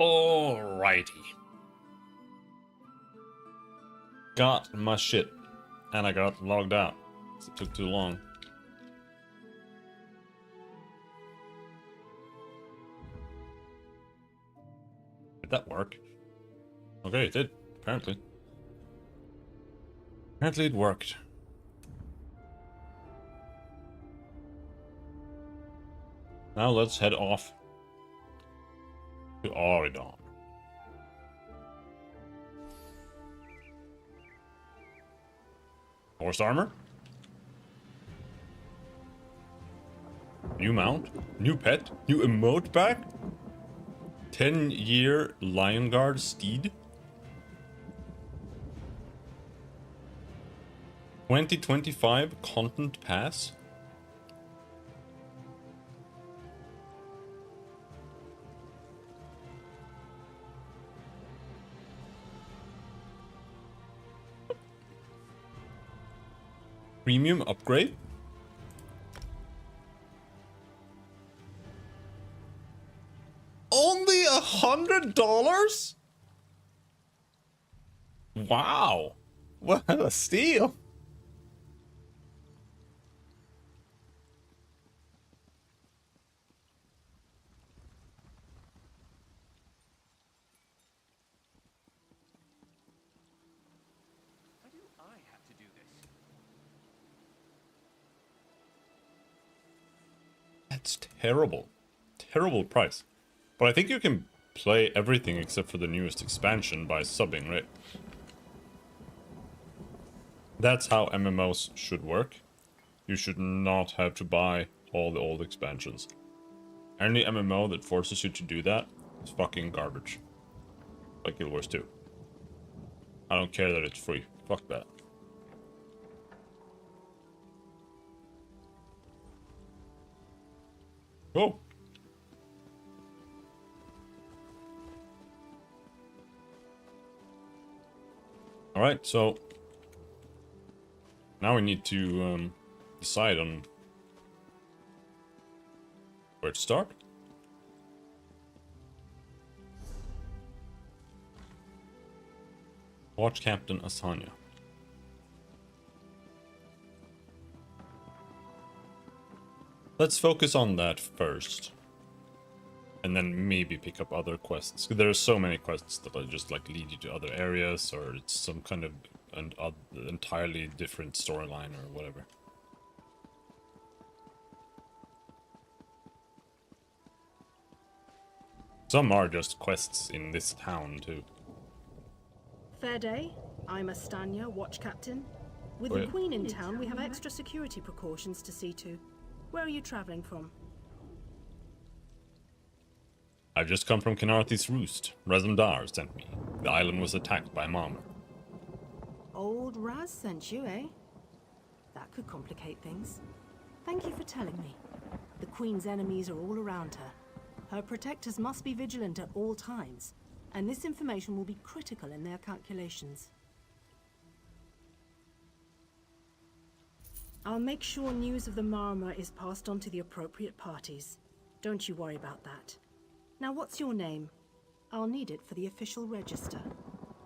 Alrighty. Got my shit. And I got logged out. It took too long. Did that work? Okay, it did, apparently. Apparently it worked. Now let's head off to Auridon. Horse armor? New mount? New pet? New emote pack? 10-year Lion Guard steed? 2025 content pass? Premium upgrade? Only $100? Wow. What a steal. Why do I have to do this? That's terrible. Terrible price. But I think you can play everything except for the newest expansion by subbing, right? That's how MMOs should work. You should not have to buy all the old expansions. Any MMO that forces you to do that is fucking garbage. Like Guild Wars 2. I don't care that it's free. Fuck that. Oh. Alright, so now we need to decide on where to start. Watch Captain Asanya. Let's focus on that first. And then maybe pick up other quests. There are so many quests that just like lead you to other areas, or it's some kind of an entirely different storyline or whatever. Some are just quests in this town too. Fair day. I'm Astanya, watch captain. With the Queen in town, we have extra security precautions to see to. Where are you traveling from? I've just come from Khenarthi's Roost. Razumdar sent me. The island was attacked by Marmor. Old Raz sent you, eh? That could complicate things. Thank you for telling me. The Queen's enemies are all around her. Her protectors must be vigilant at all times, and this information will be critical in their calculations. I'll make sure news of the Marmor is passed on to the appropriate parties. Don't you worry about that. Now, what's your name? I'll need it for the official register.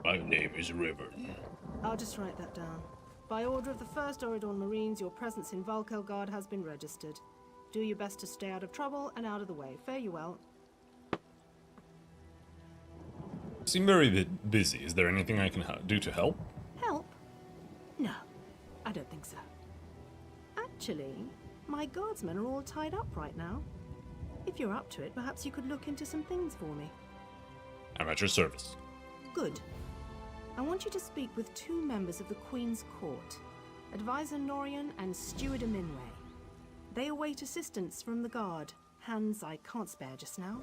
My name is Rivern. I'll just write that down. By order of the 1st Auridon Marines, your presence in Valkelgard has been registered. Do your best to stay out of trouble and out of the way. Fare you well. Seem very busy. Is there anything I can do to help? Help? No, I don't think so. Actually, my guardsmen are all tied up right now. If you're up to it, perhaps you could look into some things for me. I'm at your service. Good. I want you to speak with 2 members of the Queen's Court, Advisor Norian and Steward Aminwe. They await assistance from the guard, hands I can't spare just now.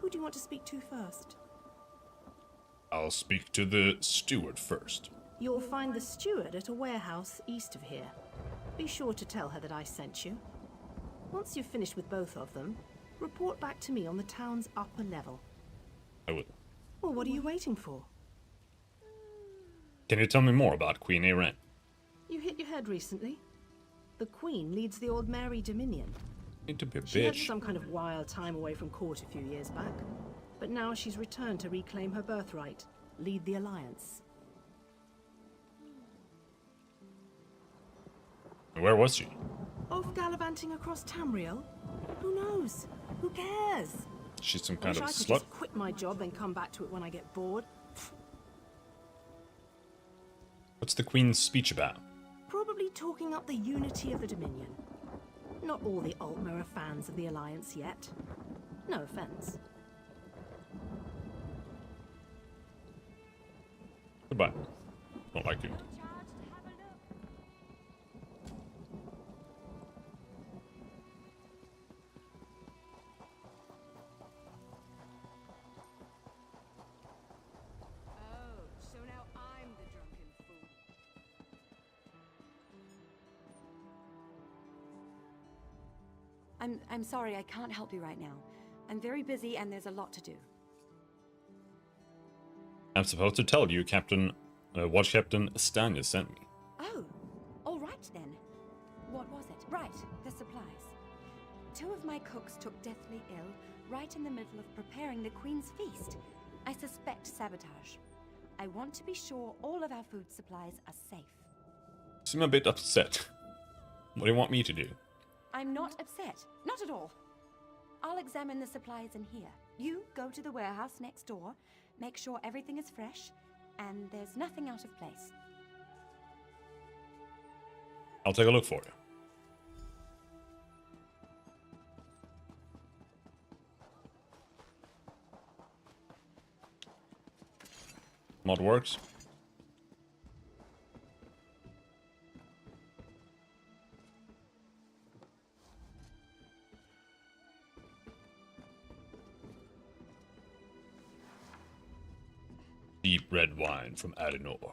Who do you want to speak to first? I'll speak to the steward first. You'll find the steward at a warehouse east of here. Be sure to tell her that I sent you. Once you've finished with both of them, report back to me on the town's upper level. I will. Well, what are you waiting for? Can you tell me more about Queen Ayrenn? You hit your head recently. The Queen leads the Old Mary Dominion. Need to be a She had bitch. some kind of wild time away from court a few years back. But now she's returned to reclaim her birthright, lead the Alliance. Where was she? Off gallivanting across Tamriel? Who knows? Who cares? She's some I kind wish of I could slut. just quit my job and come back to it when I get bored. What's the Queen's speech about? Probably talking up the unity of the Dominion. Not all the Altmer are fans of the Alliance yet. No offense. Goodbye. Don't like you. So now I'm the drunken fool. I'm sorry, I can't help you right now. I'm very busy and there's a lot to do. I'm supposed to tell you, Captain, what Captain Stanya sent me. Oh, all right then. What was it? Right, the supplies. 2 of my cooks took deathly ill right in the middle of preparing the Queen's feast. I suspect sabotage. I want to be sure all of our food supplies are safe. You seem a bit upset. What do you want me to do? I'm not upset. Not at all. I'll examine the supplies in here. You go to the warehouse next door, make sure everything is fresh, and there's nothing out of place. I'll take a look for you. Mod works. Deep red wine from Adenor.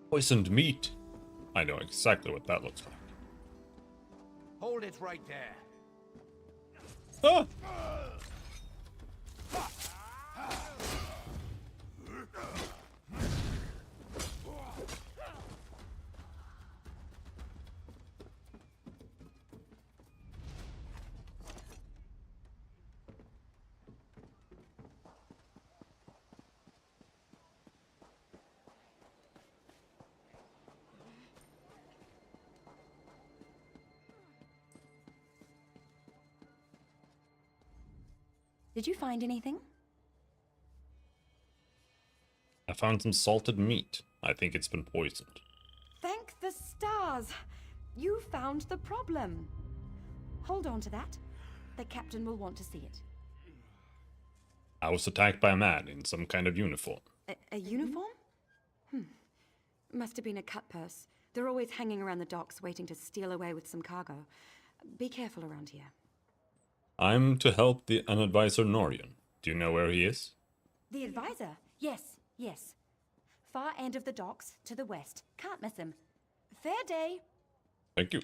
Poisoned meat. I know exactly what that looks like. Hold it right there. Ah! Did you find anything? I found some salted meat. I think it's been poisoned. Thank the stars! You found the problem. Hold on to that. The captain will want to see it. I was attacked by a man in some kind of uniform. A uniform? Must have been a cut purse. They're always hanging around the docks waiting to steal away with some cargo. Be careful around here. I'm to help an advisor Norian. Do you know where he is? The advisor? Yes, yes. Far end of the docks, to the west. Can't miss him. Fair day. Thank you.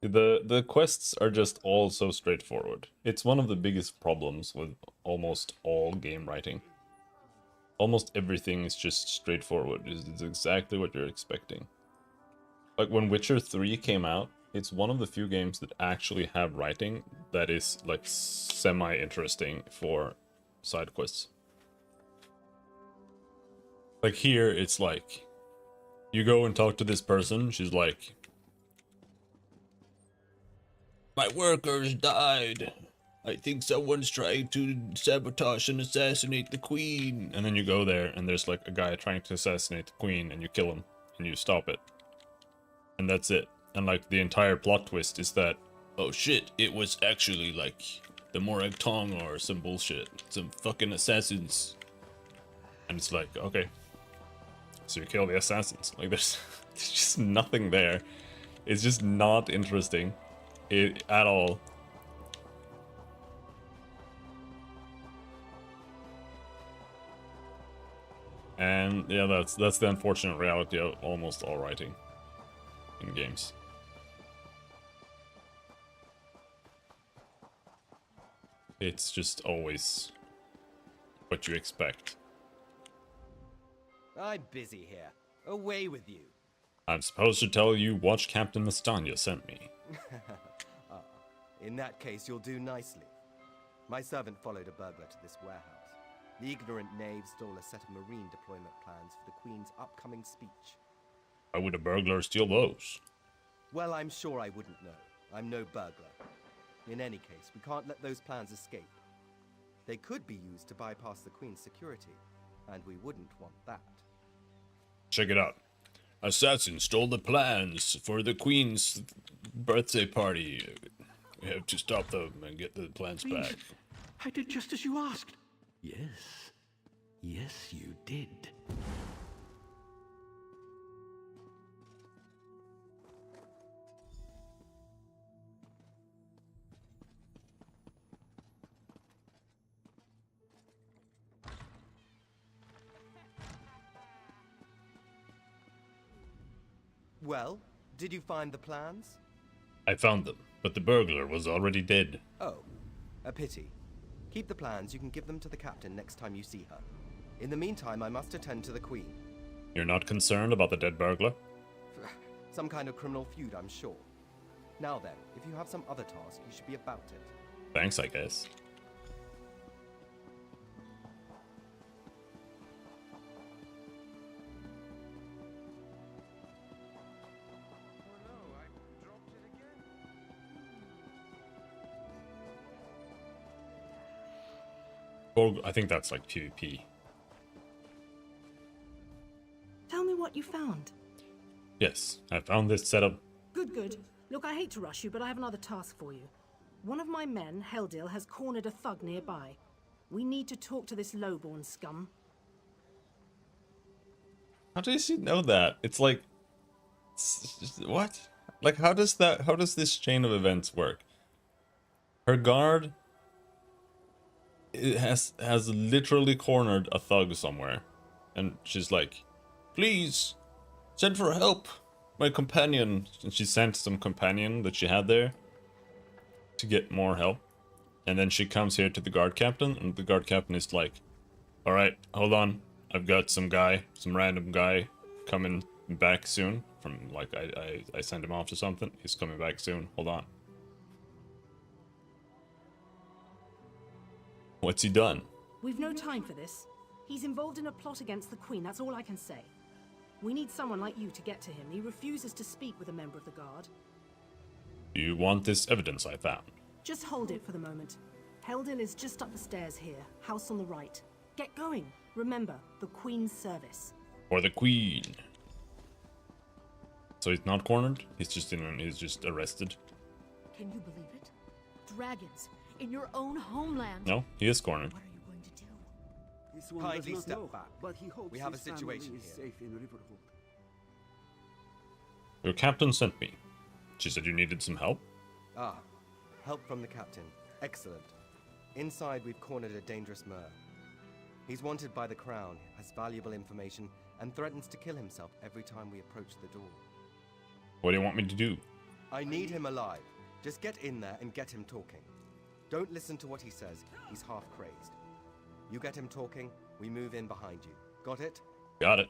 The quests are just all so straightforward. It's one of the biggest problems with almost all game writing. Almost everything is just straightforward. It's exactly what you're expecting. Like when Witcher 3 came out, it's one of the few games that actually have writing that is like semi-interesting for side quests. Like here, it's like, you go and talk to this person, she's like, my workers died. I think someone's trying to sabotage and assassinate the queen. And then you go there and there's like a guy trying to assassinate the queen and you kill him and you stop it. And that's it. And like the entire plot twist is that, oh shit, it was actually like the Morag Tong or some bullshit. Some fucking assassins. And it's like, okay. So you kill the assassins. Like there's just nothing there. It's just not interesting at all. And yeah, that's the unfortunate reality of almost all writing in games. It's just always what you expect. I'm busy here. Away with you. I'm supposed to tell you what Captain Mastania sent me. In that case, you'll do nicely. My servant followed a burglar to this warehouse. The ignorant knave stole a set of marine deployment plans for the Queen's upcoming speech. Why would a burglar steal those? Well, I'm sure I wouldn't know. I'm no burglar. In any case, we can't let those plans escape. They could be used to bypass the Queen's security, and we wouldn't want that. Check it out. Assassin stole the plans for the Queen's birthday party. We have to stop them and get the plans back. I did just as you asked. Yes. Yes, you did. Well, did you find the plans? I found them, but the burglar was already dead. Oh, a pity. Keep the plans, you can give them to the captain next time you see her. In the meantime, I must attend to the Queen. You're not concerned about the dead burglar? Some kind of criminal feud, I'm sure. Now then, if you have some other task, you should be about it. Thanks, I guess. Oh no, I dropped it again. Or I think that's like PvP. Tell me what you found. Yes, I found this setup. Good, good. Look, I hate to rush you, but I have another task for you. One of my men, Heldil, has cornered a thug nearby. We need to talk to this lowborn scum. How does she know that? It's like... what? Like, how does this chain of events work? Her guard... it has literally cornered a thug somewhere. And she's like, please, send for help. My companion. And she sent some companion that she had there to get more help. And then she comes here to the guard captain, and the guard captain is like, alright, hold on. I've got some random guy coming back soon. From, like, I sent him off to something. He's coming back soon. Hold on. What's he done? We've no time for this. He's involved in a plot against the Queen, that's all I can say. We need someone like you to get to him. He refuses to speak with a member of the guard. Do you want this evidence I found? Just hold it for the moment. Heldil is just up the stairs here, house on the right. Get going. Remember, the Queen's service. For the Queen. So he's not cornered? He's just arrested? Can you believe it? Dragons in your own homeland. No, he is cornered. What are you going to do? This one Kindly does not step know, back. but he hopes We have his a situation family is here. safe in Riverhold. Your captain sent me. She said you needed some help? Ah, help from the captain. Excellent. Inside, we've cornered a dangerous Mer. He's wanted by the Crown, has valuable information, and threatens to kill himself every time we approach the door. What do you want me to do? I need him alive. Just get in there and get him talking. Don't listen to what he says. He's half crazed. You get him talking, we move in behind you. Got it? Got it.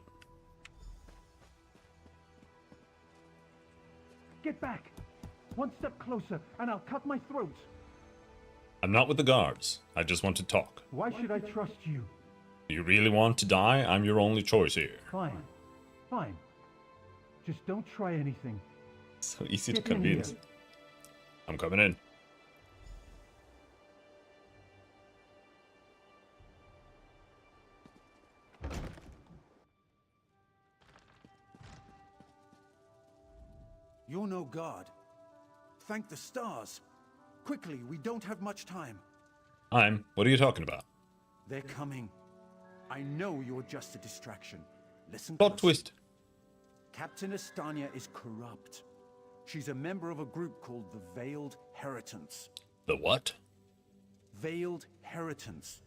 Get back! One step closer, and I'll cut my throat! I'm not with the guards. I just want to talk. Why should I trust you? Do you really want to die? I'm your only choice here. Fine. Fine. Just don't try anything. So easy to Get in convince. here. I'm coming in. You're no god. Thank the stars. Quickly, we don't have much time. What are you talking about? They're coming. I know you're just a distraction. Listen Plot closely. twist. Captain Estania is corrupt. She's a member of a group called the Veiled Heritants. The what? Veiled Heritants.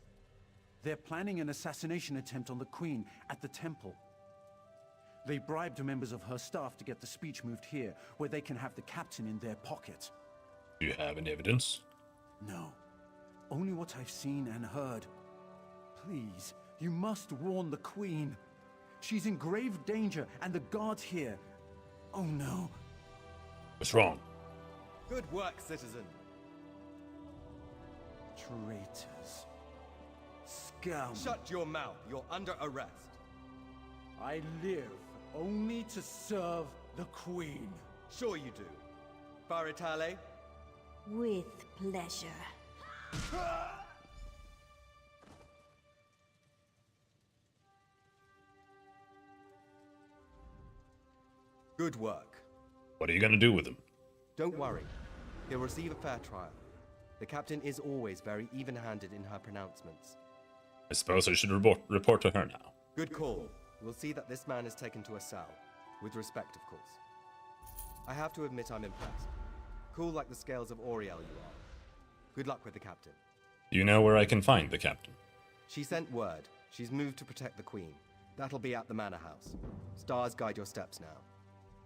They're planning an assassination attempt on the Queen at the temple. They bribed members of her staff to get the speech moved here, where they can have the captain in their pocket. Do you have any evidence? No. Only what I've seen and heard. Please, you must warn the Queen. She's in grave danger, and the guards here. Oh no. What's wrong? Good work, citizen. Traitors. Scum. Shut your mouth. You're under arrest. I live only to serve the Queen. Sure you do. Baritale? With pleasure. Good work. What are you gonna do with him? Don't worry. He'll receive a fair trial. The captain is always very even-handed in her pronouncements. I suppose I should report to her now. Good call. We'll see that this man is taken to a cell. With respect, of course. I have to admit I'm impressed. Cool like the scales of Auriel you are. Good luck with the captain. Do you know where I can find the captain? She sent word. She's moved to protect the Queen. That'll be at the Manor House. Stars guide your steps now.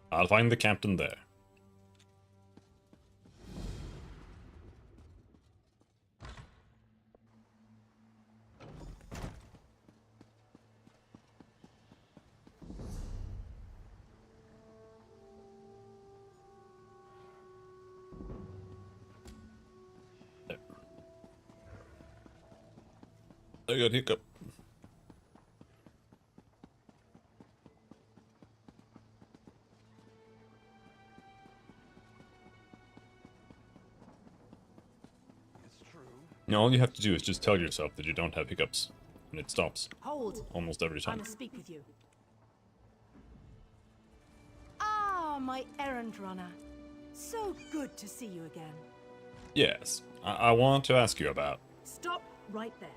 I'll find the captain there. I got hiccup. No, all you have to do is just tell yourself that you don't have hiccups, and it stops Hold. almost every I time. must speak with you. Ah, my errand runner. So good to see you again. Yes, I want to ask you about... Stop right there.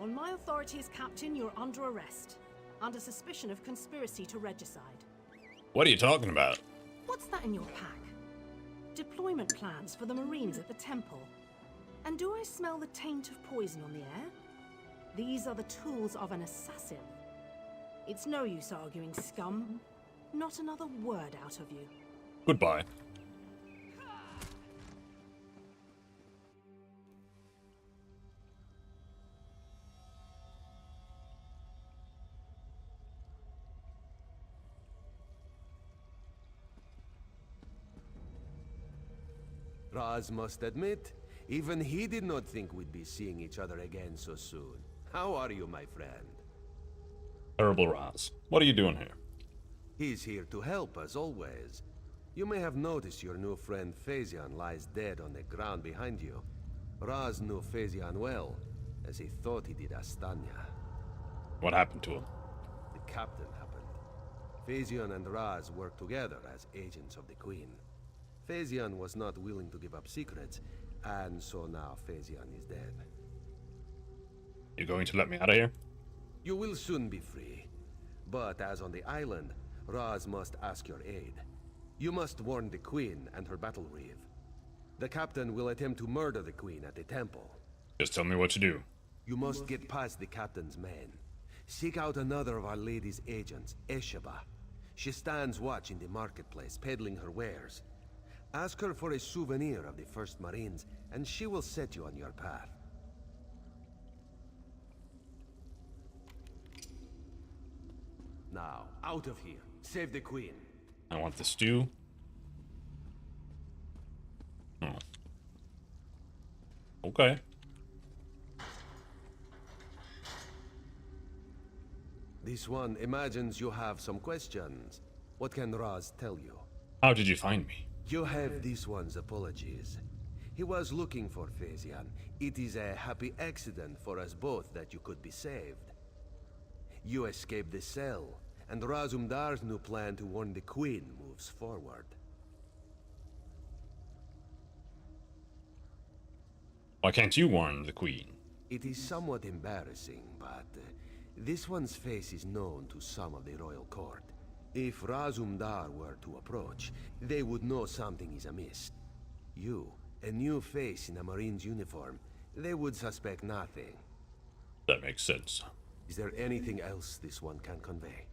On my authority as captain, you're under arrest. Under suspicion of conspiracy to regicide. What are you talking about? What's that in your pack? Deployment plans for the Marines at the temple. And do I smell the taint of poison on the air? These are the tools of an assassin. It's no use arguing, scum. Not another word out of you. Goodbye. Raz must admit, even he did not think we'd be seeing each other again so soon. How are you, my friend? Terrible Raz. What are you doing here? He's here to help, as always. You may have noticed your new friend Phaezion lies dead on the ground behind you. Raz knew Phaezion well, as he thought he did Astanya. What happened to him? The captain happened. Phaezion and Raz worked together as agents of the Queen. Phaezion was not willing to give up secrets, and so now Phaezion is dead. You going to let me out of here? You will soon be free. But as on the island, Raz must ask your aid. You must warn the Queen and her battle reeve. The captain will attempt to murder the Queen at the temple. Just tell me what to do. You must get past the captain's men. Seek out another of Our Lady's agents, Esheba. She stands watch in the marketplace, peddling her wares. Ask her for a souvenir of the First Marines, and she will set you on your path. Now, out of here. Save the Queen. I want the stew. Oh. Okay. This one imagines you have some questions. What can Raz tell you? How did you find me? You have this one's apologies. He was looking for Phaezion. It is a happy accident for us both that you could be saved. You escaped the cell, and Razumdar's new plan to warn the Queen moves forward. Why can't you warn the Queen? It is somewhat embarrassing, but this one's face is known to some of the royal court. If Razumdar were to approach, they would know something is amiss. You, a new face in a Marine's uniform, they would suspect nothing. That makes sense. Is there anything else this one can convey?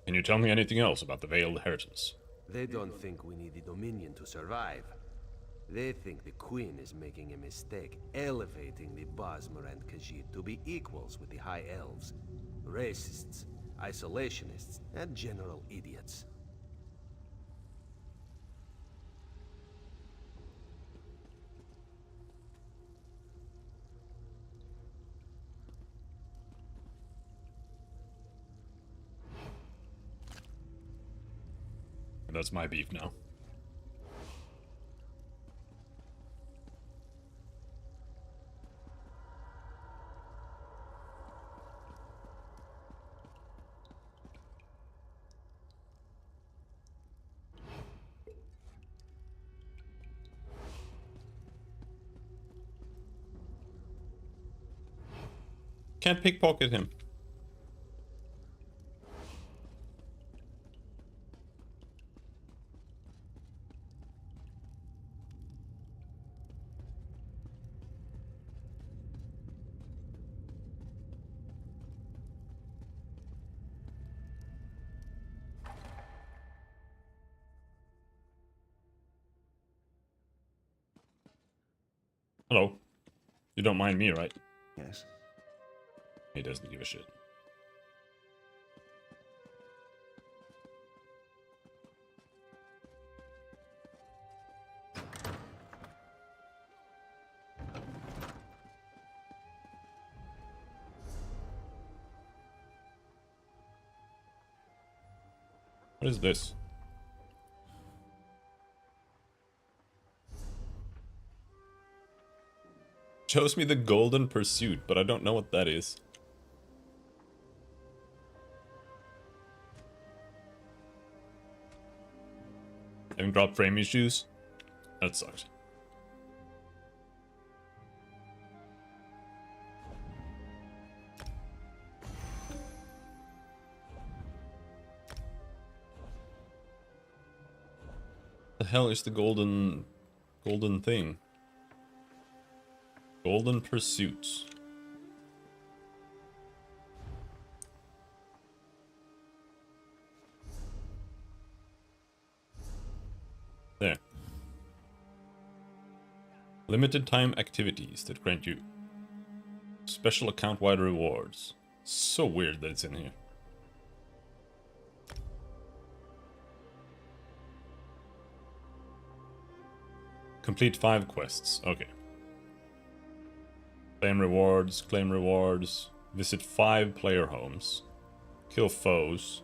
Can you tell me anything else about the Veiled Inheritance? They don't think we need the Dominion to survive. They think the Queen is making a mistake, elevating the Bosmer and Khajiit to be equals with the High Elves. Racists, isolationists, and general idiots. That's my beef now. Can't pickpocket him. Hello. You don't mind me, right? Yes. He doesn't give a shit. What is this? Shows me the Golden Pursuit, but I don't know what that is. Having dropped frame issues? That sucks. The hell is the golden thing? Golden Pursuits. There. Limited time activities that grant you special account-wide rewards. So weird that it's in here. Complete 5 quests. Okay. Claim rewards, visit 5 player homes, kill foes.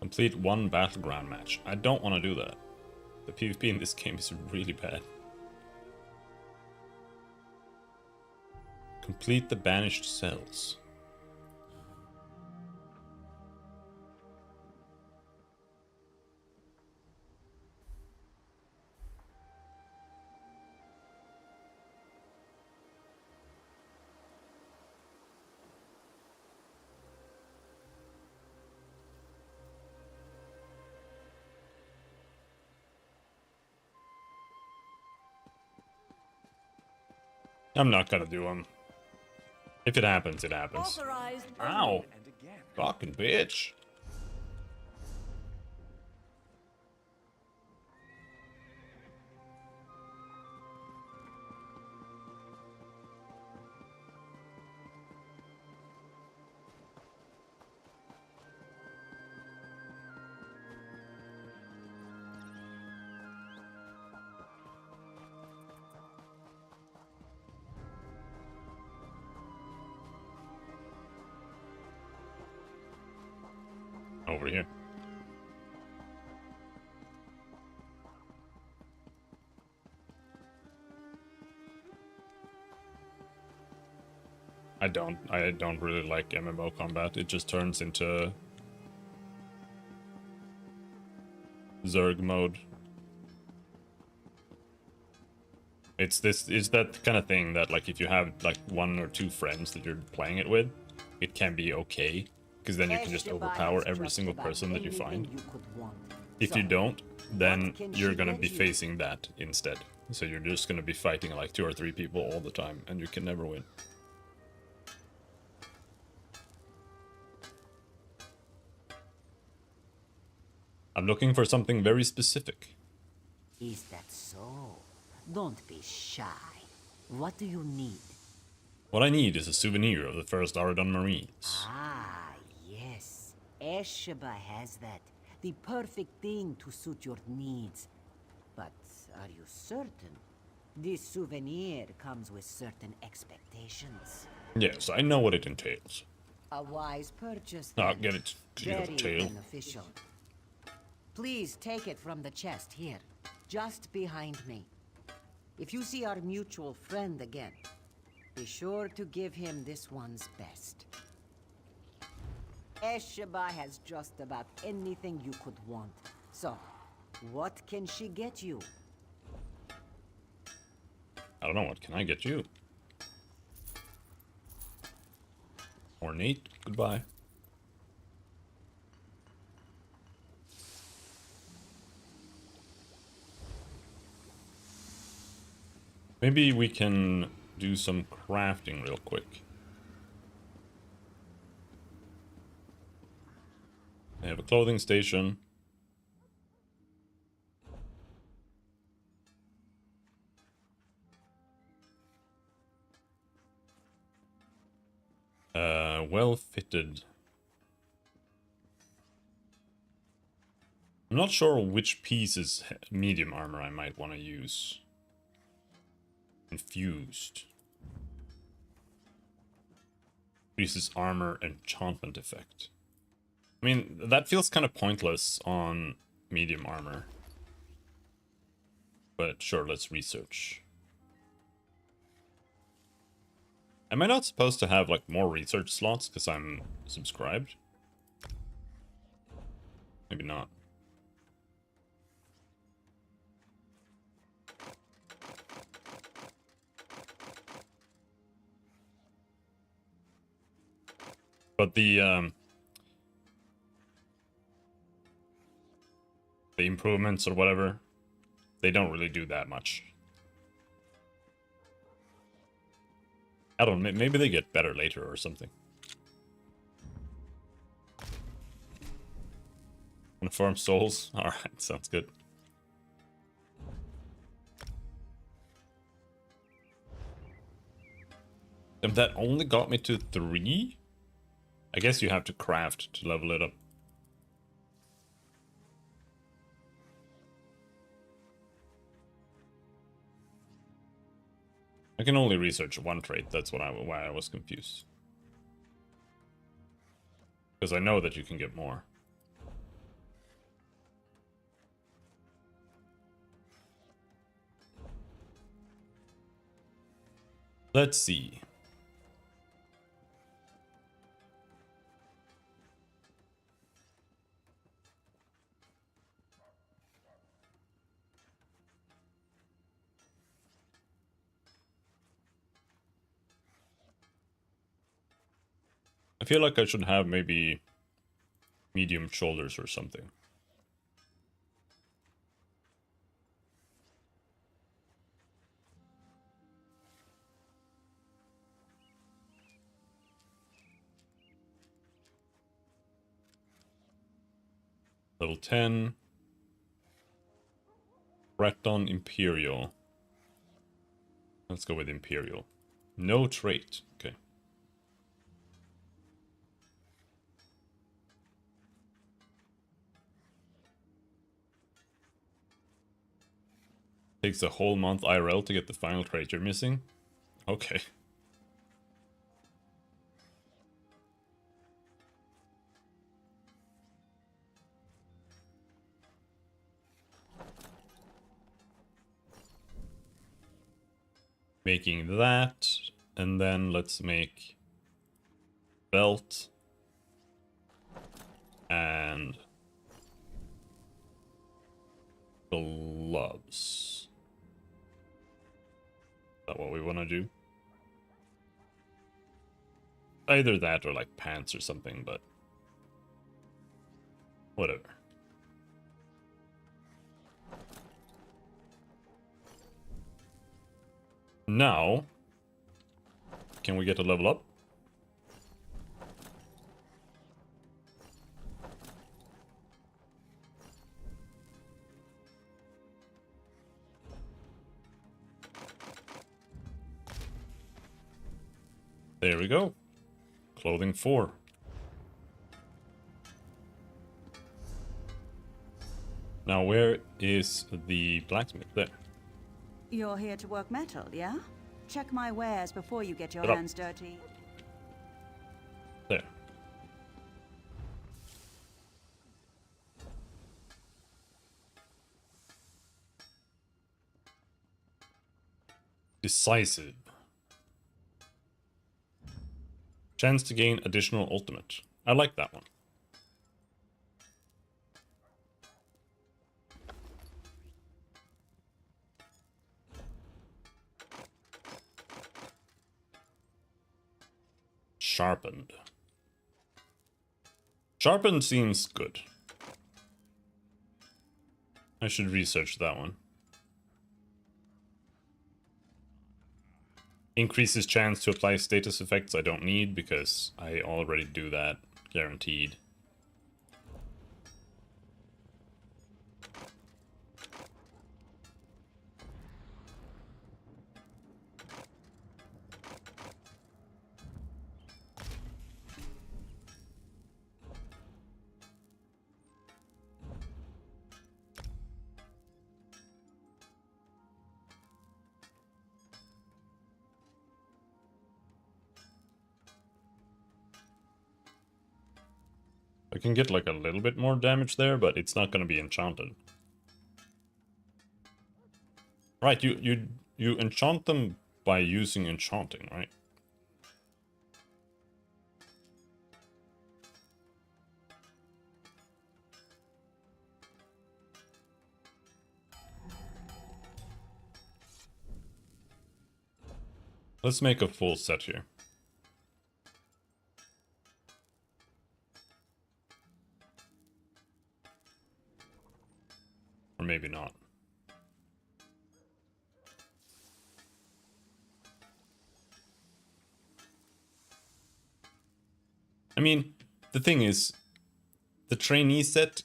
Complete 1 battleground match. I don't want to do that. The PvP in this game is really bad. Complete the banished cells. I'm not gonna do them. If it happens, it happens. Ow! Fucking bitch. Over here. I don't really like MMO combat. It just turns into Zerg mode. It's that kind of thing that, like, if you have like 1 or 2 friends that you're playing it with, it can be okay. Because then you can just overpower every single person that you find. If you don't, then you're gonna be facing that instead. So you're just gonna be fighting like 2 or 3 people all the time, and you can never win. I'm looking for something very specific. Is that so? Don't be shy. What do you need? What I need is a souvenir of the first Aradon Marines. Ah, yes. Esheba has that. The perfect thing to suit your needs. But are you certain? This souvenir comes with certain expectations. Yes, I know what it entails. A wise purchase. Ah, then. get it. 'Cause you have a Very tail. beneficial. Please take it from the chest here, just behind me. If you see our mutual friend again, be sure to give him this one's best. Esheba has just about anything you could want. So, what can she get you? I don't know, what can I get you? Ornate, goodbye. Maybe we can do some crafting real quick. I have a clothing station. Well fitted. I'm not sure which piece is medium armor I might want to use. Infused. Increases armor enchantment effect. I mean, that feels kind of pointless on medium armor. But sure, let's research. Am I not supposed to have like more research slots because I'm subscribed? Maybe not. But the improvements or whatever, they don't really do that much. I don't know, maybe they get better later or something. Wanna farm souls? Alright, sounds good. And that only got me to 3? I guess you have to craft to level it up. I can only research one trait, that's why I was confused. Because I know that you can get more. Let's see. I feel like I should have maybe medium shoulders or something. Level 10. Breton Imperial. Let's go with Imperial. No trait. Okay. Takes a whole month IRL to get the final trait you're missing. Okay. Making that, and then let's make belt and gloves. Is that what we want to do? Either that or like pants or something, but whatever. Now, can we get a level up? There we go. Clothing 4. Now, where is the blacksmith? There. You're here to work metal, yeah? Check my wares before you get your Shut up. hands dirty. There. Decisive. Chance to gain additional ultimate. I like that one. Sharpened. Sharpened seems good. I should research that one. Increases chance to apply status effects I don't need because I already do that, guaranteed. I can get like a little bit more damage there, but it's not going to be enchanted. Right, you enchant them by using enchanting, right? Let's make a full set here. Or maybe not. I mean, the thing is, the trainee set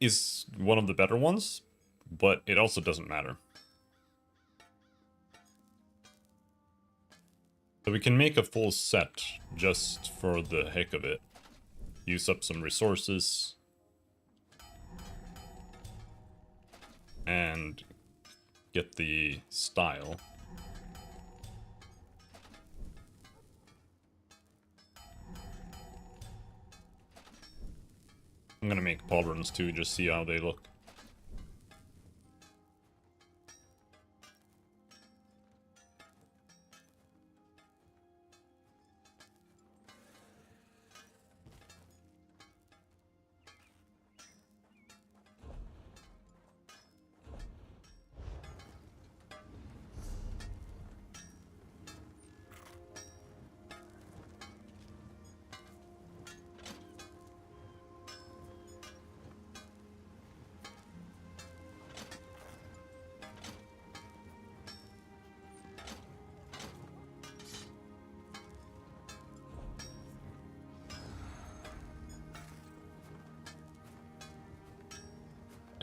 is one of the better ones, but it also doesn't matter. So we can make a full set just for the heck of it. Use up some resources. And get the style. I'm gonna make pauldrons too, just see how they look.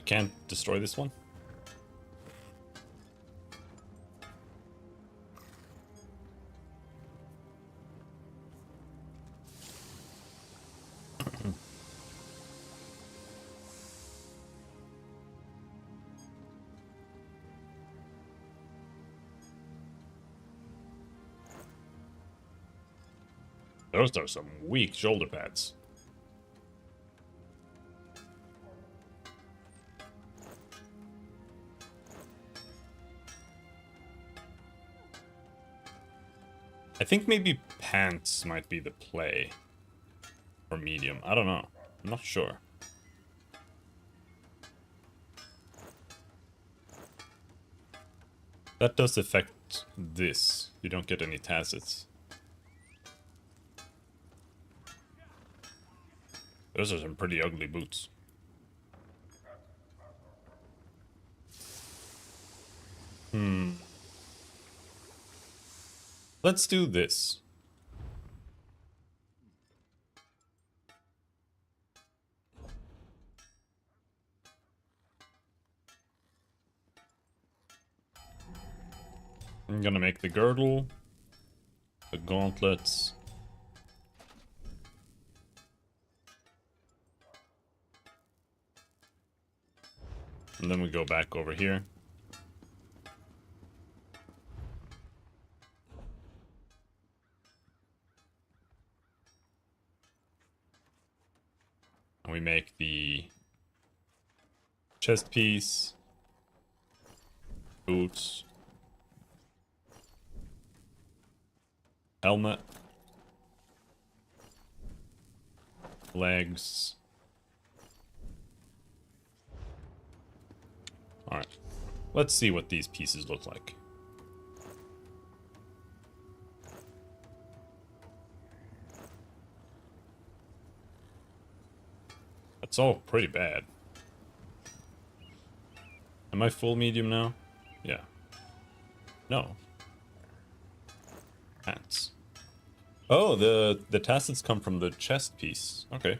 Can't destroy this one. Those are some weak shoulder pads. I think maybe pants might be the play. Or medium. I don't know. I'm not sure. That does affect this. You don't get any tacits. Those are some pretty ugly boots. Let's do this. I'm gonna make the girdle. The gauntlets. And then we go back over here. And we make the chest piece, boots, helmet, legs. Alright, let's see what these pieces look like. That's all pretty bad. Am I full medium now? Yeah. No. Pants. Oh, the tassets come from the chest piece. Okay.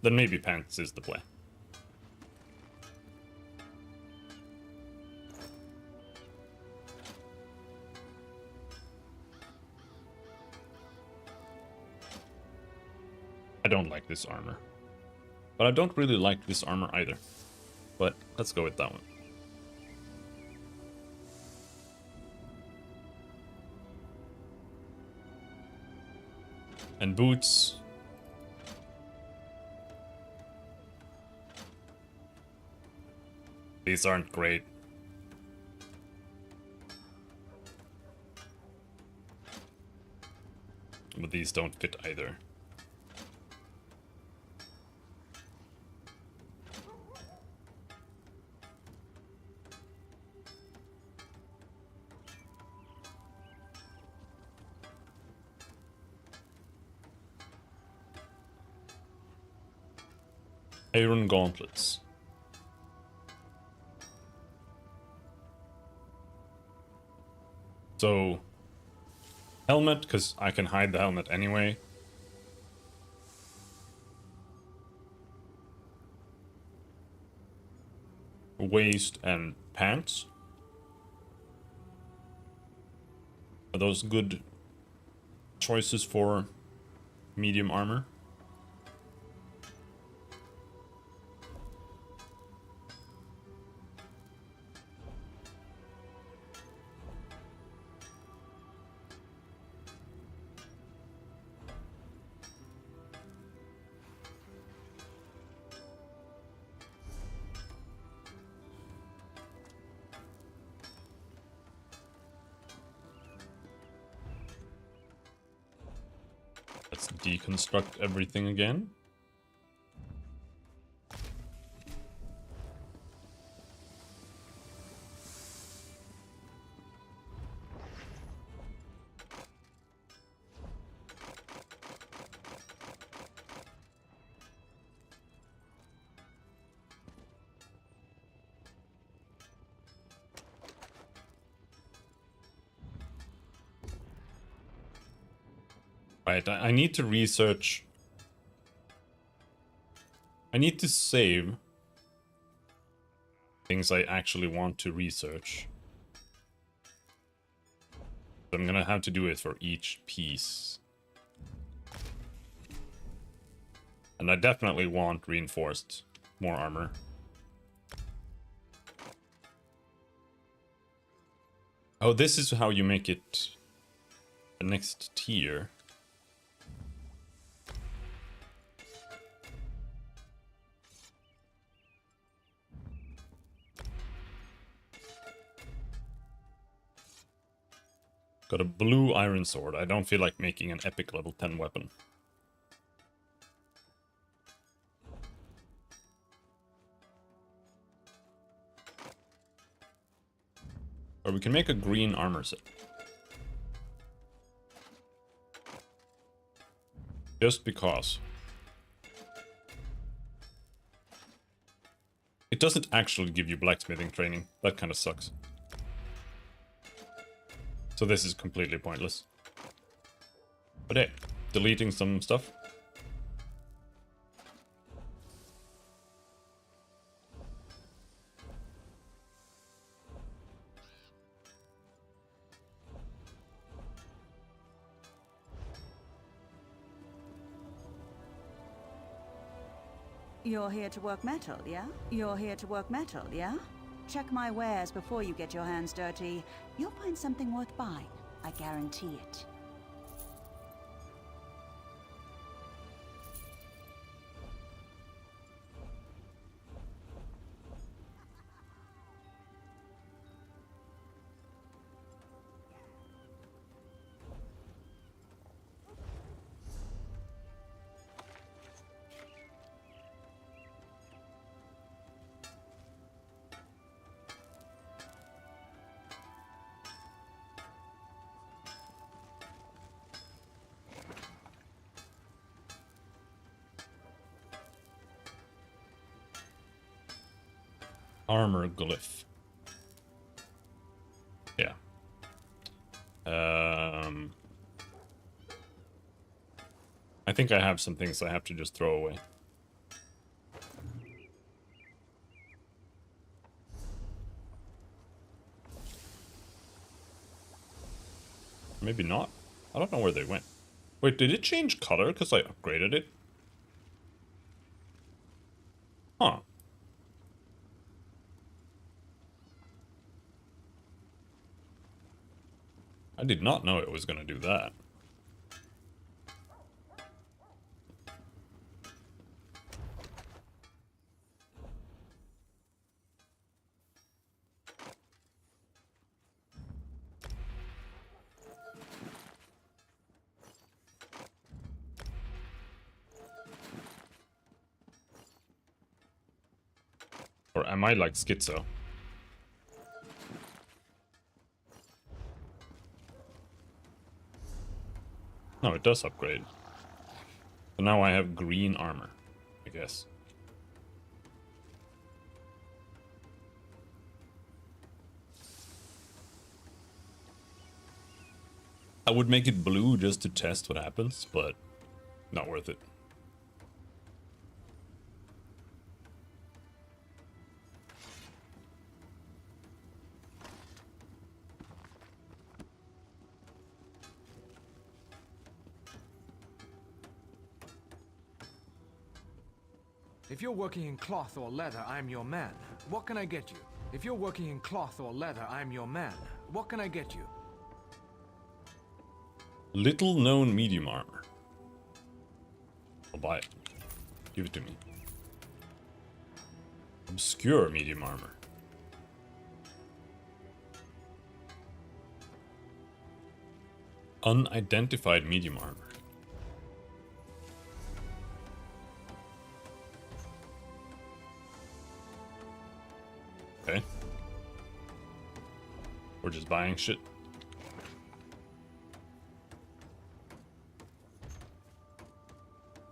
Then maybe pants is the play. I don't like this armor. But I don't really like this armor either. But let's go with that one. And boots. These aren't great. But these don't fit either. Iron gauntlets. So, helmet, because I can hide the helmet anyway. Waist and pants. Are those good choices for medium armor? Let's deconstruct everything again. Right, I need to research. I need to save things I actually want to research. I'm gonna have to do it for each piece. And I definitely want reinforced more armor. Oh, this is how you make it the next tier. Got a blue iron sword. I don't feel like making an epic level 10 weapon. Or we can make a green armor set. Just because. It doesn't actually give you blacksmithing training. That kind of sucks. So this is completely pointless. But hey, deleting some stuff. You're here to work metal, yeah? You're here to work metal, yeah? Check my wares before you get your hands dirty. You'll find something worth buying. I guarantee it. Armor glyph. Yeah. I think I have some things I have to just throw away. Maybe not. I don't know where they went. Wait, did it change color because I upgraded it? Huh. I did not know it was going to do that. Or am I like schizo? No, it does upgrade. So now I have green armor, I guess. I would make it blue just to test what happens, but not worth it. If you're working in cloth or leather, I'm your man. What can I get you? If you're working in cloth or leather, I'm your man. What can I get you? Little known medium armor. I'll buy it. Give it to me. Obscure medium armor. Unidentified medium armor. Okay. We're just buying shit.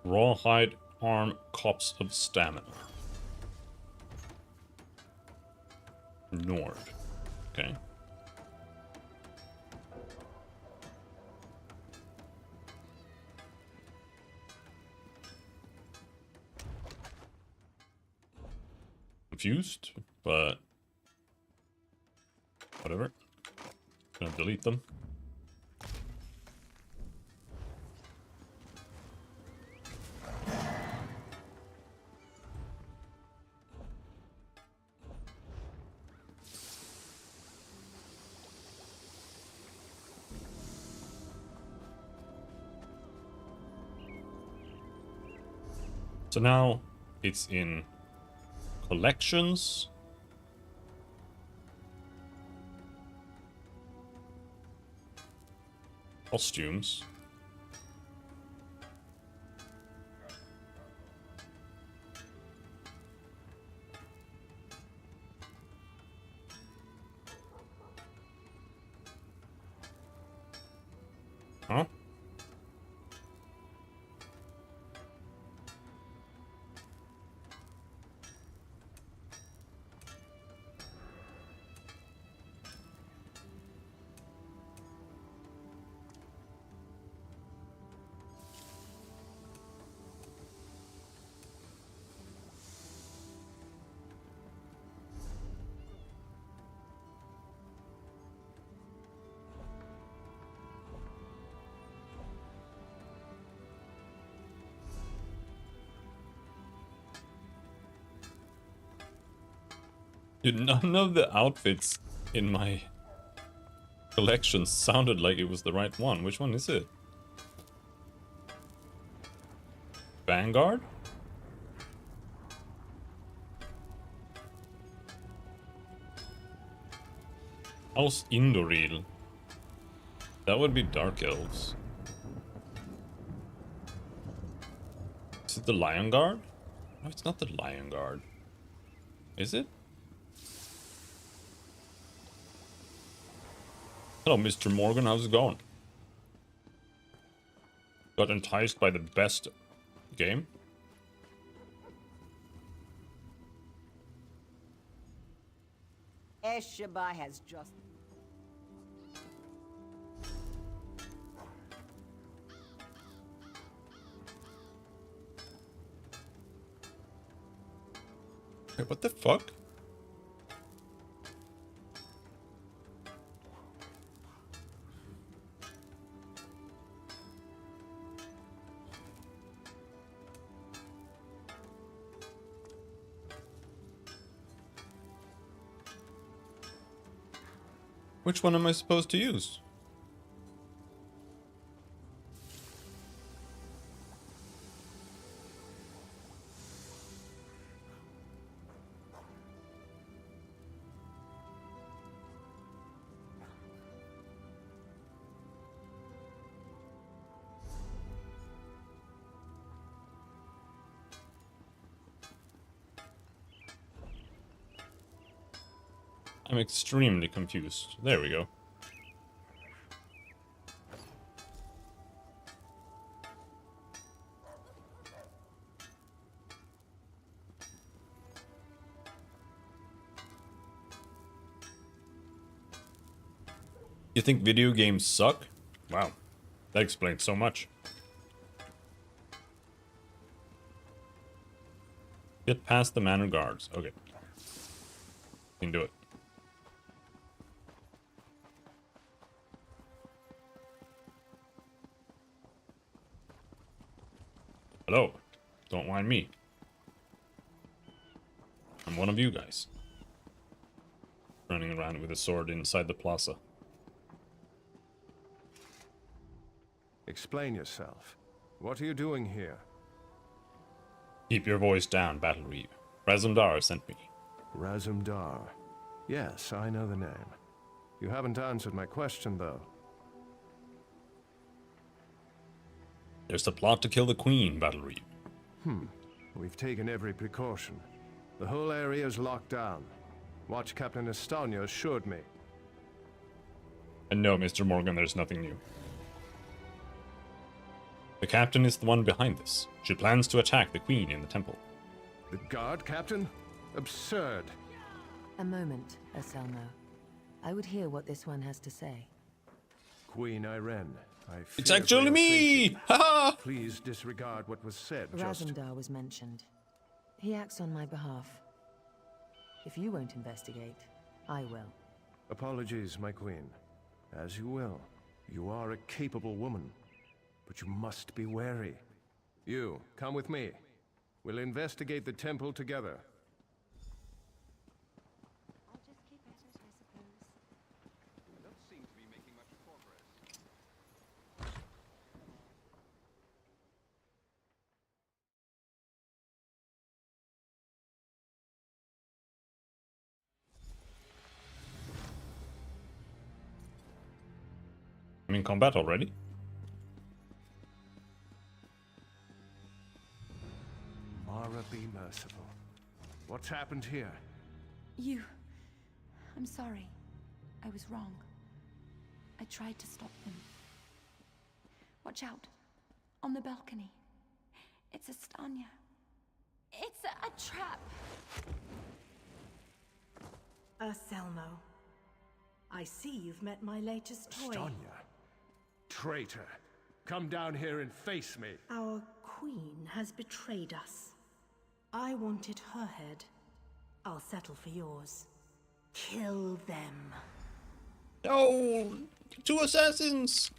Rawhide arm cops of stamina. Nord. Okay. Confused, but whatever. Gonna delete them. So now it's in collections. Costumes. Huh? Dude, none of the outfits in my collection sounded like it was the right one. Which one is it? Vanguard? House Indoril. That would be Dark Elves. Is it the Lion Guard? No, it's not the Lion Guard. Is it? Hello, Mr. Morgan, how's it going? Got enticed by the best game? Esheba has just... Wait, what the fuck? Which one am I supposed to use? I'm extremely confused. There we go. You think video games suck? Wow. That explains so much. Get past the manor guards. Okay. Can do it. Hello. Don't mind me. I'm one of you guys. Running around with a sword inside the plaza. Explain yourself. What are you doing here? Keep your voice down, Battle Reeve. Razumdar sent me. Razumdar. Yes, I know the name. You haven't answered my question, though. There's a plot to kill the Queen, Battle Reeve. We've taken every precaution. The whole area is locked down. Watch Captain Estanio assured me. And no, Mr. Morgan, there's nothing new. The captain is the one behind this. She plans to attack the Queen in the temple. The guard, Captain? Absurd. A moment, Anselmo. I would hear what this one has to say. Queen Irene, It's actually me! Haha! Please disregard what was said. Razumdar was mentioned. He acts on my behalf. If you won't investigate, I will. Apologies, my queen. As you will. You are a capable woman. But you must be wary. You, come with me. We'll investigate the temple together. I'll just keep at it, I suppose. You don't seem to be making much progress. I'm in combat already? Mara, be merciful. What's happened here? I'm sorry. I was wrong. I tried to stop them. Watch out. On the balcony. It's Estania. It's a trap. Anselmo. I see you've met my latest toy. Estania. Traitor. Come down here and face me. Our queen has betrayed us. I wanted her head. I'll settle for yours. Kill them. No! 2 assassins!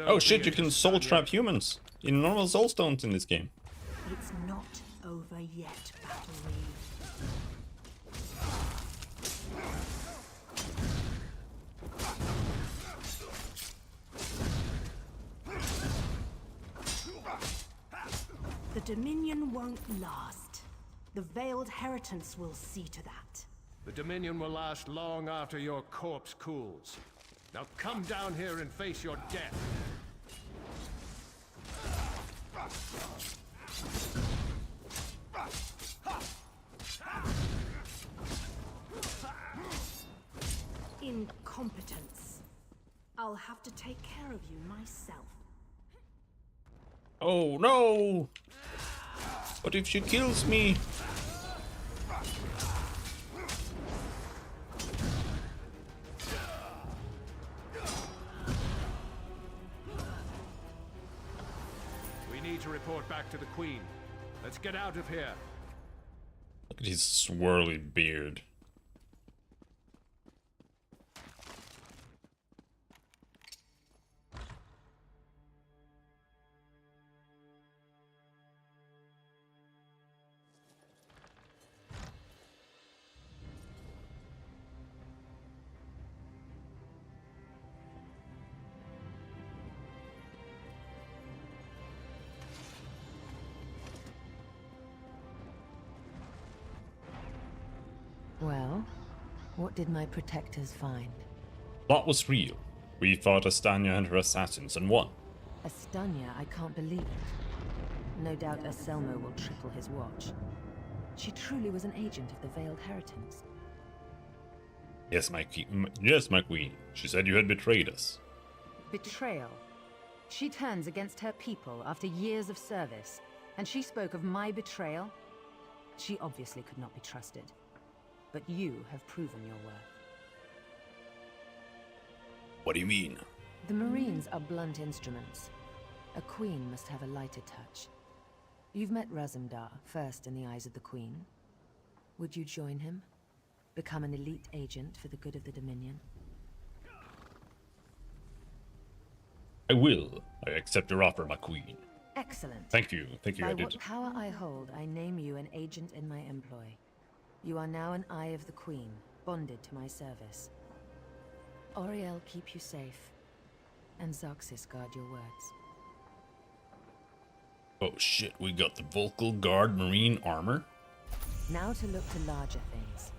Oh shit, you can soul trap humans in normal soulstones in this game. It's not over yet, Battle Reeve. The Dominion won't last. The Veiled Heritance will see to that. The Dominion will last long after your corpse cools. Now come down here and face your death. Incompetence. I'll have to take care of you myself. Oh no! What if she kills me? We need to report back to the Queen. Let's get out of here. Look at his swirly beard. Well, what did my protectors find? That was real. We fought Astanya and her assassins and won. Astanya, I can't believe it. No doubt Anselmo will triple his watch. She truly was an agent of the Veiled Heritance. Yes, my queen. She said you had betrayed us. Betrayal. She turns against her people after years of service, and she spoke of my betrayal? She obviously could not be trusted. But you have proven your worth. What do you mean? The Marines are blunt instruments. A queen must have a lighter touch. You've met Razumdar, first in the eyes of the Queen. Would you join him? Become an elite agent for the good of the Dominion? I will. I accept your offer, my queen. Excellent. Thank you. Thank you, By I did. what power I hold, I name you an agent in my employ. You are now an Eye of the Queen, bonded to my service. Auriel keep you safe, and Zarxis guard your words. Oh shit, we got the Volkal Guard Marine armor? Now to look to larger things.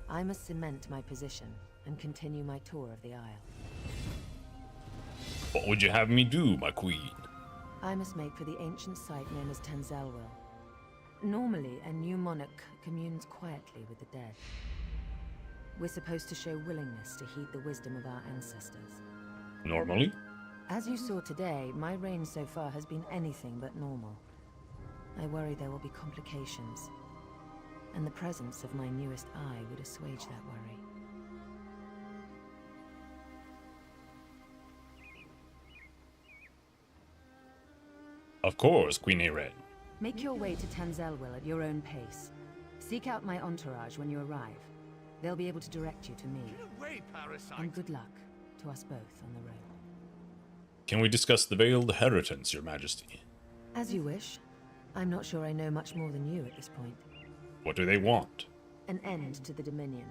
I must cement my position and continue my tour of the Isle. What would you have me do, my queen? I must make for the ancient site known as Tanzelwil. Normally, a new monarch communes quietly with the dead. We're supposed to show willingness to heed the wisdom of our ancestors. Normally? As you saw today, my reign so far has been anything but normal. I worry there will be complications, and the presence of my newest eye would assuage that worry. Of course, Queen Ayren. Make your way to Tanzelwil at your own pace. Seek out my entourage when you arrive. They'll be able to direct you to me. Get away, parasite! And good luck to us both on the road. Can we discuss the Veiled Heritance, Your Majesty? As you wish. I'm not sure I know much more than you at this point. What do they want? An end to the Dominion.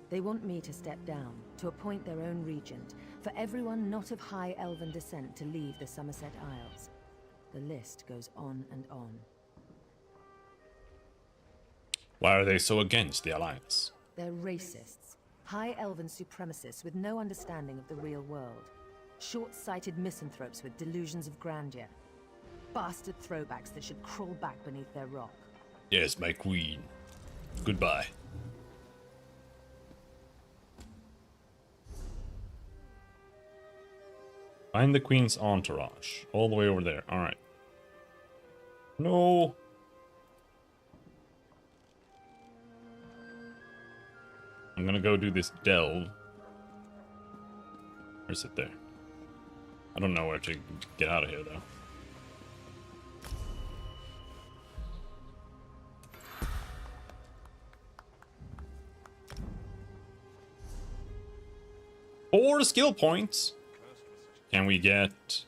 They want me to step down, to appoint their own regent, for everyone not of high elven descent to leave the Somerset Isles. The list goes on and on. Why are they so against the Alliance? They're racists. High elven supremacists with no understanding of the real world. Short-sighted misanthropes with delusions of grandeur. Bastard throwbacks that should crawl back beneath their rock. Yes, my queen. Goodbye. Find the queen's entourage. All the way over there. Alright. No. I'm gonna go do this delve. Or is it there? I don't know where to get out of here, though. Four skill points. Can we get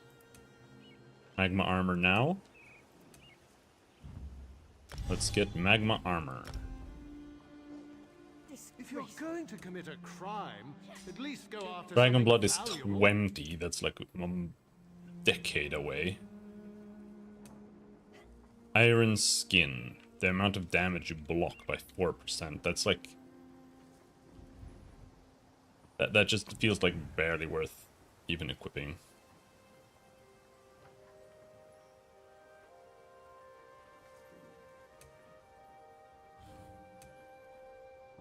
magma armor now? Let's get magma armor. If you're going to commit a crime, at least go after Dragon something Blood is valuable. 20. That's like a decade away. Iron Skin. The amount of damage you block by 4%. That's like... That just feels like barely worth even equipping.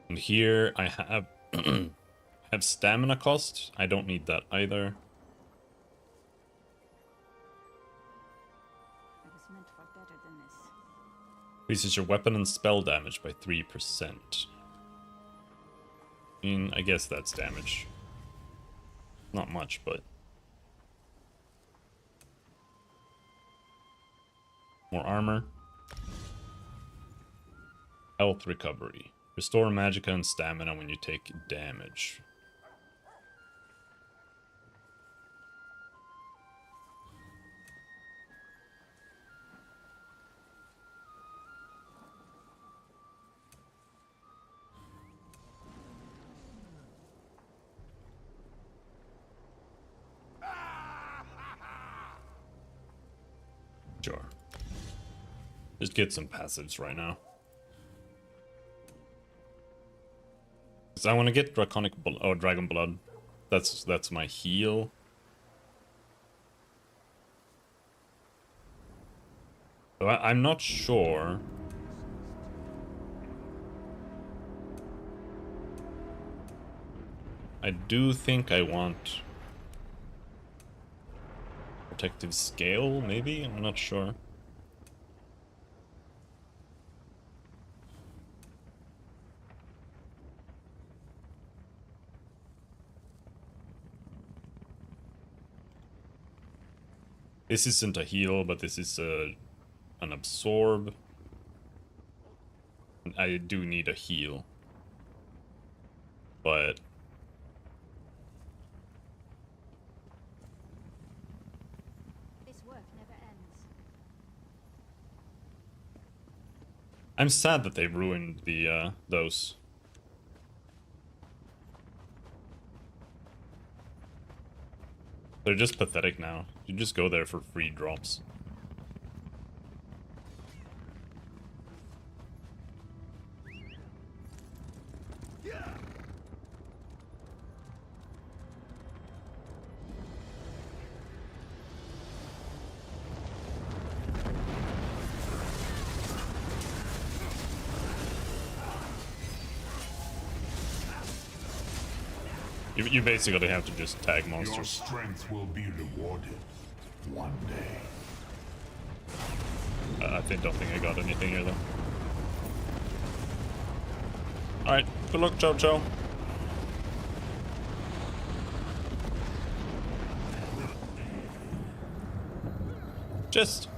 And here I have have stamina cost. I don't need that either. I was meant for better than this. Increases your weapon and spell damage by 3%. I mean, I guess that's damage. Not much, but... More armor. Health recovery. Restore magicka and stamina when you take damage. Sure. Just get some passives right now. Because I want to get Draconic Dragon Blood. That's my heal. So I'm not sure. I do think I want Protective Scale, maybe? I'm not sure. This isn't a heal, but this is an absorb. I do need a heal. But... This work never ends. I'm sad that they ruined the those. They're just pathetic now. You just go there for free drops. You basically have to just tag Your monsters. strength will be rewarded one day. I don't think I got anything here though. Alright, good luck, Chow Chow. Just...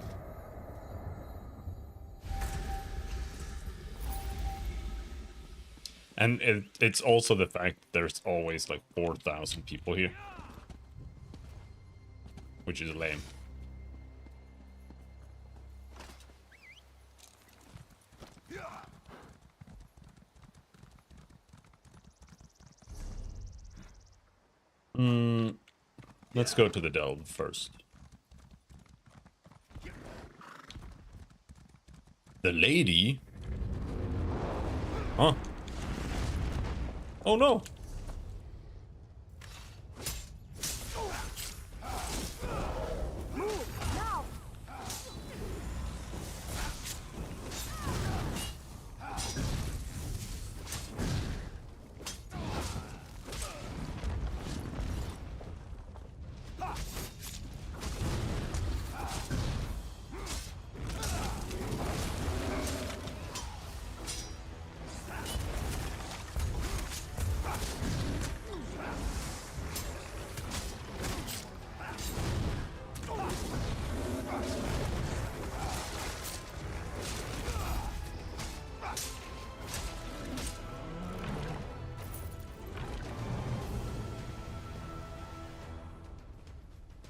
And it's also the fact that there's always like 4,000 people here. Which is lame. Let's go to the delve first. The lady? Huh? Oh no!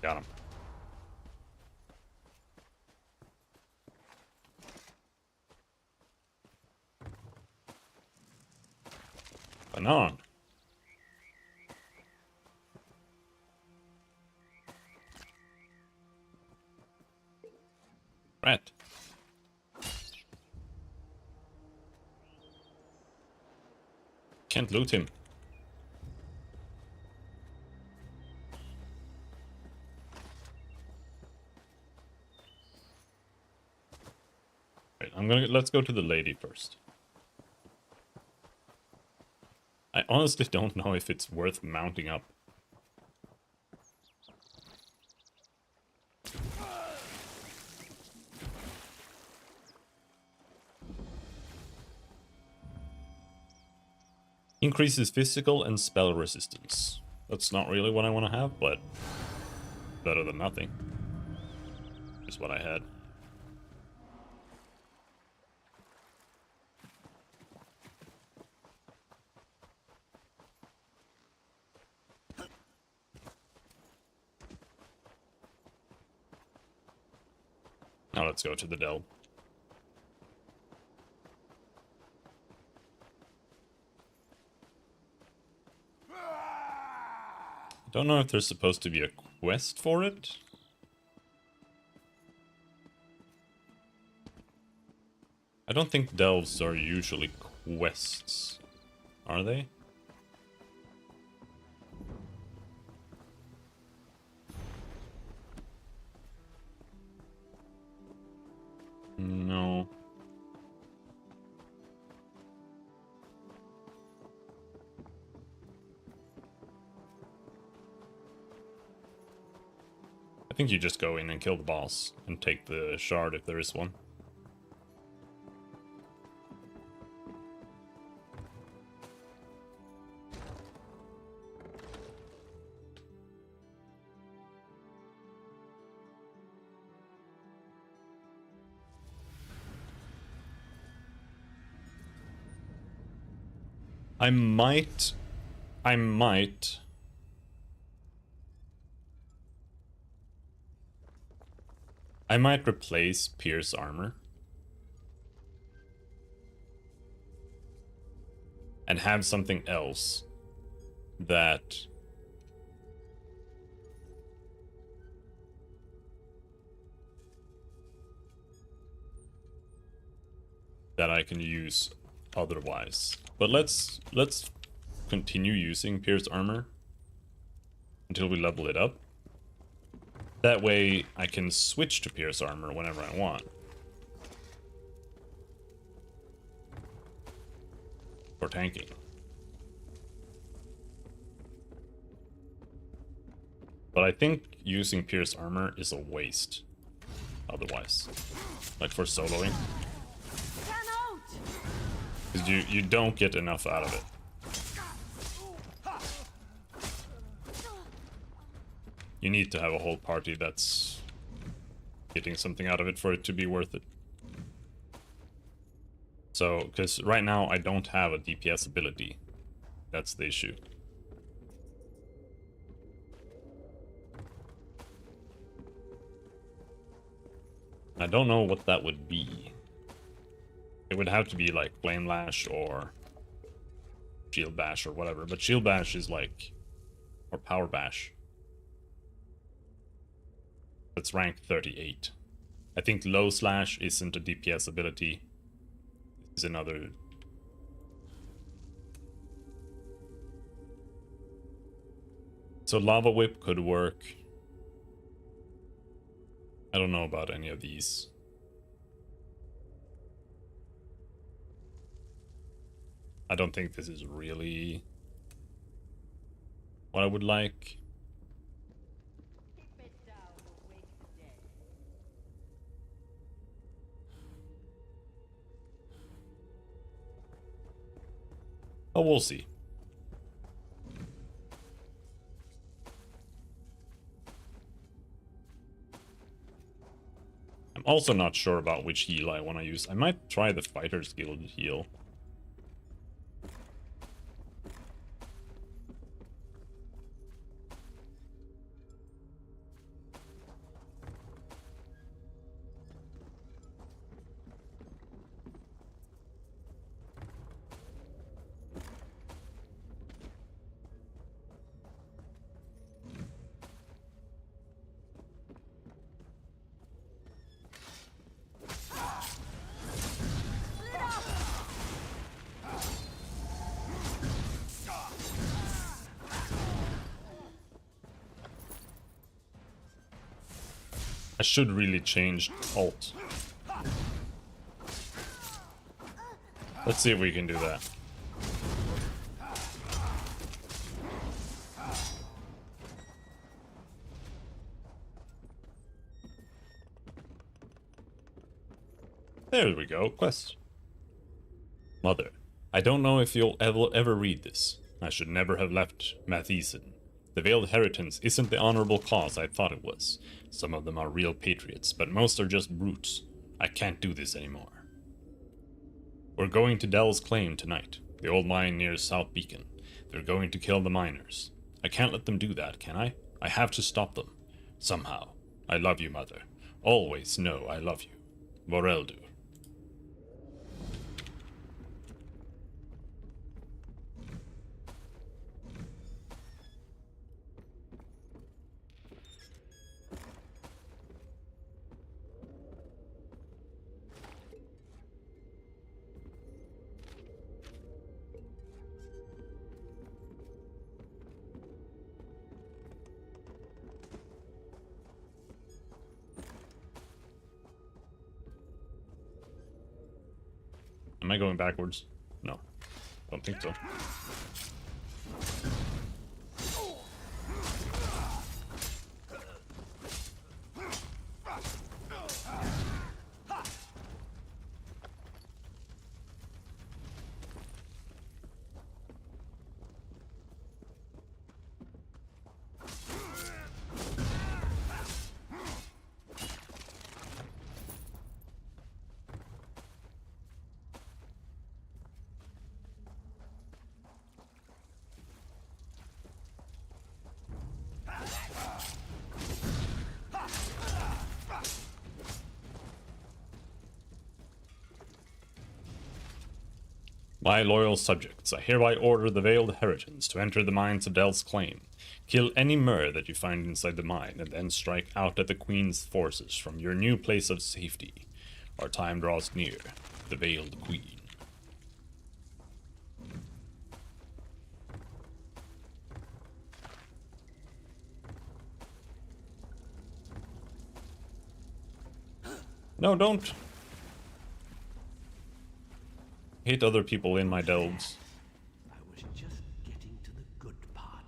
Got him. Anon. Rat. Can't loot him. Right, let's go to the lady first. I honestly don't know if it's worth mounting up. Increases physical and spell resistance. That's not really what I want to have, but better than nothing. Is what I had. Now let's go to the Dell. I don't know if there's supposed to be a quest for it. I don't think delves are usually quests, are they? No. I think you just go in and kill the boss and take the shard if there is one. I might replace Pierce armor and have something else that I can use otherwise. But let's continue using Pierce armor until we level it up. That way I can switch to Pierce armor whenever I want. For tanking. But I think using Pierce armor is a waste otherwise. Like for soloing. Because you don't get enough out of it. You need to have a whole party that's getting something out of it for it to be worth it. So, because right now I don't have a DPS ability. That's the issue. I don't know what that would be. It would have to be like Flame Lash or Shield Bash or whatever. But Shield Bash is like... or Power Bash. That's rank 38. I think Low Slash isn't a DPS ability. Is another... So Lava Whip could work. I don't know about any of these. I don't think this is really what I would like. Oh, we'll see. I'm also not sure about which heal I want to use. I might try the Fighter's Guild heal. I should really change alt. Let's see if we can do that. There we go, quest. Mother, I don't know if you'll ever read this. I should never have left Mathisen. The Veiled Heritance isn't the honorable cause I thought it was. Some of them are real patriots, but most are just brutes. I can't do this anymore. We're going to Dell's Claim tonight, the old mine near South Beacon. They're going to kill the miners. I can't let them do that, can I? I have to stop them. Somehow. I love you, Mother. Always know I love you. Voreldur. Am I going backwards? No. Don't think so. My loyal subjects, I hereby order the Veiled Heritance to enter the mines of Dell's Claim. Kill any Mer that you find inside the mine, and then strike out at the Queen's forces from your new place of safety. Our time draws near. The Veiled Queen. No, don't! Hate other people in my delves. I was just getting to the good part.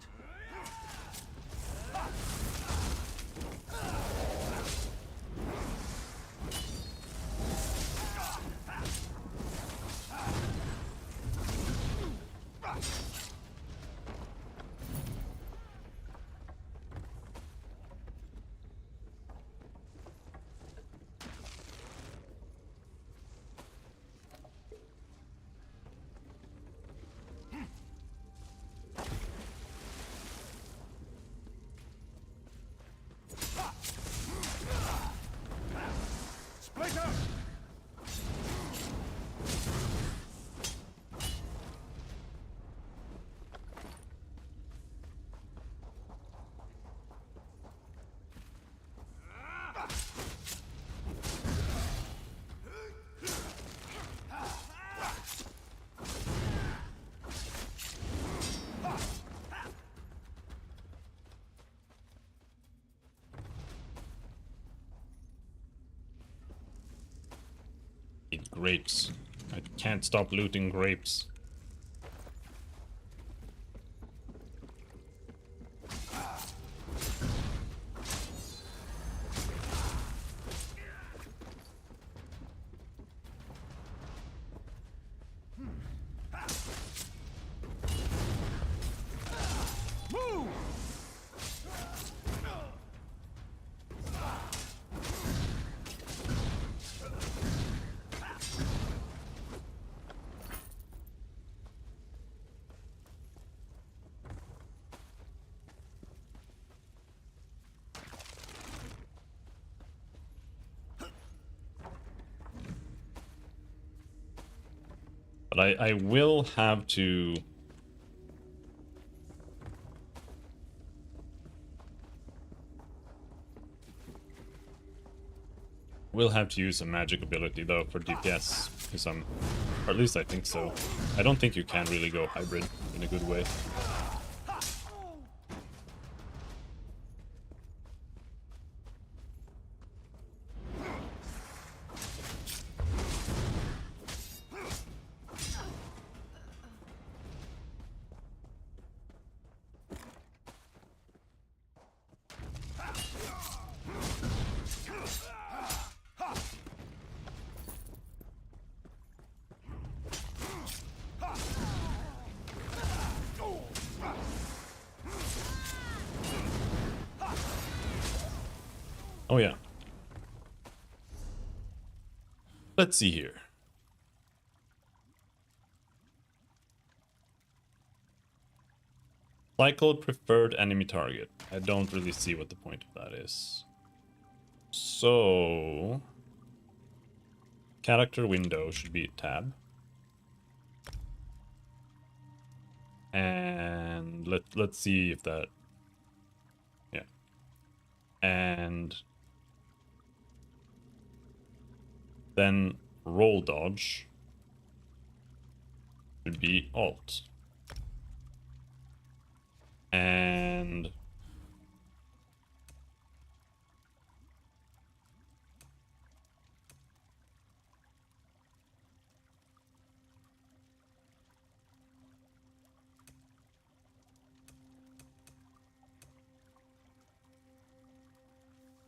Grapes. I can't stop looting grapes. But I will have to... Will have to use a magic ability though for DPS, because or at least I think so. I don't think you can really go hybrid in a good way. Oh yeah. Let's see here. Cycle preferred enemy target. I don't really see what the point of that is. So... character window should be tab. And let's see if that... yeah. And... then roll dodge should be alt. And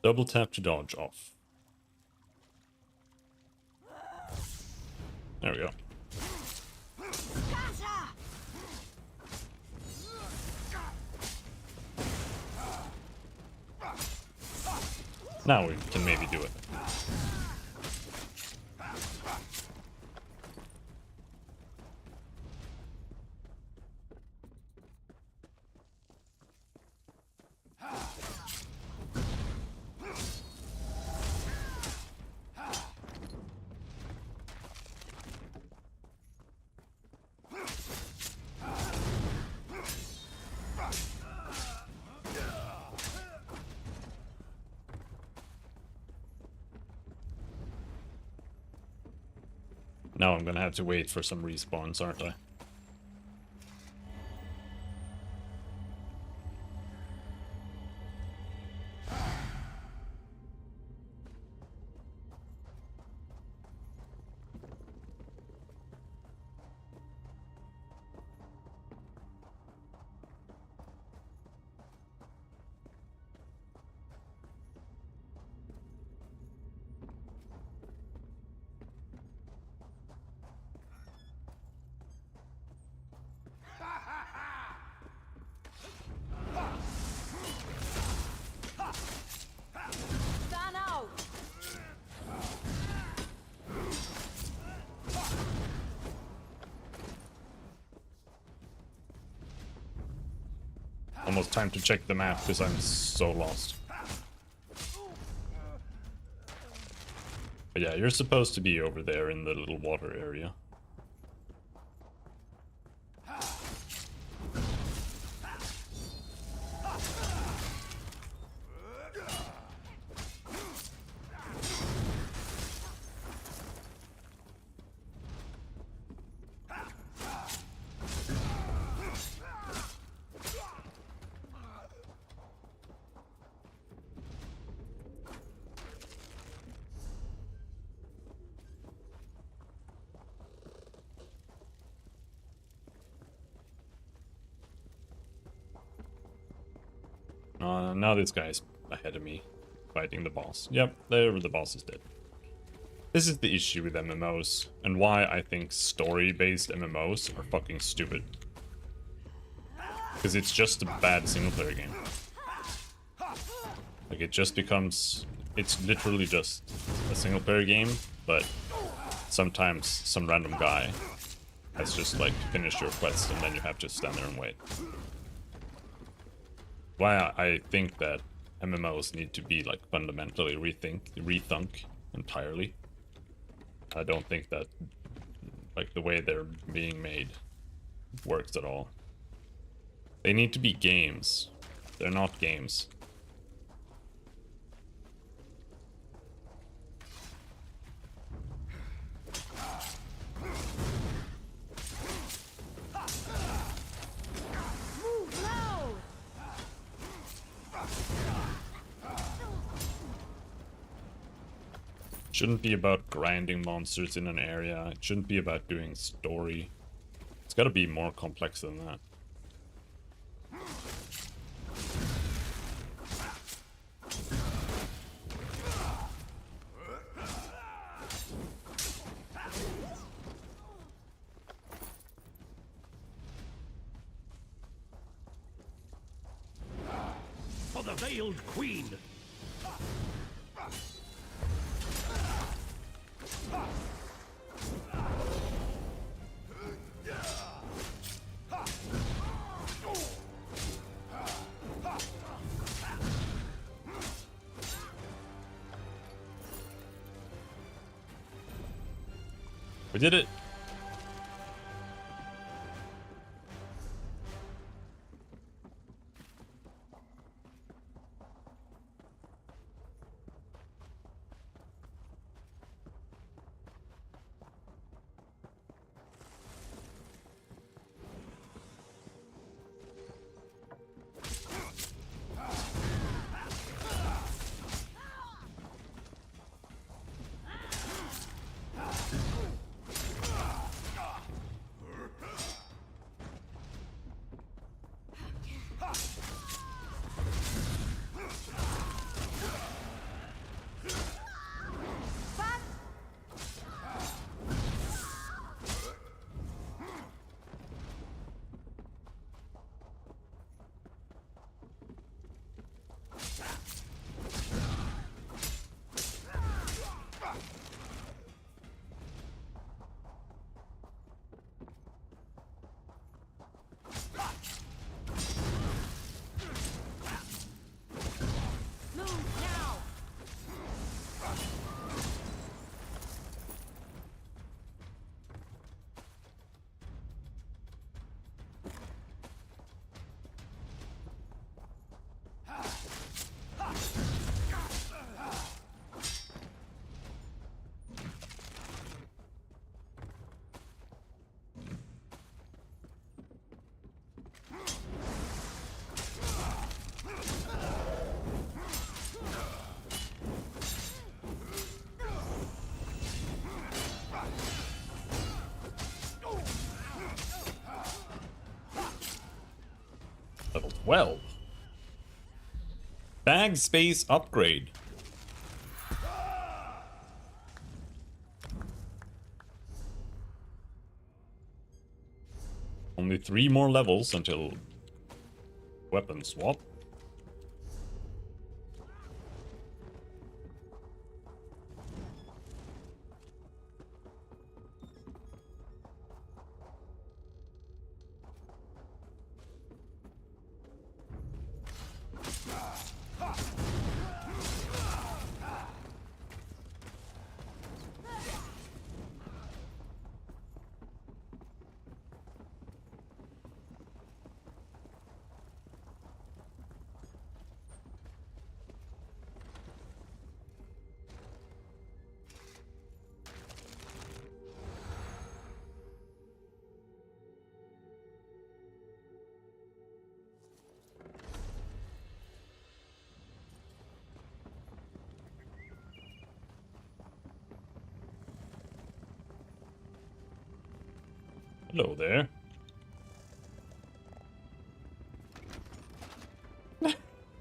double tap to dodge off. There we go. Now we can maybe do it. Now I'm gonna have to wait for some respawns, aren't I? Almost time to check the map because I'm so lost. But yeah, you're supposed to be over there in the little water area. Now this guy's ahead of me, fighting the boss. Yep, there, the boss is dead. This is the issue with MMOs, and why I think story-based MMOs are fucking stupid. Because it's just a bad single-player game. Like, it just becomes... it's literally just a single-player game, but sometimes some random guy has just, like, finished your quest, and then you have to stand there and wait. Why I think that MMOs need to be like fundamentally rethunk entirely. I don't think that like the way they're being made works at all. They need to be games. They're not games. Shouldn't be about grinding monsters in an area. It shouldn't be about doing story. It's gotta be more complex than that. veiled queen. We did it. Level 12. Bag space upgrade. Only 3 more levels until weapon swap. Hello there.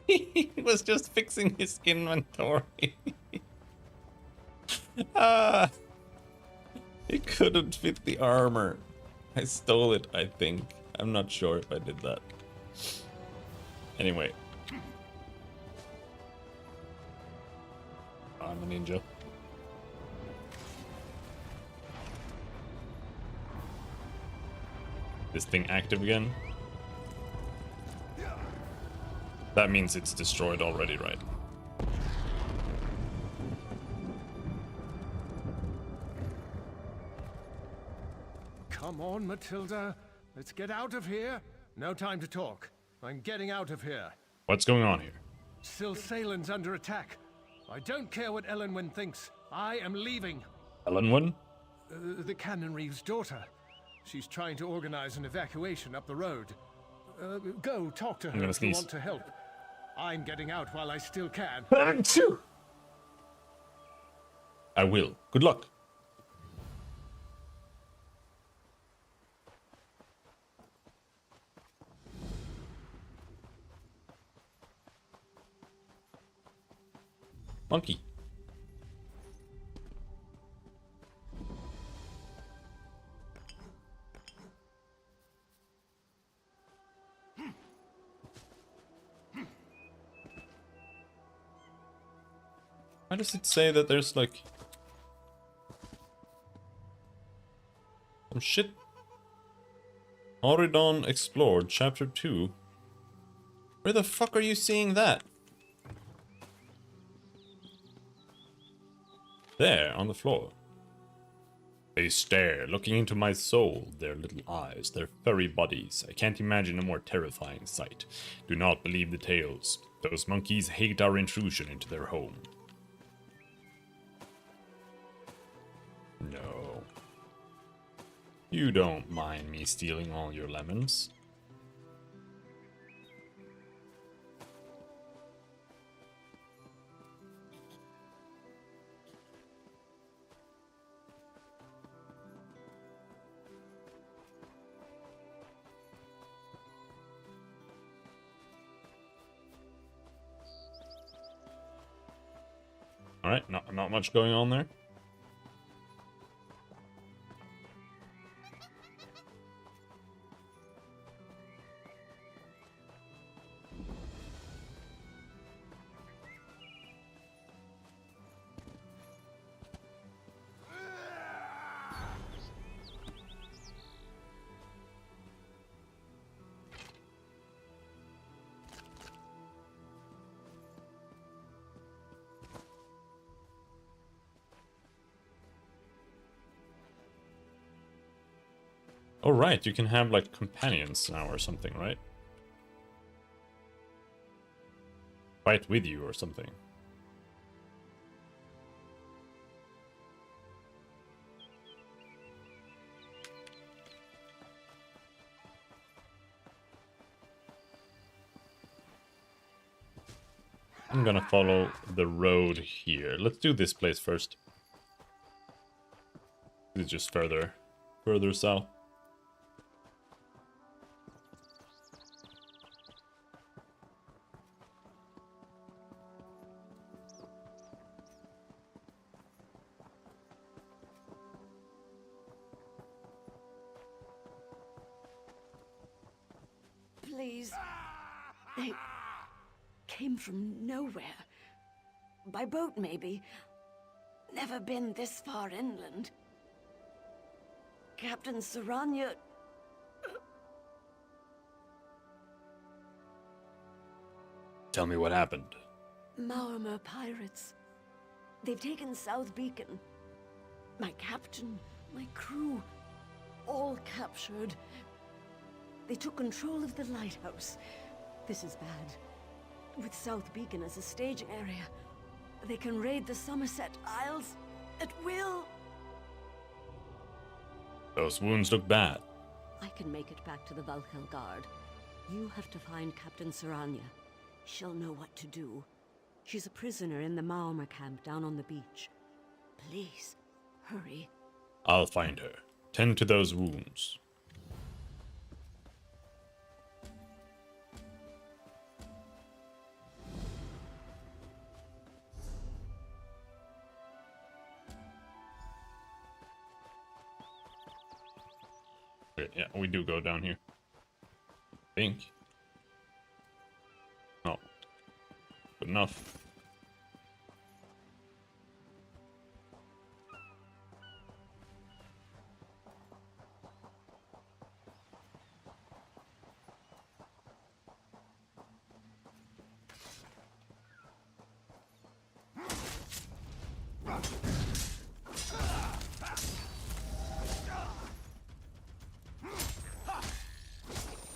He was just fixing his inventory. It couldn't fit the armor. I stole it, I think. I'm not sure if I did that. Anyway. I'm a ninja. This thing active again? That means it's destroyed already, right? Come on, Matilda. Let's get out of here. No time to talk. I'm getting out of here. What's going on here? Silsalen's under attack. I don't care what Elenwen thinks. I am leaving. Elenwen? The Canon Reeve's daughter. She's trying to organize an evacuation up the road. Go talk to her if you want to help. I'm getting out while I still can. I will. Good luck. Monkey. Why does it say that there's like some shit? Auridon Explored, Chapter 2. Where the fuck are you seeing that? There, on the floor. They stare, looking into my soul, their little eyes, their furry bodies. I can't imagine a more terrifying sight. Do not believe the tales. Those monkeys hate our intrusion into their home. No. You don't mind me stealing all your lemons. Alright, not much going on there. Oh right, you can have like companions now or something, right? Fight with you or something. I'm gonna follow the road here. Let's do this place first. It's just further south. Please. They came from nowhere. By boat, maybe. Never been this far inland. Captain Saranya... Tell me what happened. Maormer pirates. They've taken South Beacon. My captain, my crew, all captured. They took control of the lighthouse. This is bad. With South Beacon as a staging area, they can raid the Somerset Isles at will. Those wounds look bad. I can make it back to the Valhall Guard. You have to find Captain Saranya. She'll know what to do. She's a prisoner in the Maormer camp down on the beach. Please, hurry. I'll find her. Tend to those wounds. Okay, yeah, we do go down here. Think. No. Good enough.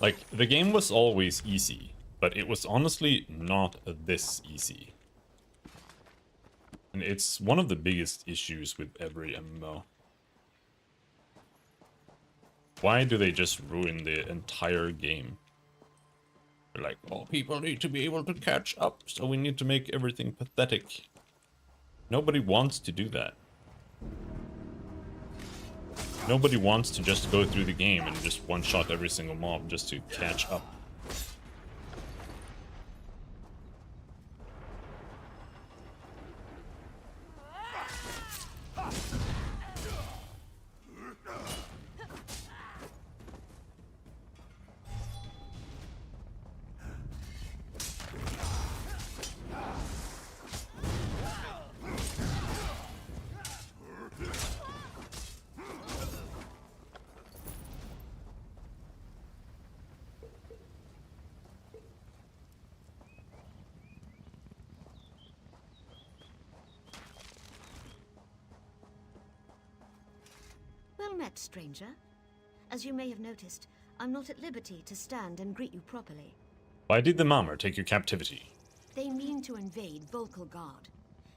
Like, the game was always easy, but it was honestly not this easy. And it's one of the biggest issues with every MMO. Why do they just ruin the entire game? They're like, oh, people need to be able to catch up, so we need to make everything pathetic. Nobody wants to do that. Nobody wants to just go through the game and just one-shot every single mob just to catch up. stranger. As you may have noticed, I'm not at liberty to stand and greet you properly. Why did the Maumar take your captivity? They mean to invade Volkelgard.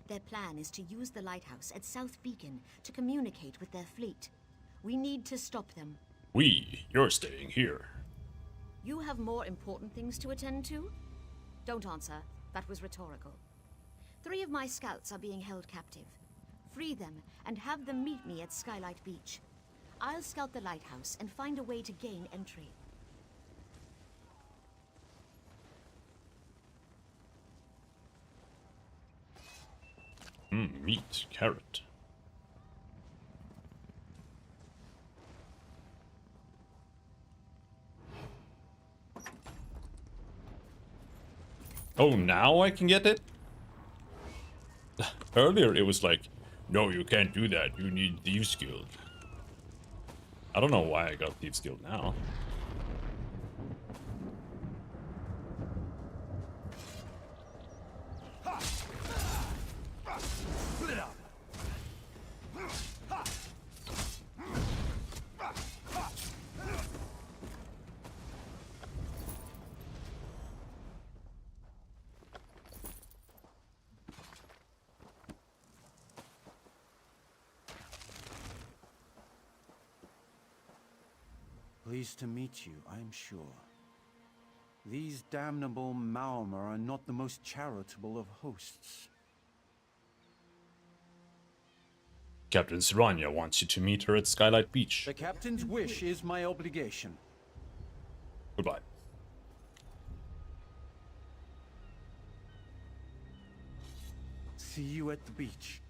Their plan is to use the lighthouse at South Beacon to communicate with their fleet. We need to stop them. You're staying here. You have more important things to attend to? Don't answer. That was rhetorical. 3 of my scouts are being held captive. Free them and have them meet me at Skylight Beach. I'll scout the lighthouse and find a way to gain entry. Meat, carrot. Oh, now I can get it? Earlier it was like, no, you can't do that. You need Thieves Guild. I don't know why I got Thieves Guild now. Pleased to meet you, I'm sure. These damnable Maumar are not the most charitable of hosts. Captain Siranya wants you to meet her at Skylight Beach. The captain's wish is my obligation. Goodbye. See you at the beach.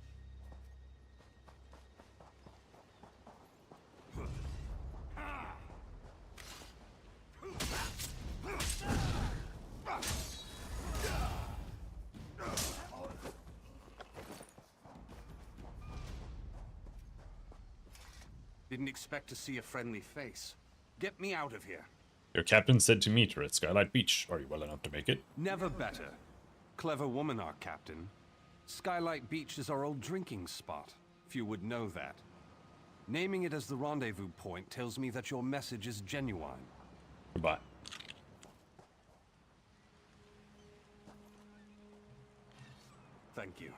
Didn't expect to see a friendly face. Get me out of here. Your captain said to meet her at Skylight Beach. Are you well enough to make it? Never better. Clever woman, our captain. Skylight Beach is our old drinking spot. Few would know that. Naming it as the rendezvous point tells me that your message is genuine. Goodbye. Thank you.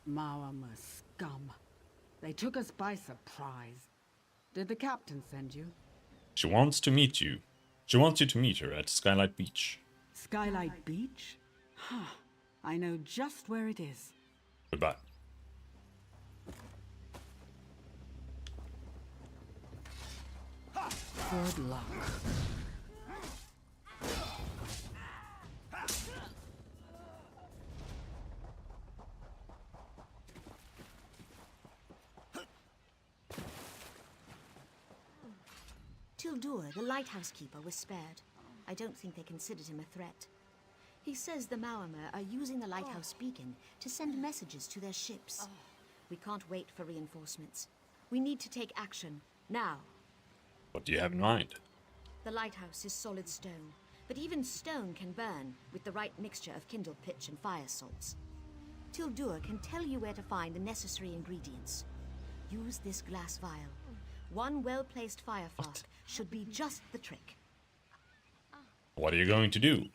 Maumar scum. They took us by surprise. Did the captain send you? She wants to meet you. She wants you to meet her at Skylight Beach. Skylight Beach? Huh. I know just where it is. Goodbye. Good luck. Tildur, the lighthouse keeper, was spared. I don't think they considered him a threat. He says the Maumar are using the lighthouse beacon to send messages to their ships. We can't wait for reinforcements. We need to take action, now. What do you have in mind? The lighthouse is solid stone, but even stone can burn with the right mixture of kindled pitch and fire salts. Tildur can tell you where to find the necessary ingredients. Use this glass vial. One well-placed fire flask should be just the trick. What are you going to do?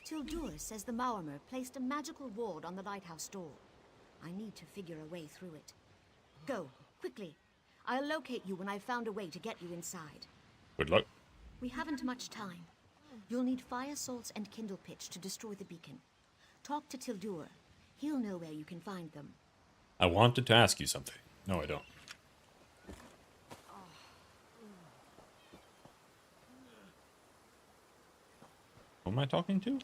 Tildur says the Maumar placed a magical ward on the lighthouse door. I need to figure a way through it. Go, quickly. I'll locate you when I've found a way to get you inside. Good luck. We haven't much time. You'll need fire salts and kindle pitch to destroy the beacon. Talk to Tildur. He'll know where you can find them. I wanted to ask you something. No, I don't. Who am I talking to?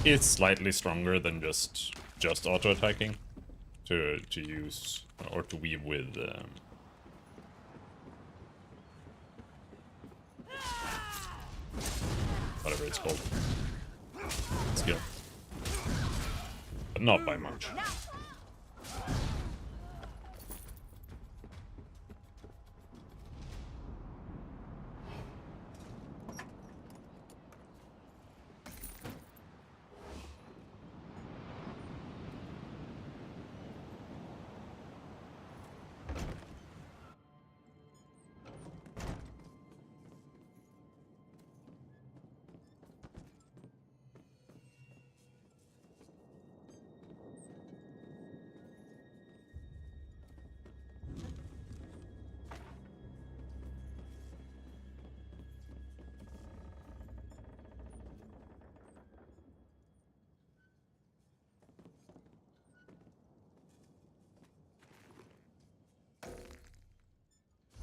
is slightly stronger than just auto attacking to use or to weave with whatever it's called, skill, but not by much.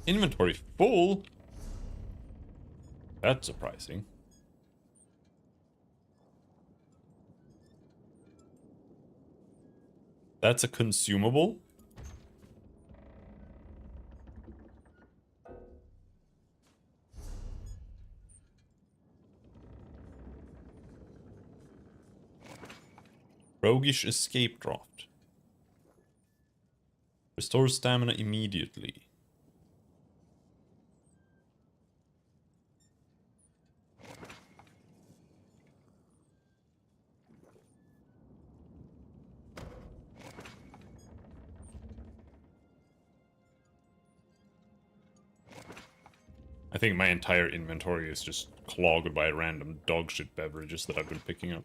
Inventory full? That's surprising. That's a consumable? Roguish escape draft. Restores stamina immediately. I think my entire inventory is just clogged by random dogshit beverages that I've been picking up.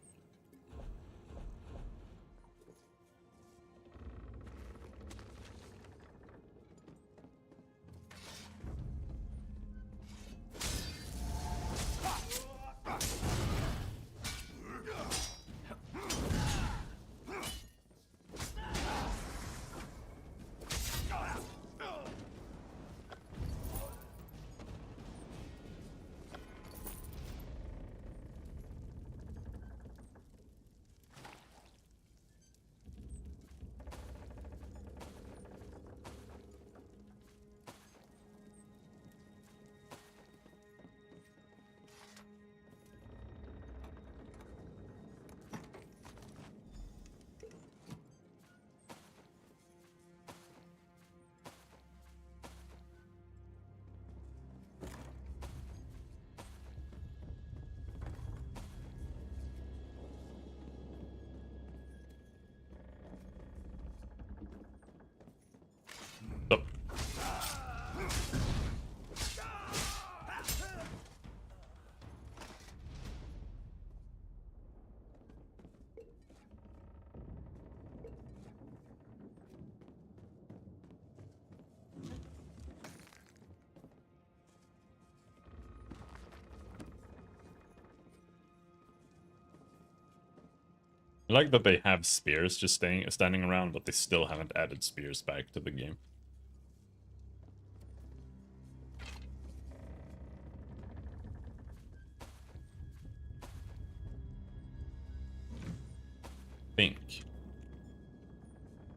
I like that they have spears just standing around, but they still haven't added spears back to the game. Think.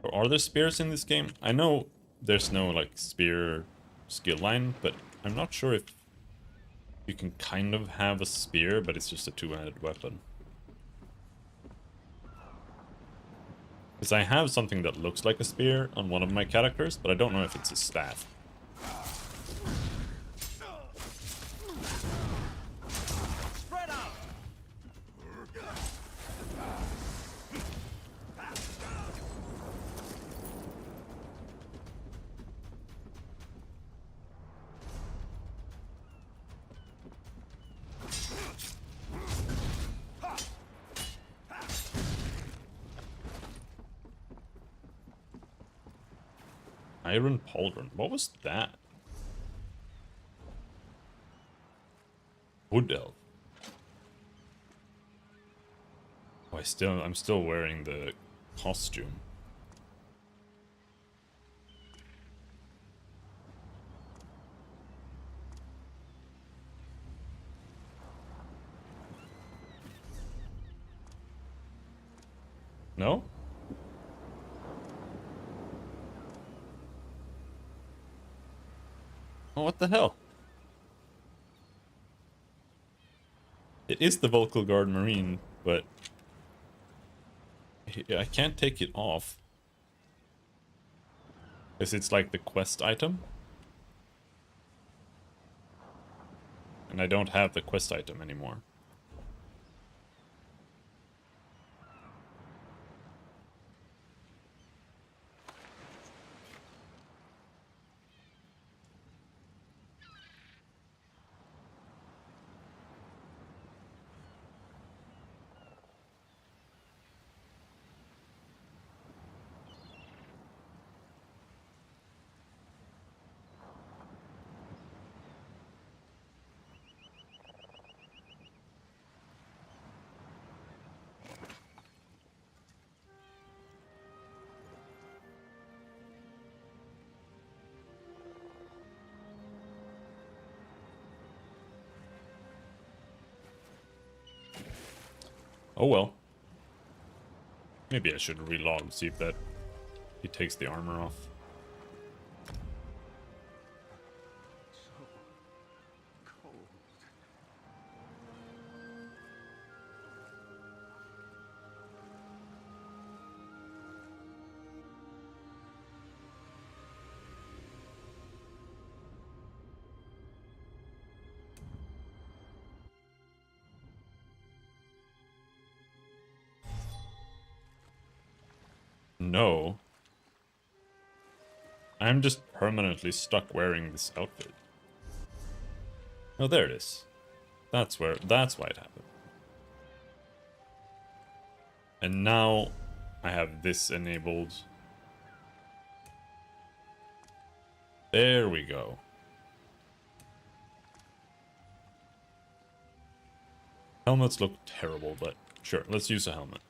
Or are there spears in this game? I know there's no like spear skill line, but I'm not sure if you can kind of have a spear, but it's just a two-handed weapon. Because I have something that looks like a spear on one of my characters, but I don't know if it's a staff. Spread out. Iron Pauldron. What was that? Wood elf. Oh, I'm still wearing the costume. No? Oh, what the hell? It is the Volkilgard Marine, but I can't take it off. Because it's like the quest item. And I don't have the quest item anymore. Oh well. Maybe I should reload and see if that he takes the armor off. No. I'm just permanently stuck wearing this outfit. Oh, there it is. That's why it happened. And now I have this enabled. There we go. Helmets look terrible, but sure, let's use a helmet.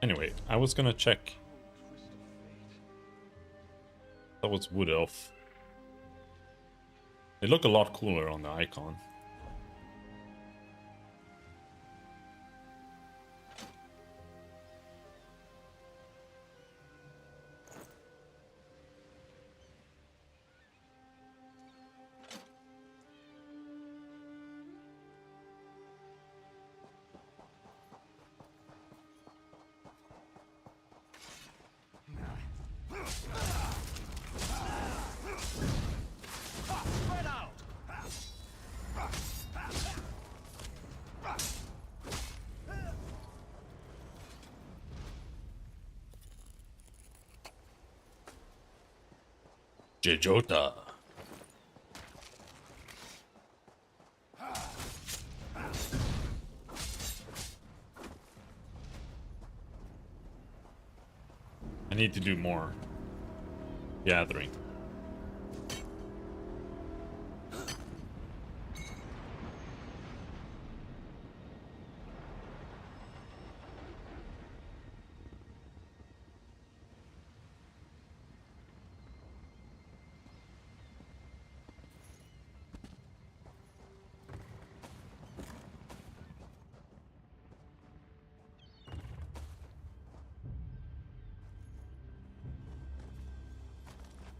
Anyway, I was gonna check. That was Wood Elf. They look a lot cooler on the icon. Spread out! Jejota. I need to do more gathering.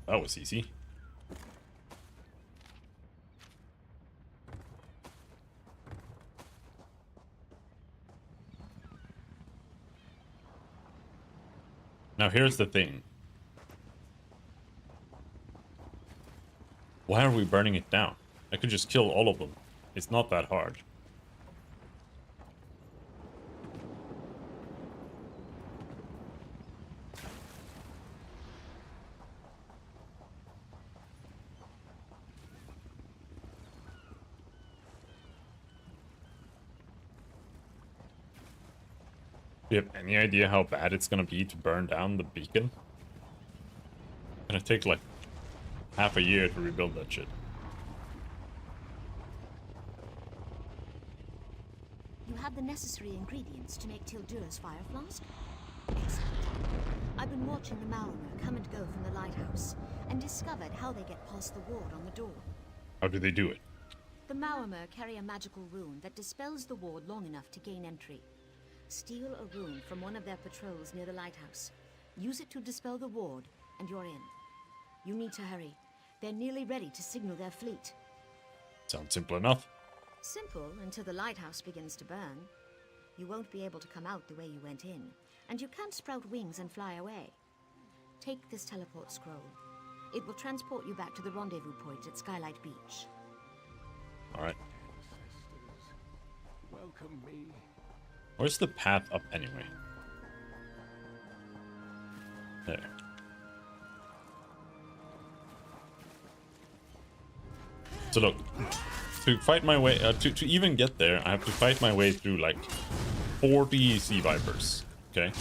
That was easy. Now here's the thing. Why are we burning it down? I could just kill all of them. It's not that hard. Do you have any idea how bad it's gonna be to burn down the beacon? It's gonna take like half a year to rebuild that shit. You have the necessary ingredients to make Tildur's fire flask? I've been watching the Maormer come and go from the lighthouse, and discovered how they get past the ward on the door. How do they do it? The Maormer carry a magical rune that dispels the ward long enough to gain entry. Steal a rune from one of their patrols near the lighthouse. Use it to dispel the ward, and you're in. You need to hurry. They're nearly ready to signal their fleet. Sounds simple enough. Simple until the lighthouse begins to burn. You won't be able to come out the way you went in, and you can't sprout wings and fly away. Take this teleport scroll. It will transport you back to the rendezvous point at Skylight Beach. Alright. Welcome me. Where's the path up anyway? There. So look, to fight my way, to even get there, I have to fight my way through like 40 sea vipers, okay?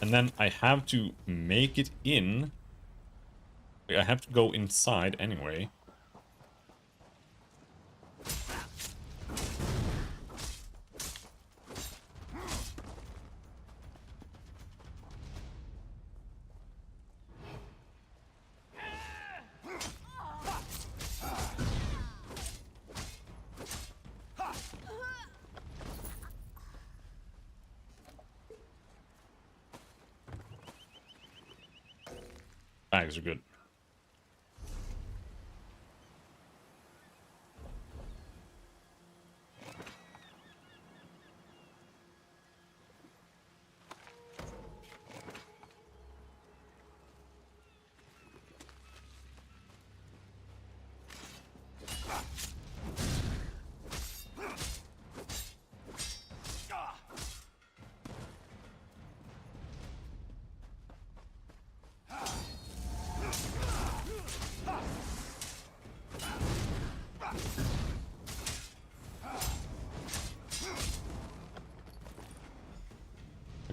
And then I have to make it in. I have to go inside anyway. Bags are good.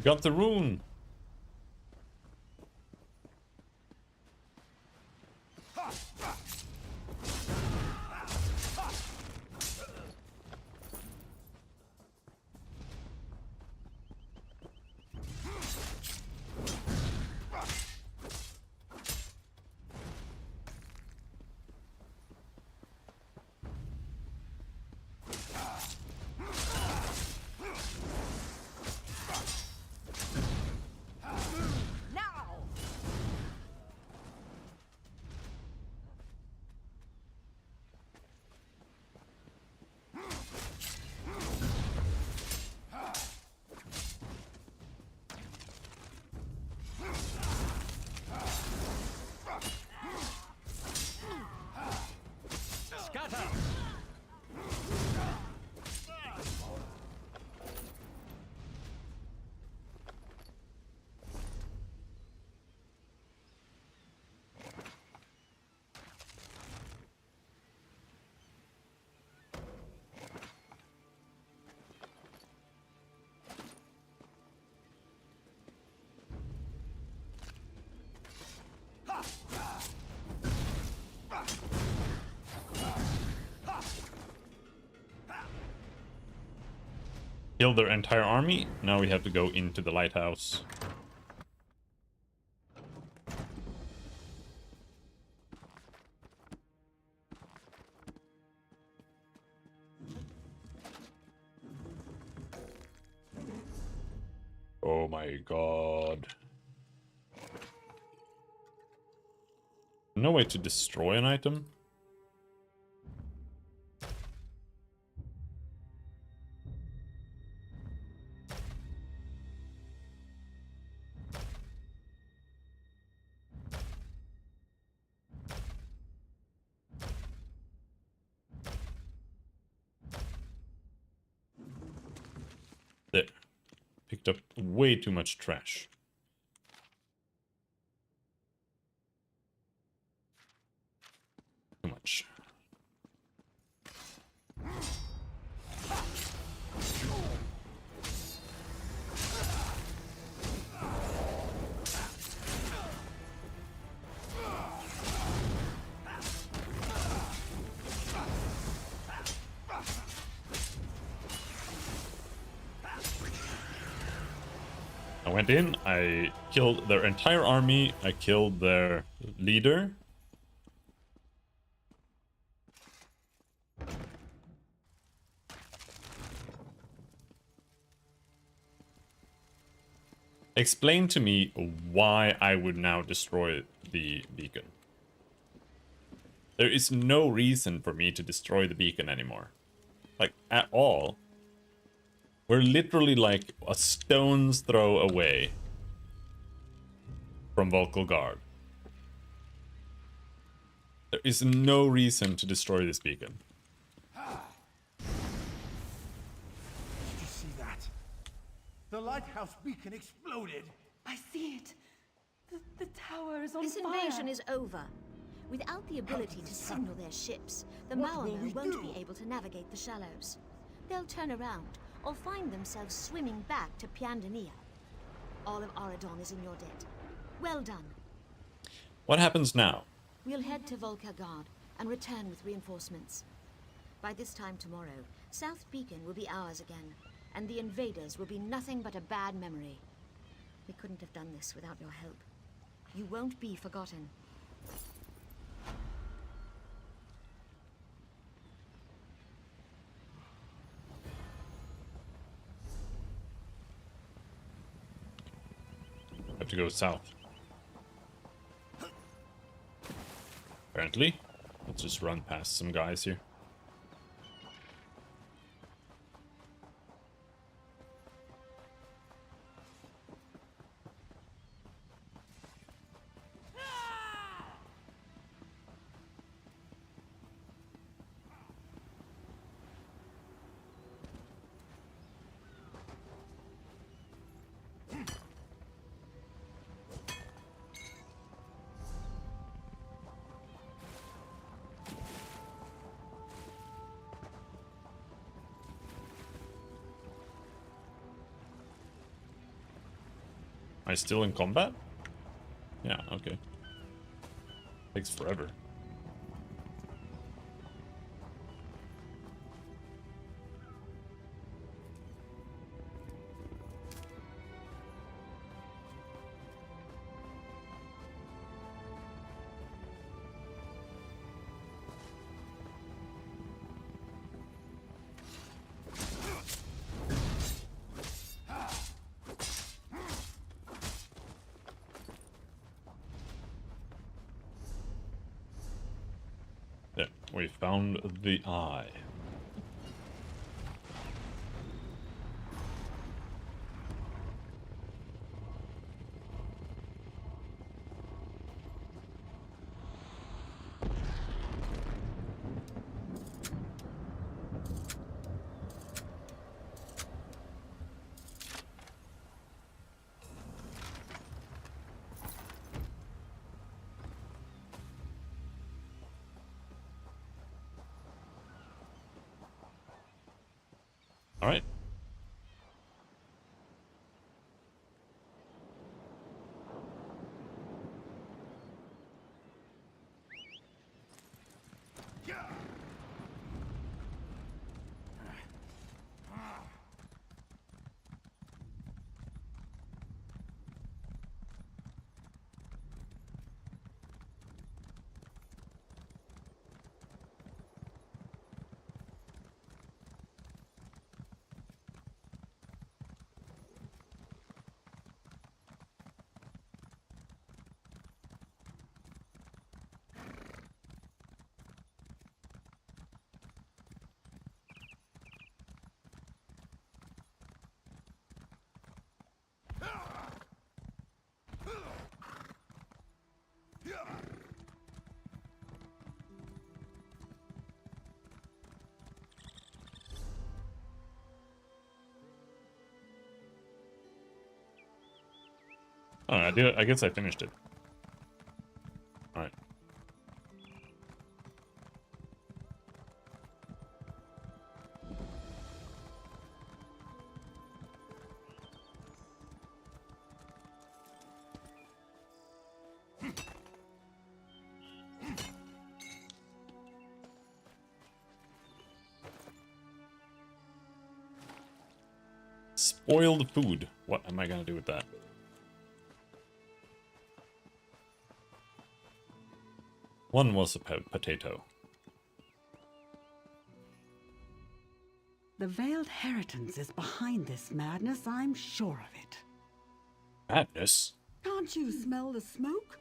Got the rune. Kill their entire army. Now we have to go into the lighthouse. Oh my god. No way to destroy an item? There. Picked up way too much trash. Too much. I went in, I killed their entire army, I killed their leader. Explain to me why I would now destroy the beacon. There is no reason for me to destroy the beacon anymore. Like, at all. We're literally like a stone's throw away from Volkal Guard. There is no reason to destroy this beacon. Did you see that? The lighthouse beacon exploded. I see it. The tower is on This fire. invasion is over. Without the ability to signal their ships, the Maormer won't be able to navigate the shallows. They'll turn around, or find themselves swimming back to Piandania. All of Aradon is in your debt. Well done. What happens now? We'll head to Volkar Guard and return with reinforcements. By this time tomorrow, South Beacon will be ours again, and the invaders will be nothing but a bad memory. We couldn't have done this without your help. You won't be forgotten. Have to go south. Apparently. Let's just run past some guys here. Am I still in combat? Yeah, okay. Takes forever. Yeah, we found the eye. All right. Oh, I guess I finished it. All right. Spoiled food. What am I gonna do with that? One was a potato. The Veiled Heritance is behind this madness, I'm sure of it. Madness? Can't you smell the smoke?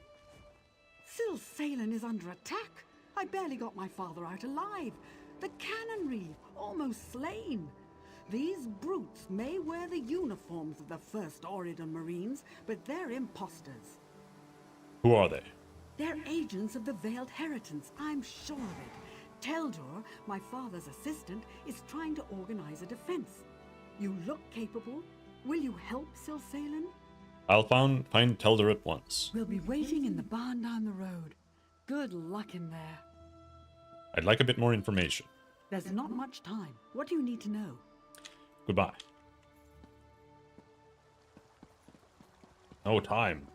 Syl Salen is under attack. I barely got my father out alive. The cannonry, almost slain. These brutes may wear the uniforms of the First Oridon Marines, but they're imposters. Who are they? They're agents of the Veiled Heritance, I'm sure of it. Teldor, my father's assistant, is trying to organize a defense. You look capable. Will you help Syl Salen? I'll find Teldor at once. We'll be waiting in the barn down the road. Good luck in there. I'd like a bit more information. There's not much time. What do you need to know? Goodbye. No time.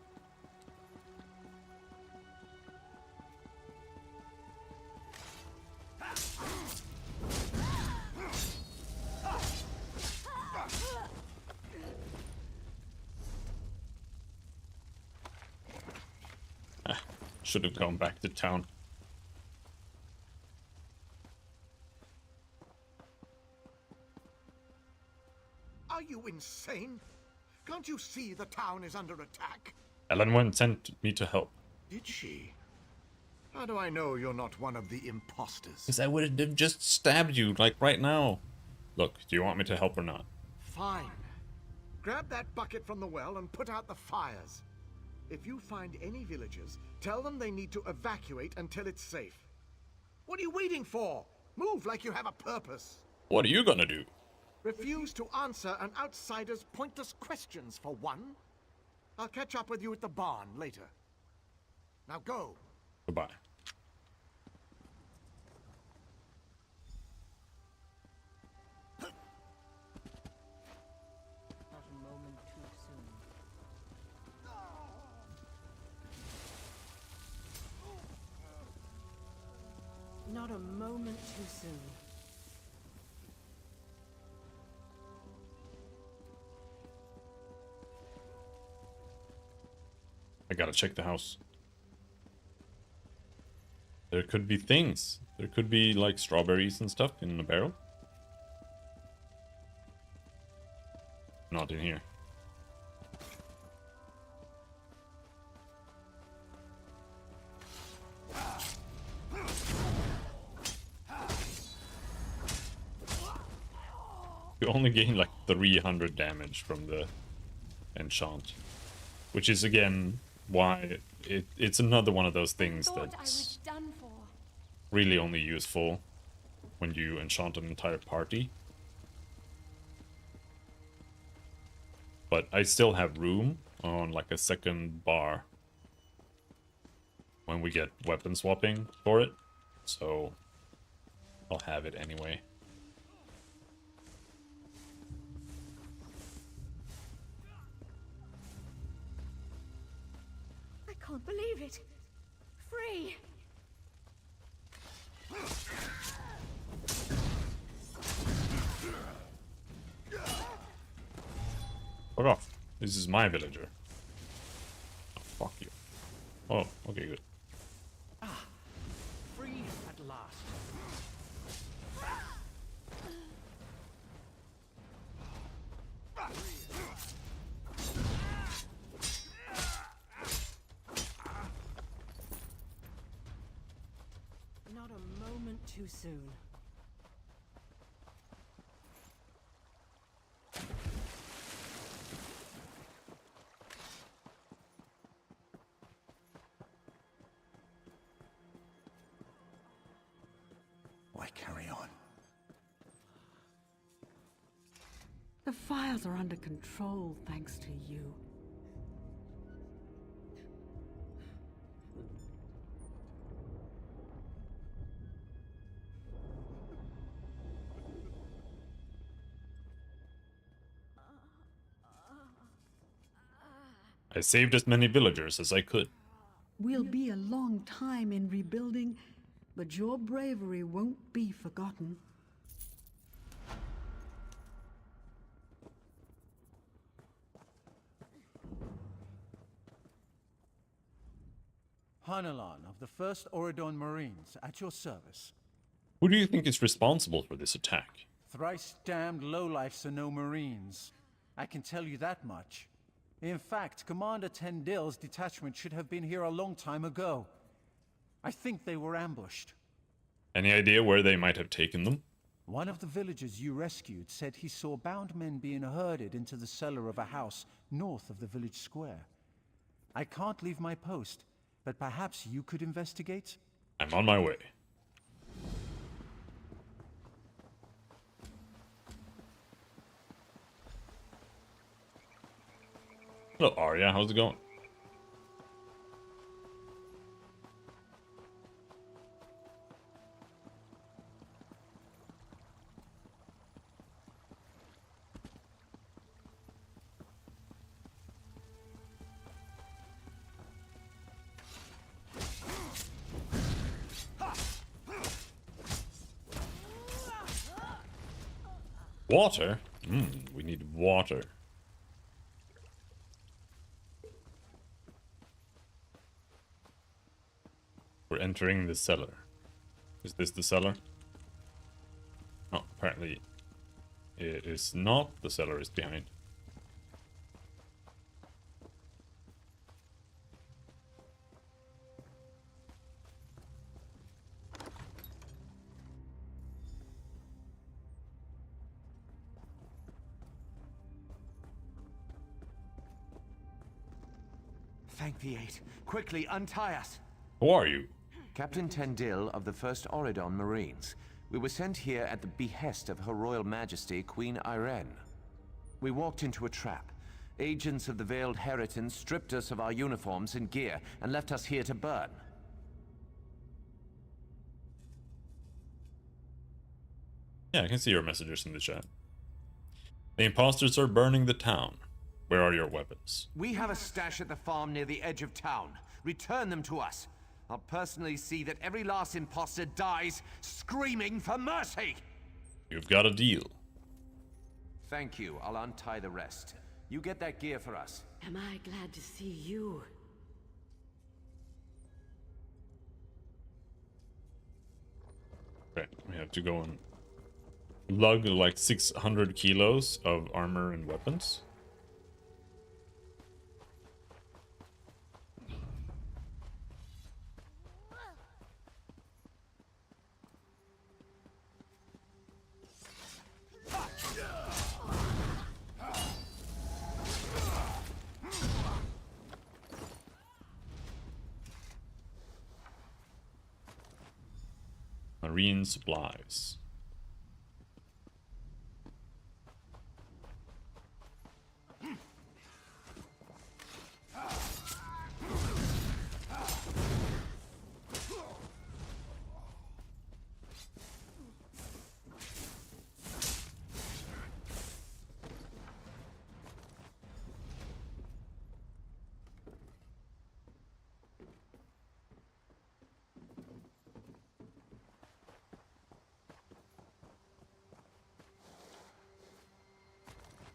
Should have gone back to town. Are you insane? Can't you see the town is under attack? Elenwen sent me to help. Did she? How do I know you're not one of the imposters? Because I would have just stabbed you, like right now. Look, do you want me to help or not? Fine. Grab that bucket from the well and put out the fires. If you find any villagers, tell them they need to evacuate until it's safe. What are you waiting for? Move like you have a purpose. What are you gonna do? Refuse to answer an outsider's pointless questions, for one. I'll catch up with you at the barn later. Now go. Goodbye. Not a moment too soon. Not a moment too soon. I gotta check the house. There could be things. There could be like strawberries and stuff in a barrel. Not in here. You only gain like 300 damage from the enchant. Which is again why it's another one of those things that's really only useful when you enchant an entire party. But I still have room on like a second bar when we get weapon swapping for it, so I'll have it anyway. I can't believe it. Free. Fuck off. This is my villager. Oh, fuck you. Oh, okay, good. Free at last. Not a moment too soon. Why carry on? The fires are under control thanks to you. I saved as many villagers as I could. We'll be a long time in rebuilding, but your bravery won't be forgotten. Hanelan of the 1st Oridon Marines, at your service. Who do you think is responsible for this attack? Thrice damned lowlifes are no Marines. I can tell you that much. In fact, Commander Tendil's detachment should have been here a long time ago. I think they were ambushed. Any idea where they might have taken them? One of the villagers you rescued said he saw bound men being herded into the cellar of a house north of the village square. I can't leave my post, but perhaps you could investigate? I'm on my way. Hello, Arya. How's it going? Water? We need water. We're entering the cellar. Is this the cellar? Oh, apparently it is not. The cellar is behind. Thank the Eight. Quickly, untie us. Who are you? Captain Tendil of the 1st Oridon Marines. We were sent here at the behest of Her Royal Majesty, Queen Irene. We walked into a trap. Agents of the Veiled Heritans stripped us of our uniforms and gear and left us here to burn. Yeah, I can see your messages in the chat. The imposters are burning the town. Where are your weapons? We have a stash at the farm near the edge of town. Return them to us. I'll personally see that every last imposter dies screaming for mercy! You've got a deal. Thank you. I'll untie the rest. You get that gear for us. Am I glad to see you? Okay, we have to go and lug like 600 kilos of armor and weapons. Marine supplies.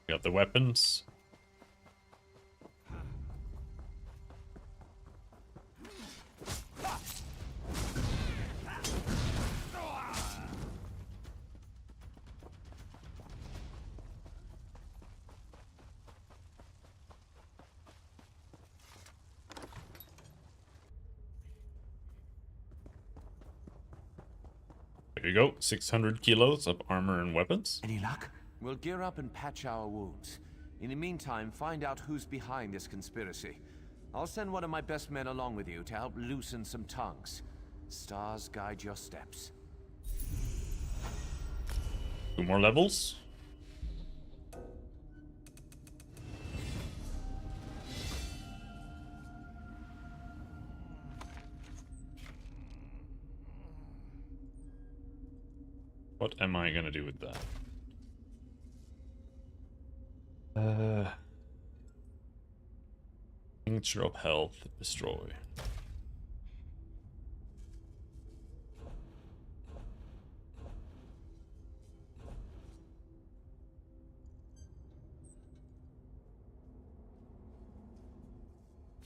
Got the weapons. There you go, 600 kilos of armor and weapons. Any luck? We'll gear up and patch our wounds. In the meantime, find out who's behind this conspiracy. I'll send one of my best men along with you to help loosen some tongues. Stars guide your steps. 2 more levels. What am I gonna do with that? Tincture of health, destroy.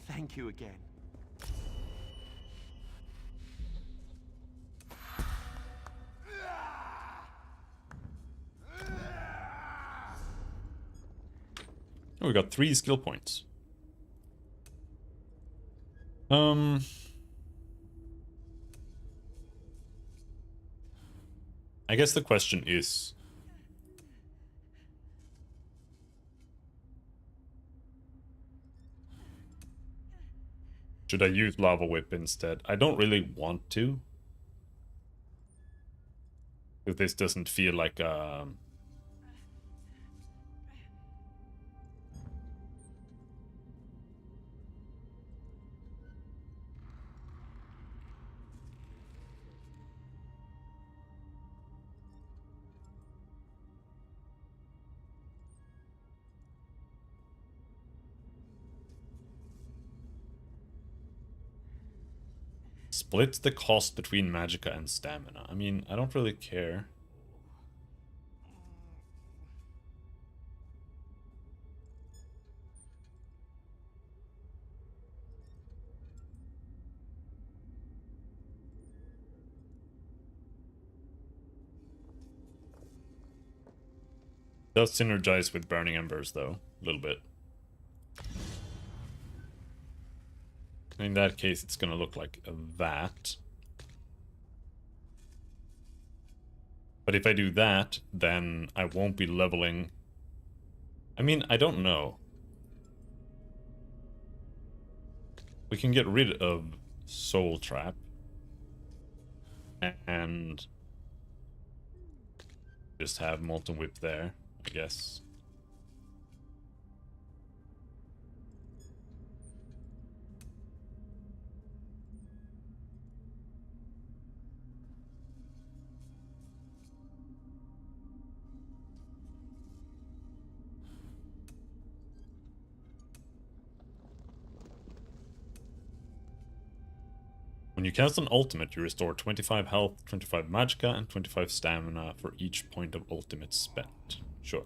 Thank you again. Oh, we got 3 skill points. I guess the question is, should I use Lava Whip instead? I don't really want to. Because this doesn't feel like splits the cost between magicka and stamina. I mean, I don't really care. Does synergize with Burning Embers though, a little bit. In that case, it's gonna look like that. But if I do that, then I won't be leveling. I mean, I don't know. We can get rid of Soul Trap. And just have Molten Whip there, I guess. When you cast an ultimate, you restore 25 health, 25 magicka, and 25 stamina for each point of ultimate spent. Sure.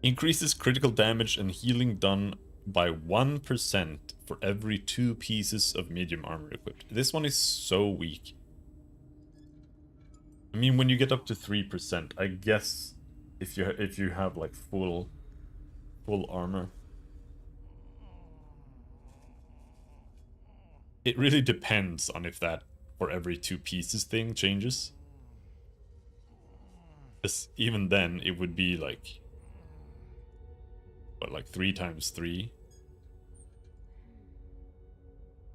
Increases critical damage and healing done by 1% for every 2 pieces of medium armor equipped. This one is so weak. I mean, when you get up to 3%, I guess if you have like full armor. It really depends on if that for every 2 pieces thing changes. Because even then, it would be like, what, like 3 times 3?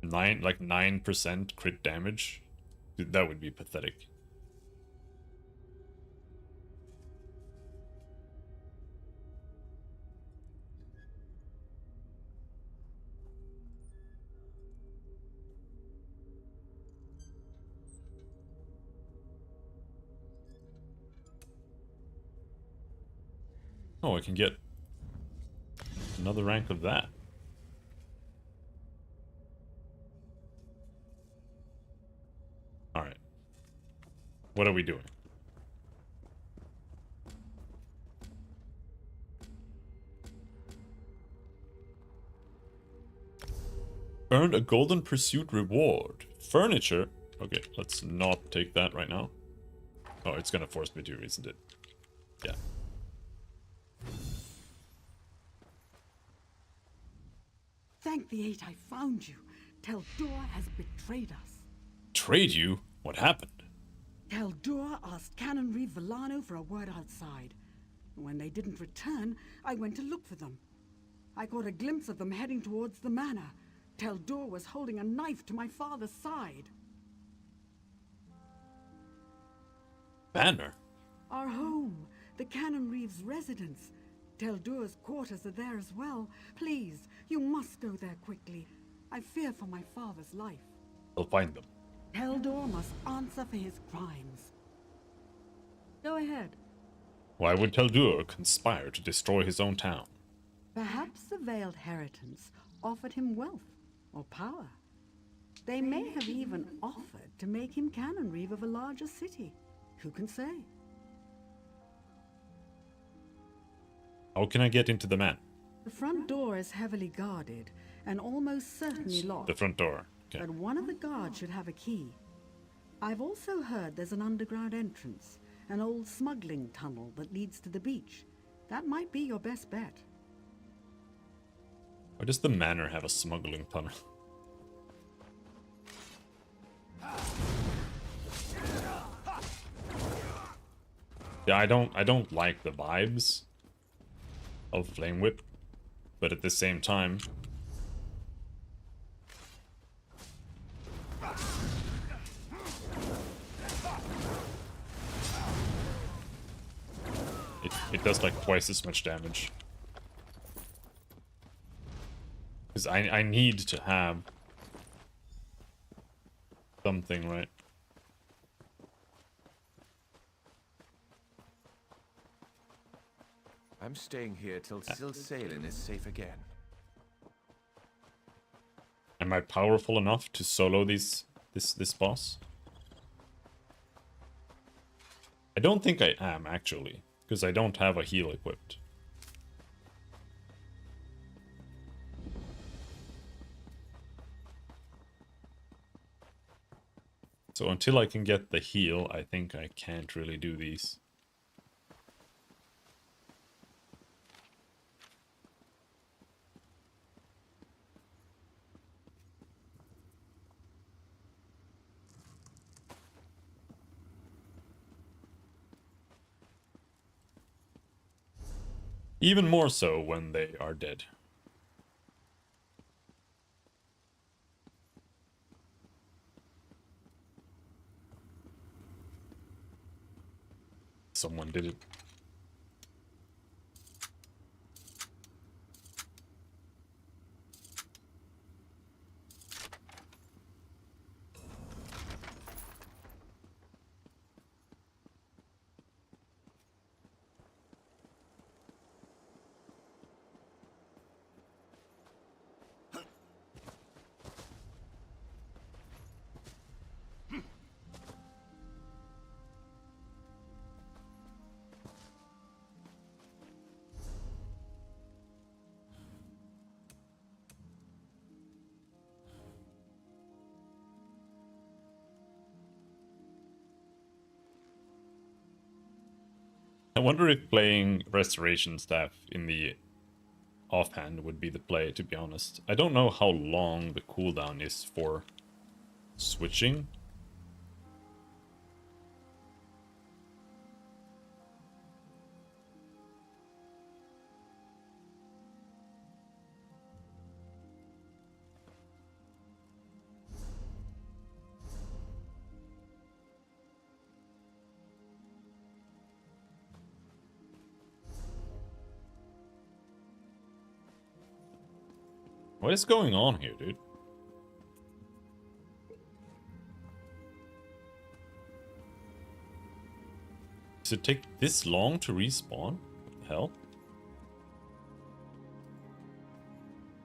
9% crit damage? That would be pathetic. Oh, I can get another rank of that. Alright. What are we doing? Earned a Golden Pursuit reward. Furniture. Okay, let's not take that right now. Oh, it's gonna force me to, isn't it? Yeah. Thank the Eight I found you. Tel'Dor has betrayed us. Betrayed you? What happened? Tel'Dor asked Canon Reeve Villano for a word outside. When they didn't return, I went to look for them. I caught a glimpse of them heading towards the manor. Tel'Dor was holding a knife to my father's side. Banner? Our home, the Canon Reeve's residence. Tel'Dor's quarters are there as well. Please, you must go there quickly. I fear for my father's life. I'll find them. Tel'Dor must answer for his crimes. Go ahead. Why would Tel'Dor conspire to destroy his own town? Perhaps the Veiled Heritance offered him wealth or power. They may have even offered to make him Canon Reeve of a larger city. Who can say? How can I get into the man? The front door is heavily guarded and almost certainly locked. The front door. Okay. But one of the guards should have a key. I've also heard there's an underground entrance, an old smuggling tunnel that leads to the beach. That might be your best bet. Why does the manor have a smuggling tunnel? Yeah, I don't like the vibes of Flame Whip, but at the same time, it does like twice as much damage. Because I need to have something, right? I'm staying here till Silsalen is safe again. Am I powerful enough to solo this boss? I don't think I am, actually, because I don't have a heal equipped. So until I can get the heal, I think I can't really do these. Even more so when they are dead. Someone did it. I wonder if playing Restoration Staff in the offhand would be the play, to be honest. I don't know how long the cooldown is for switching. What is going on here, dude? Does it take this long to respawn? What the hell?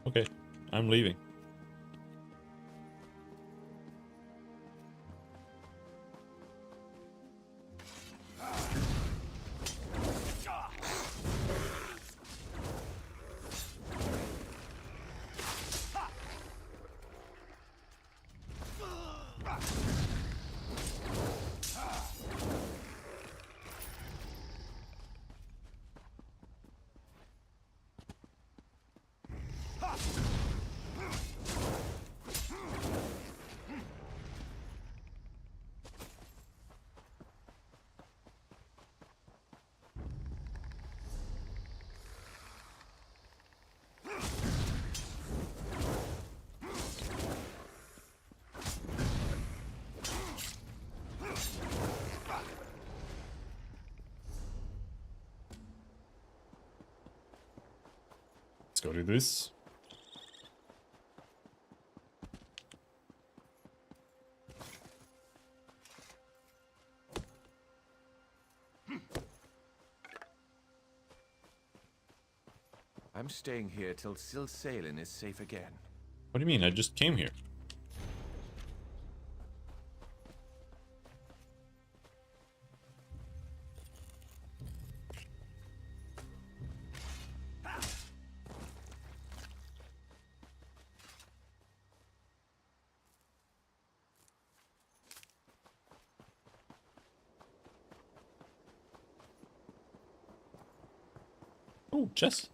Okay, I'm leaving. Let's go do this. I'm staying here till Silsalen is safe again. What do you mean? I just came here. Oh, chess.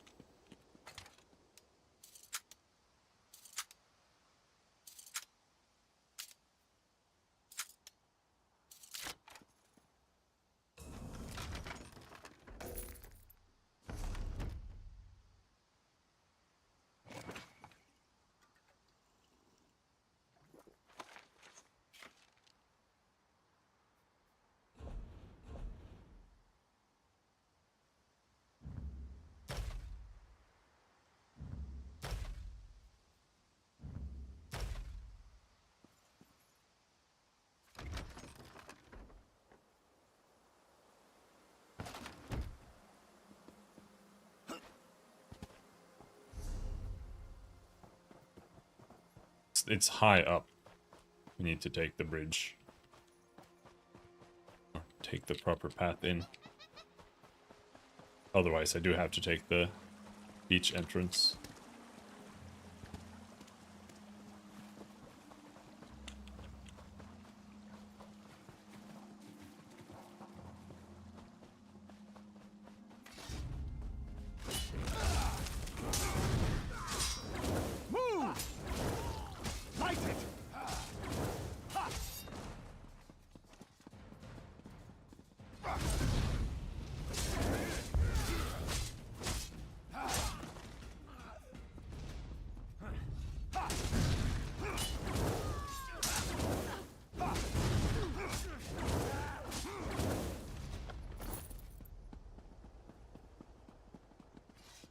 It's high up. We need to take the bridge. Or take the proper path in. Otherwise, I do have to take the beach entrance.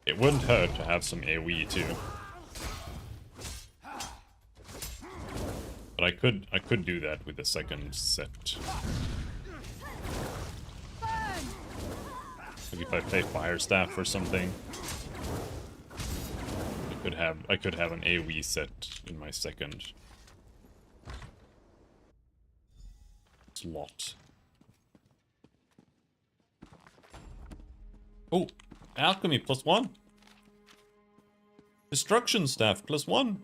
It wouldn't hurt to have some AoE too. But I could do that with the second set. Like if I play Fire Staff or something. I could have an AoE set in my second slot. Oh, alchemy +1. Destruction staff +1.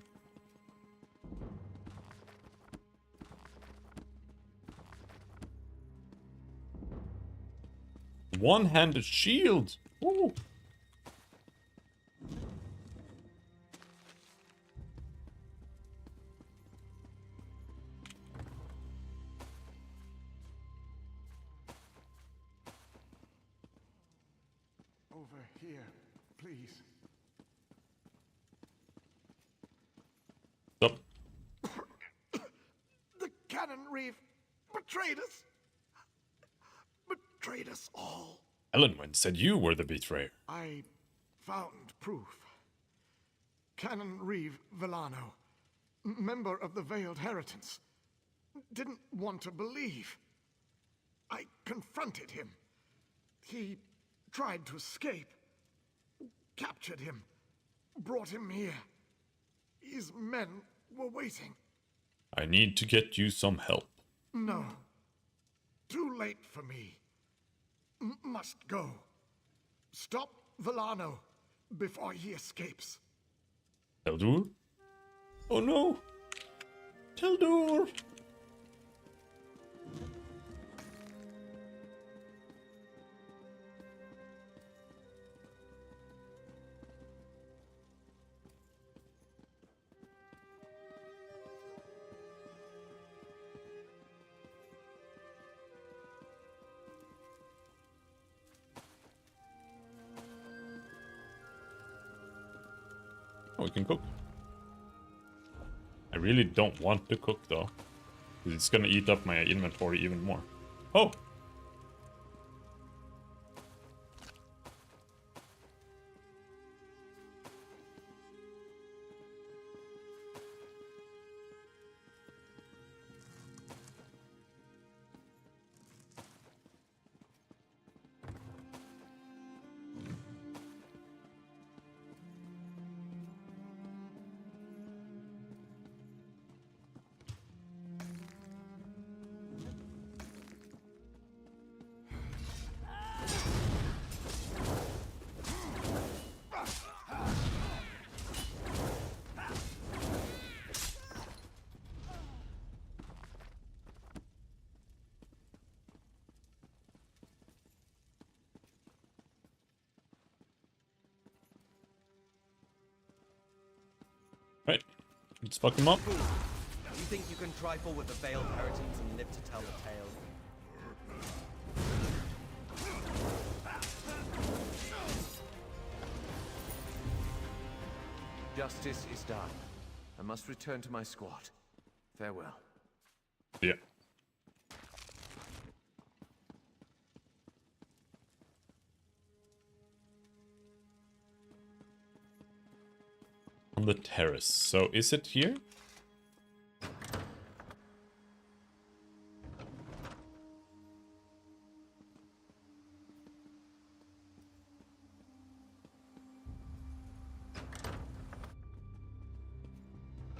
One-handed shield. Ooh. Over here, please. Stop. The Cannon Reef betrayed us. Betrayed us all. Elenwen said you were the betrayer. I found proof. Canon Reeve Villano, member of the Veiled Heritance, didn't want to believe. I confronted him. He tried to escape. Captured him. Brought him here. His men were waiting. I need to get you some help. No. Too late for me. Must go. Stop Villano before he escapes. Teldur? Oh no! Teldur! Oh, we can cook. I really don't want to cook though, because it's gonna eat up my inventory even more. Oh! Right. Let's fuck him up. Fool. You think you can trifle with the veiled Heritans and live to tell the tale? Justice is done. I must return to my squad. Farewell. Yeah. On the terrace. So is it here?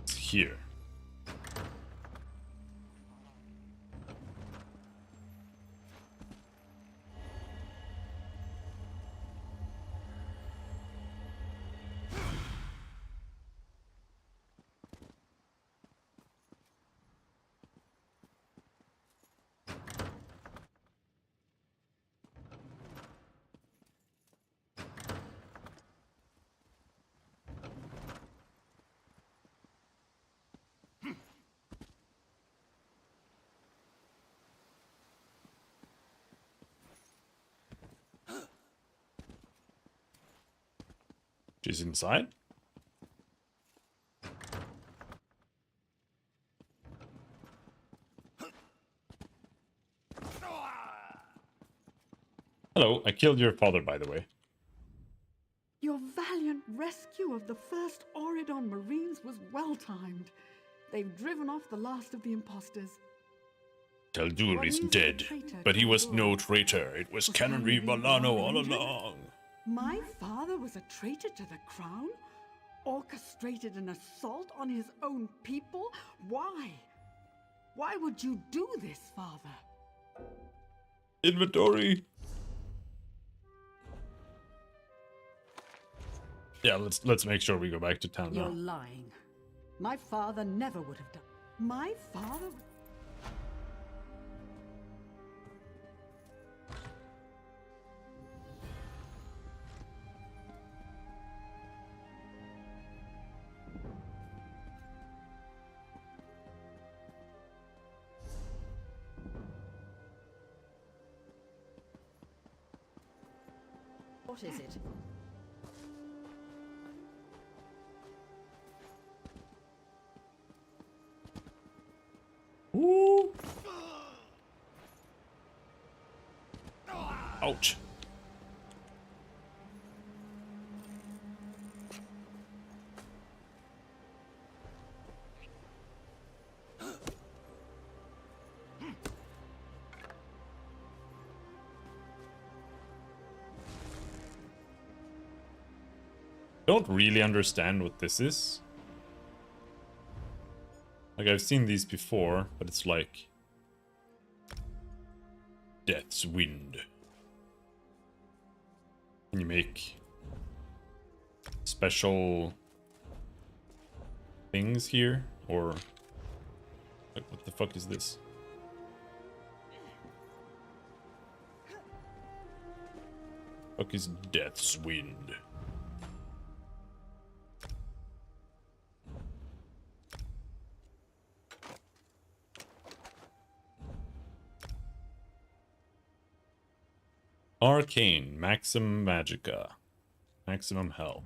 It's here. She's inside? Hello, I killed your father, by the way. Your valiant rescue of the first Auridon Marines was well-timed. They've driven off the last of the imposters. Tal'Dur is dead, but he was no traitor. It was Canonry Milano all along. My father was a traitor to the crown? Orchestrated an assault on his own people? Why? Why would you do this, father? Inventory. Yeah, let's make sure we go back to town You're now. lying. My father never would have done. My father. What is it? Ooh. Ouch. Don't really understand what this is. Like, I've seen these before, but it's like Death's Wind. Can you make special things here? Or like, what the fuck is this? Fuck is Death's Wind? Arcane, Maximum Magica, Maximum Hell.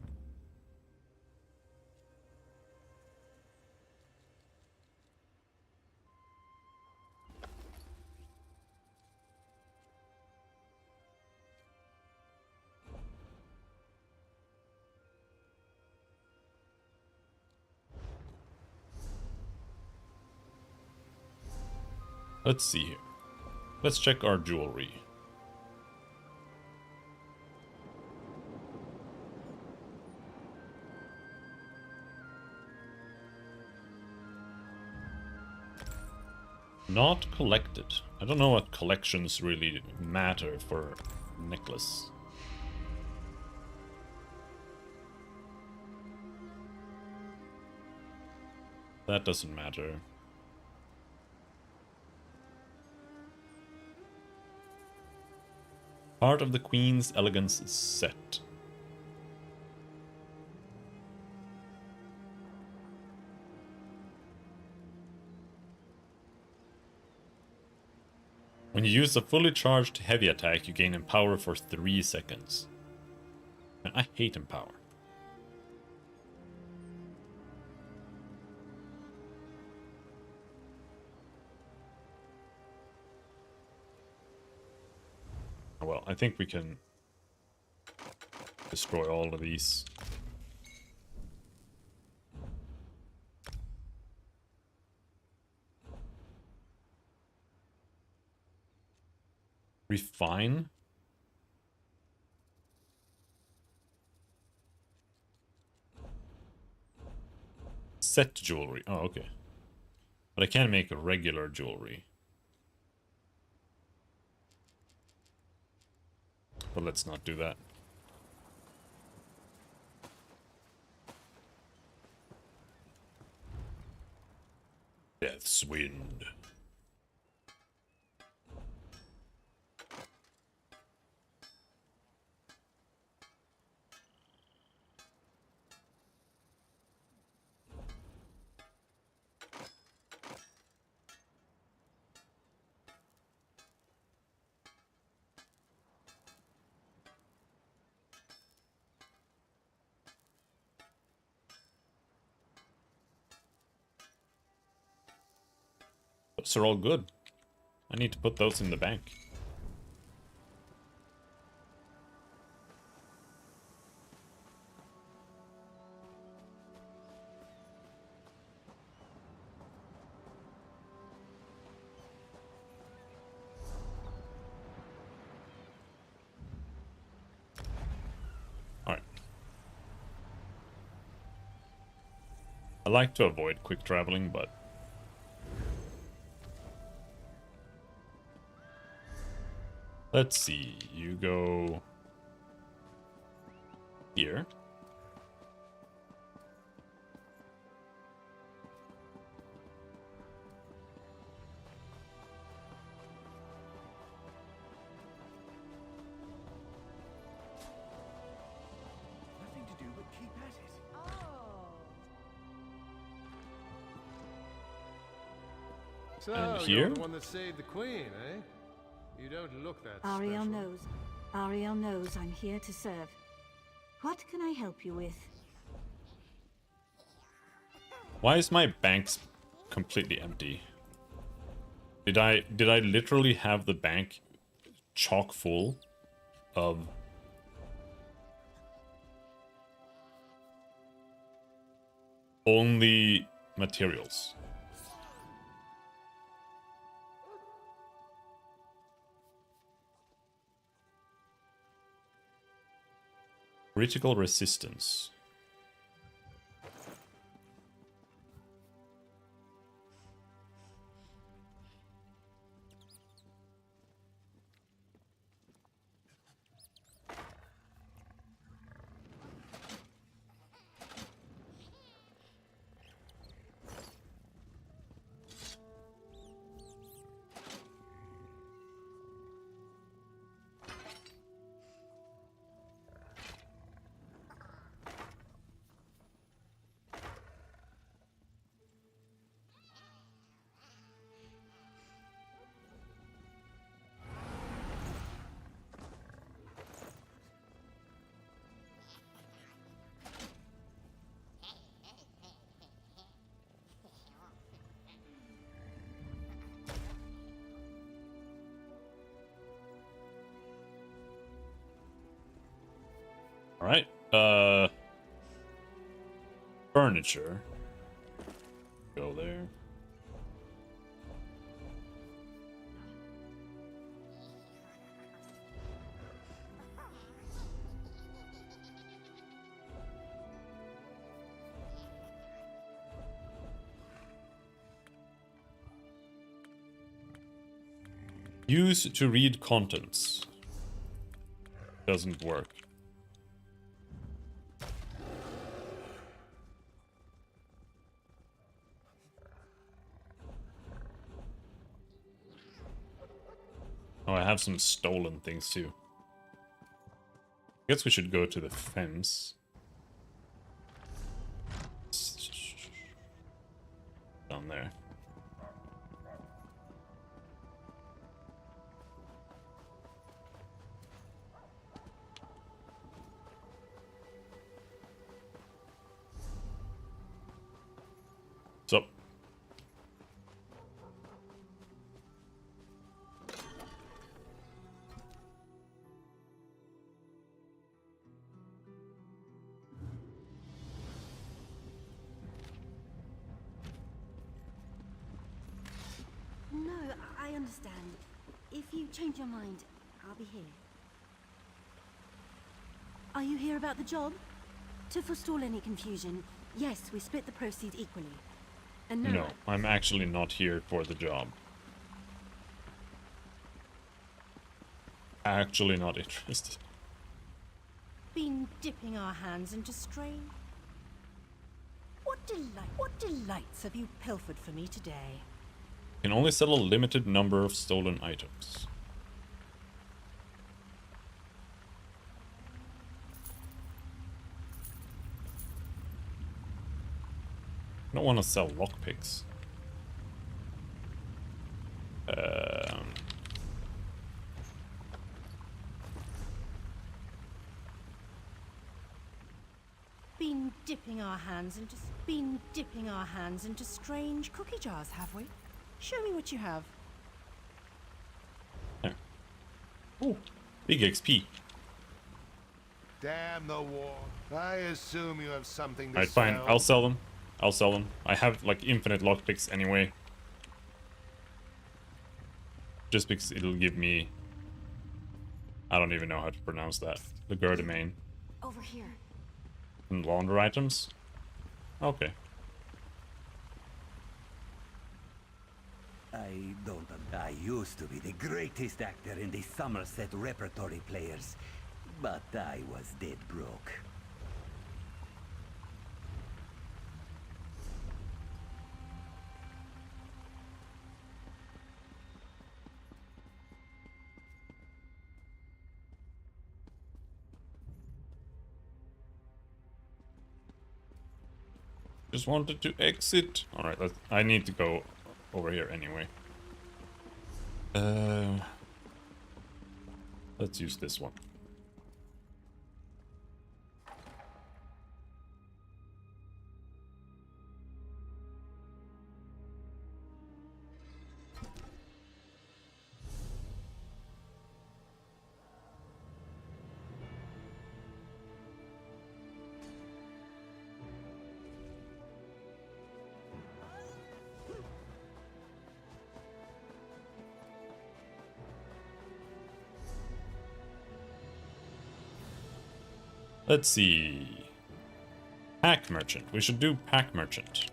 Let's see here. Let's check our jewelry. Not collected. I don't know what collections really matter for necklace. That doesn't matter. Part of the Queen's Elegance set. When you use a fully charged heavy attack, you gain Empower for 3 seconds. Man, I hate Empower. Well, I think we can destroy all of these. Refine? Set jewelry. Oh, okay. But I can't make a regular jewelry. But let's not do that. Death's Wind. Those are all good. I need to put those in the bank. Alright. I like to avoid quick traveling, but let's see, you go here. Nothing to do but keep at it. So, And you're here? the one that saved the queen, eh? You don't look that Ariel special. knows. Ariel knows I'm here to serve. What can I help you with? Why is my bank completely empty? Did I literally have the bank chock full of only materials? Critical resistance. All right. Furniture. Go there. Use to read contents. Doesn't work. Oh, I have some stolen things too. Guess we should go to the fence. Down there. Don't change your mind. I'll be here. Are you here about the job? To forestall any confusion, yes, we split the proceeds equally. And No, I'm actually not here for the job. Actually not interested. Been dipping our hands into strain. What delights have you pilfered for me today? Can only sell a limited number of stolen items. I don't want to sell lockpicks. Been dipping our hands into strange cookie jars, have we? Show me what you have. There. Oh, big XP. Damn the war. I assume you have something to Alright, fine. sell. I'll sell them. I'll sell them. I have like infinite lockpicks anyway. Just because it'll give me... I don't even know how to pronounce that. The Gerdemain. Over here. And launder items? Okay. I used to be the greatest actor in the Somerset Repertory Players, but I was dead broke. Just wanted to exit. Alright, I need to go over here anyway. Let's use this one. Let's see. Pack merchant. We should do pack merchant.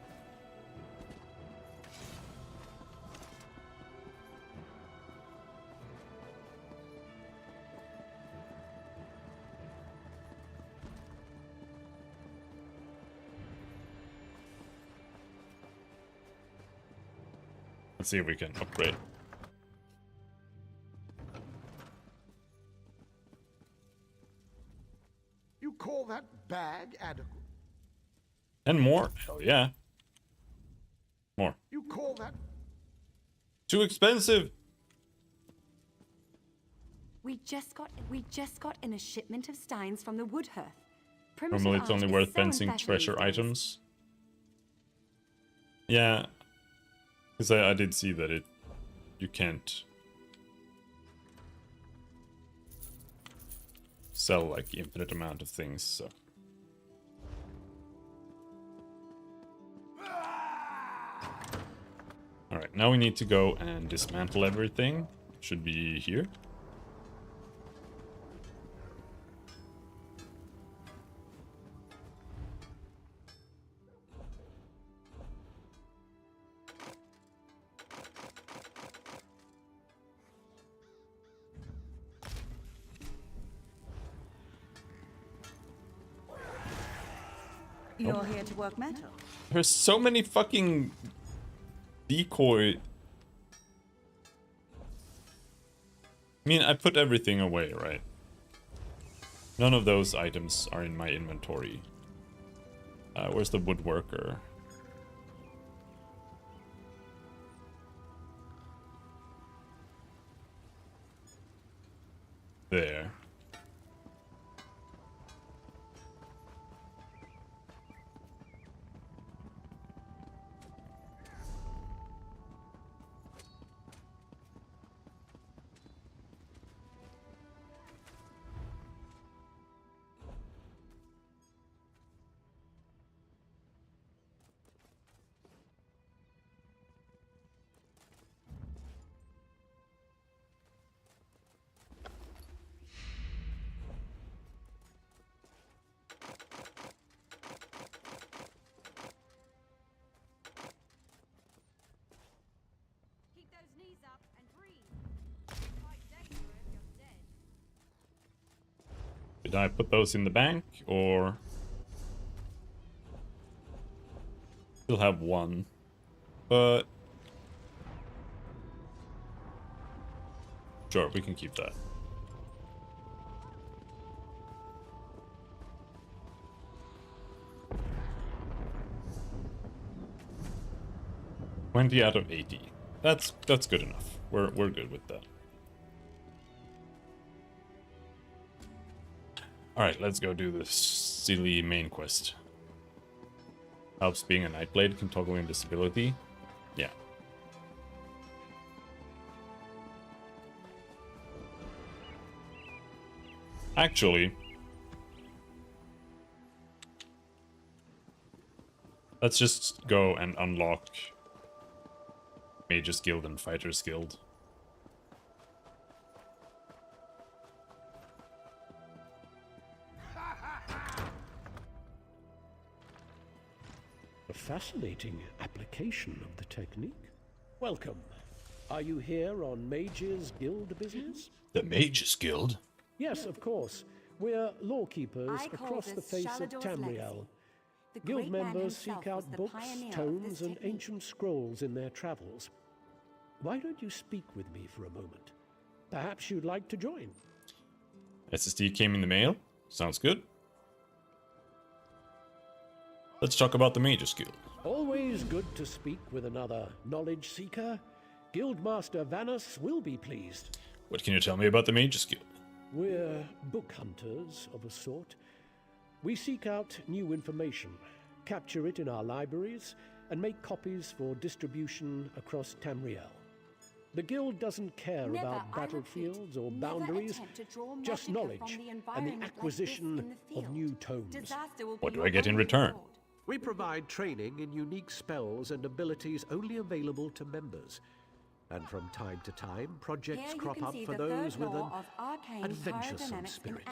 Let's see if we can upgrade. You call that bag adequate? And more? Hell yeah. More. You call that... Too expensive! We just got in a shipment of steins from the Woodhearth. Normally it's only worth fencing treasure items. Yeah. Because I did see that you can't sell like infinite amount of things, so. Alright, now we need to go and dismantle everything. Should be here. You're here to work metal. There's so many fucking decoy. I mean, I put everything away, right? None of those items are in my inventory. Where's the woodworker? There. Did I put those in the bank, or... Still have one, but... Sure, we can keep that. $20 out of 80. That's good enough. We're good with that. Alright, let's go do this silly main quest. Helps being a Nightblade, can toggle invisibility. Yeah. Actually, let's just go and unlock Mage's Guild and Fighter's Guild. A fascinating application of the technique. Welcome. Are you here on Mage's Guild business? The Mage's Guild? Yes, of course. We're lawkeepers across the face of Tamriel. Guild members seek out books, tomes, and ancient scrolls in their travels. Why don't you speak with me for a moment? Perhaps you'd like to join. SSD came in the mail. Sounds good. Let's talk about the Mage's Guild. Always good to speak with another knowledge seeker. Guildmaster Vanus will be pleased. What can you tell me about the Mage's Guild? We're book hunters of a sort. We seek out new information, capture it in our libraries, and make copies for distribution across Tamriel. The Guild doesn't care about battlefields or boundaries, just knowledge and the acquisition of new tomes. What do I get in return? We provide training in unique spells and abilities only available to members. And from time to time, projects crop up for those with an adventuresome spirit.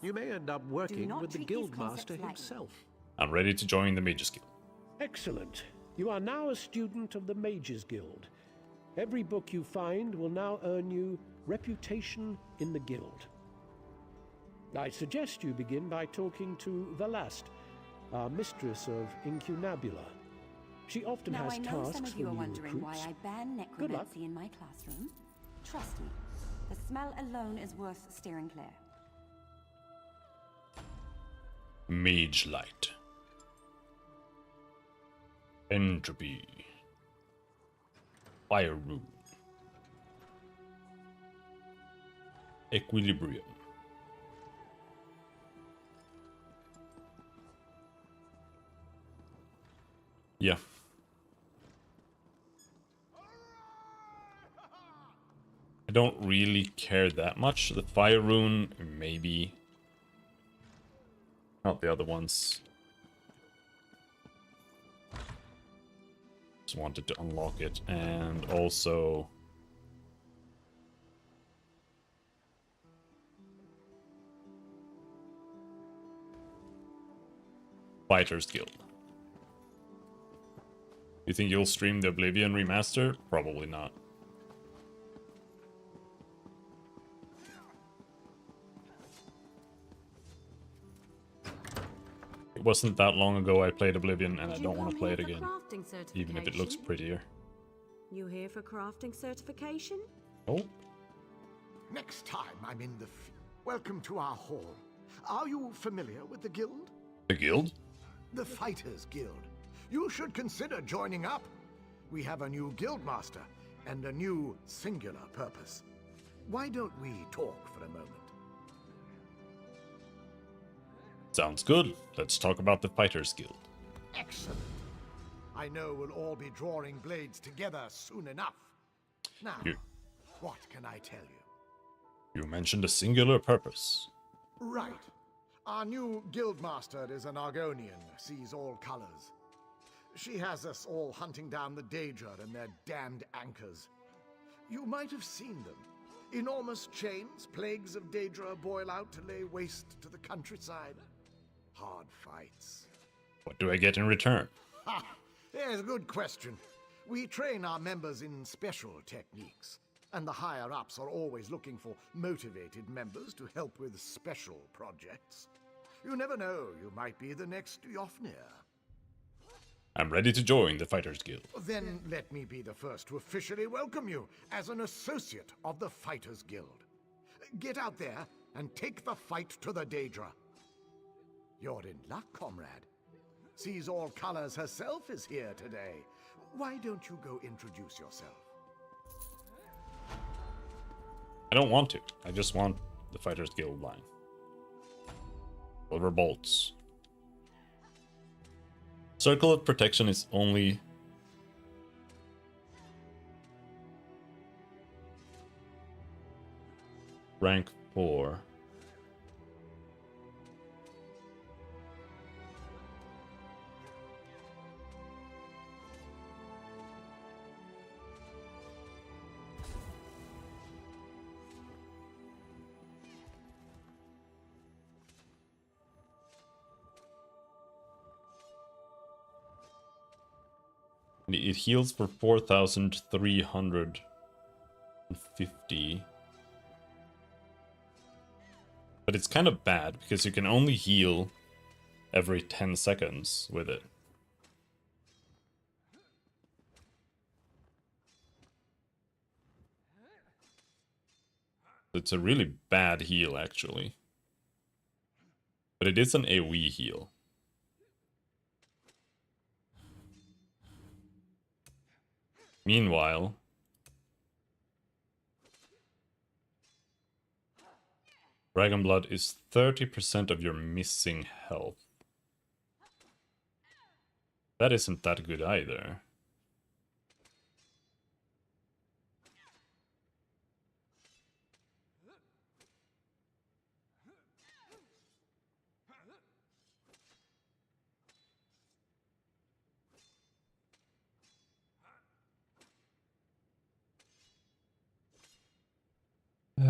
You may end up working with the Guildmaster himself. I'm ready to join the Mage's Guild. Excellent. You are now a student of the Mage's Guild. Every book you find will now earn you reputation in the Guild. I suggest you begin by talking to Velast, our mistress of Incunabula. She often has tasks for new recruits. Now I know some of you are wondering why I ban necromancy in my classroom. Trust me, the smell alone is worth steering clear. Mage Light. Entropy. Fire Rune. Equilibrium. Yeah. I don't really care that much. The Fire Rune, maybe. Not the other ones. Just wanted to unlock it, and also... Fighter's Guild. You think you'll stream the Oblivion remaster? Probably not. It wasn't that long ago I played Oblivion, and I don't want to play it again. Even if it looks prettier. You here for crafting certification? Oh? Next time I'm in the welcome to our hall. Are you familiar with the guild? The guild? The Fighters Guild. You should consider joining up. We have a new guildmaster and a new singular purpose. Why don't we talk for a moment? Sounds good. Let's talk about the Fighters Guild. Excellent. I know we'll all be drawing blades together soon enough. Now, what can I tell you? You mentioned a singular purpose. Right. Our new guildmaster is an Argonian, sees all colors. She has us all hunting down the Daedra and their damned anchors. You might have seen them. Enormous chains, plagues of Daedra boil out to lay waste to the countryside. Hard fights. What do I get in return? Ha! Yes, good question. We train our members in special techniques. and the higher-ups are always looking for motivated members to help with special projects. You never know, you might be the next Yofnir. I'm ready to join the Fighters Guild. Then let me be the first to officially welcome you as an associate of the Fighters Guild. Get out there and take the fight to the Daedra. You're in luck, comrade. Sees All Colors herself is here today. Why don't you go introduce yourself? I don't want to. I just want the Fighters Guild line. Silver bolts. Circle of Protection is only... rank 4. It heals for 4,350. But it's kind of bad because you can only heal every 10 seconds with it. It's a really bad heal, actually. But it is an AoE heal. Meanwhile, Dragon Blood is 30% of your missing health. That isn't that good either.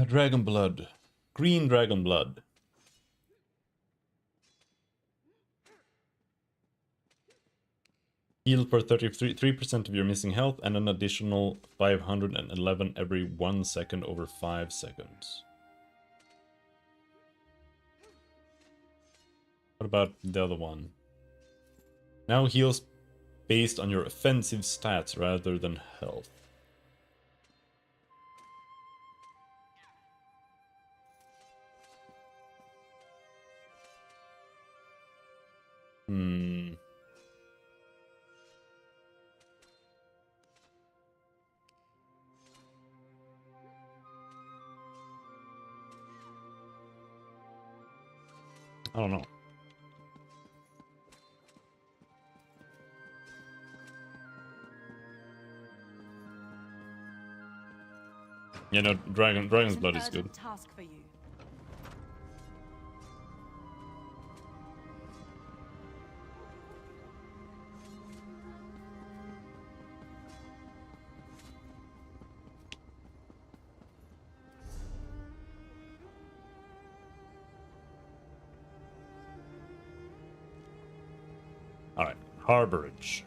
Dragon Blood. Green Dragon Blood. Heal for 33% of your missing health and an additional 511 every 1 second over 5 seconds. What about the other one? Now heals based on your offensive stats rather than health. I don't know. Yeah, no, Dragon's Blood is good. Task for you. Alright, Harborage.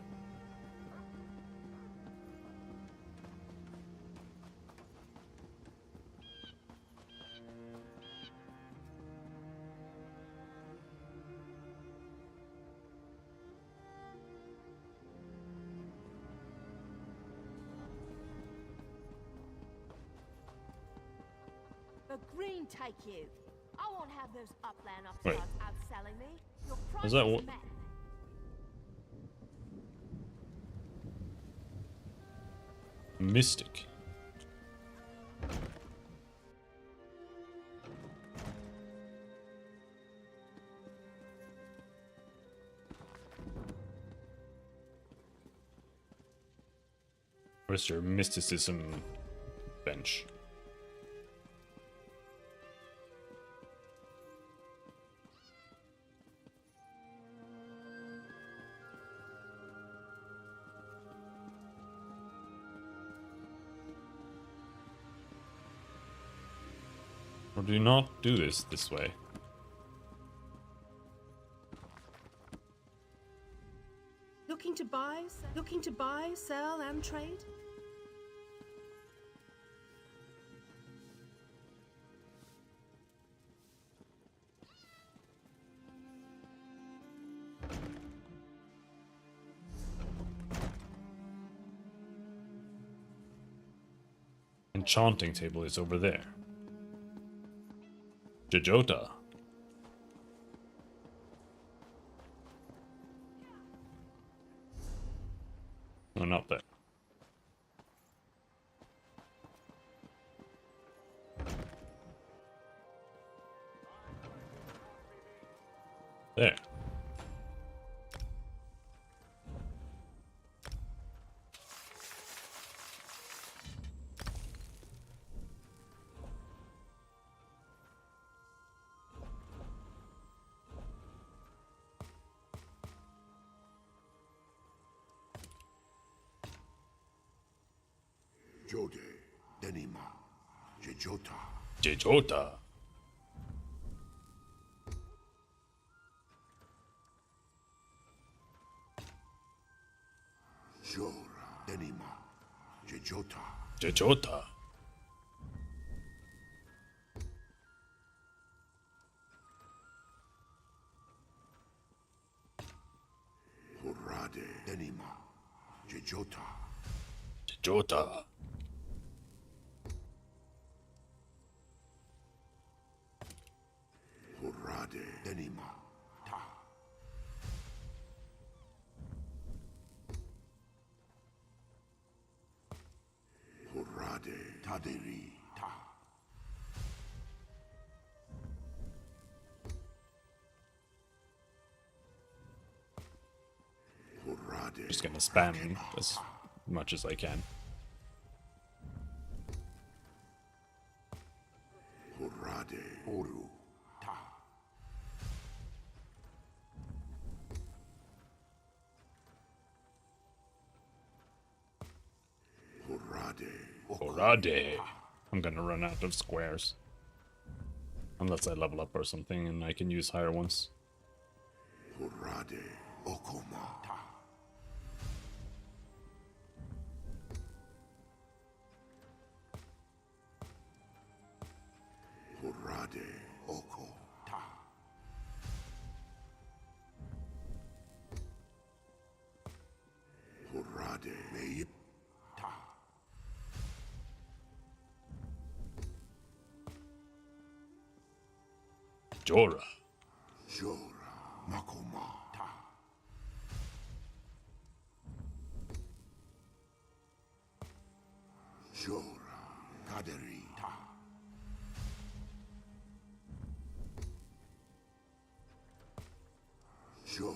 The green take you. I won't have those upland Wait. upstarts outselling me. Your Is that price what? met. Mystic. Where's your mysticism bench? Or do you not do this way? Looking to buy, sell, and trade? enchanting table is over there. Jojota. No, not there. There. Jode, Denima, Jejota. Jejota. Jora, Denima, Jejota. Jejota. Hurrade, Denima, Jejota. Jejota. Hurrade, Denima, Ta. Hurrade, Taderi, Ta. Hurrade. Just gonna spam as much as I can. Hurrade, Oru, Ta. Hurrade, Horade. I'm gonna run out of squares. Unless I level up or something and I can use higher ones. Hurrade, Okoma, Ta. Hurrade, Oko, Ta. Hurrade, Meip, Ta. Jora. Jora, Makoma, Ta. Jora, Kaderi, Ta. Jora,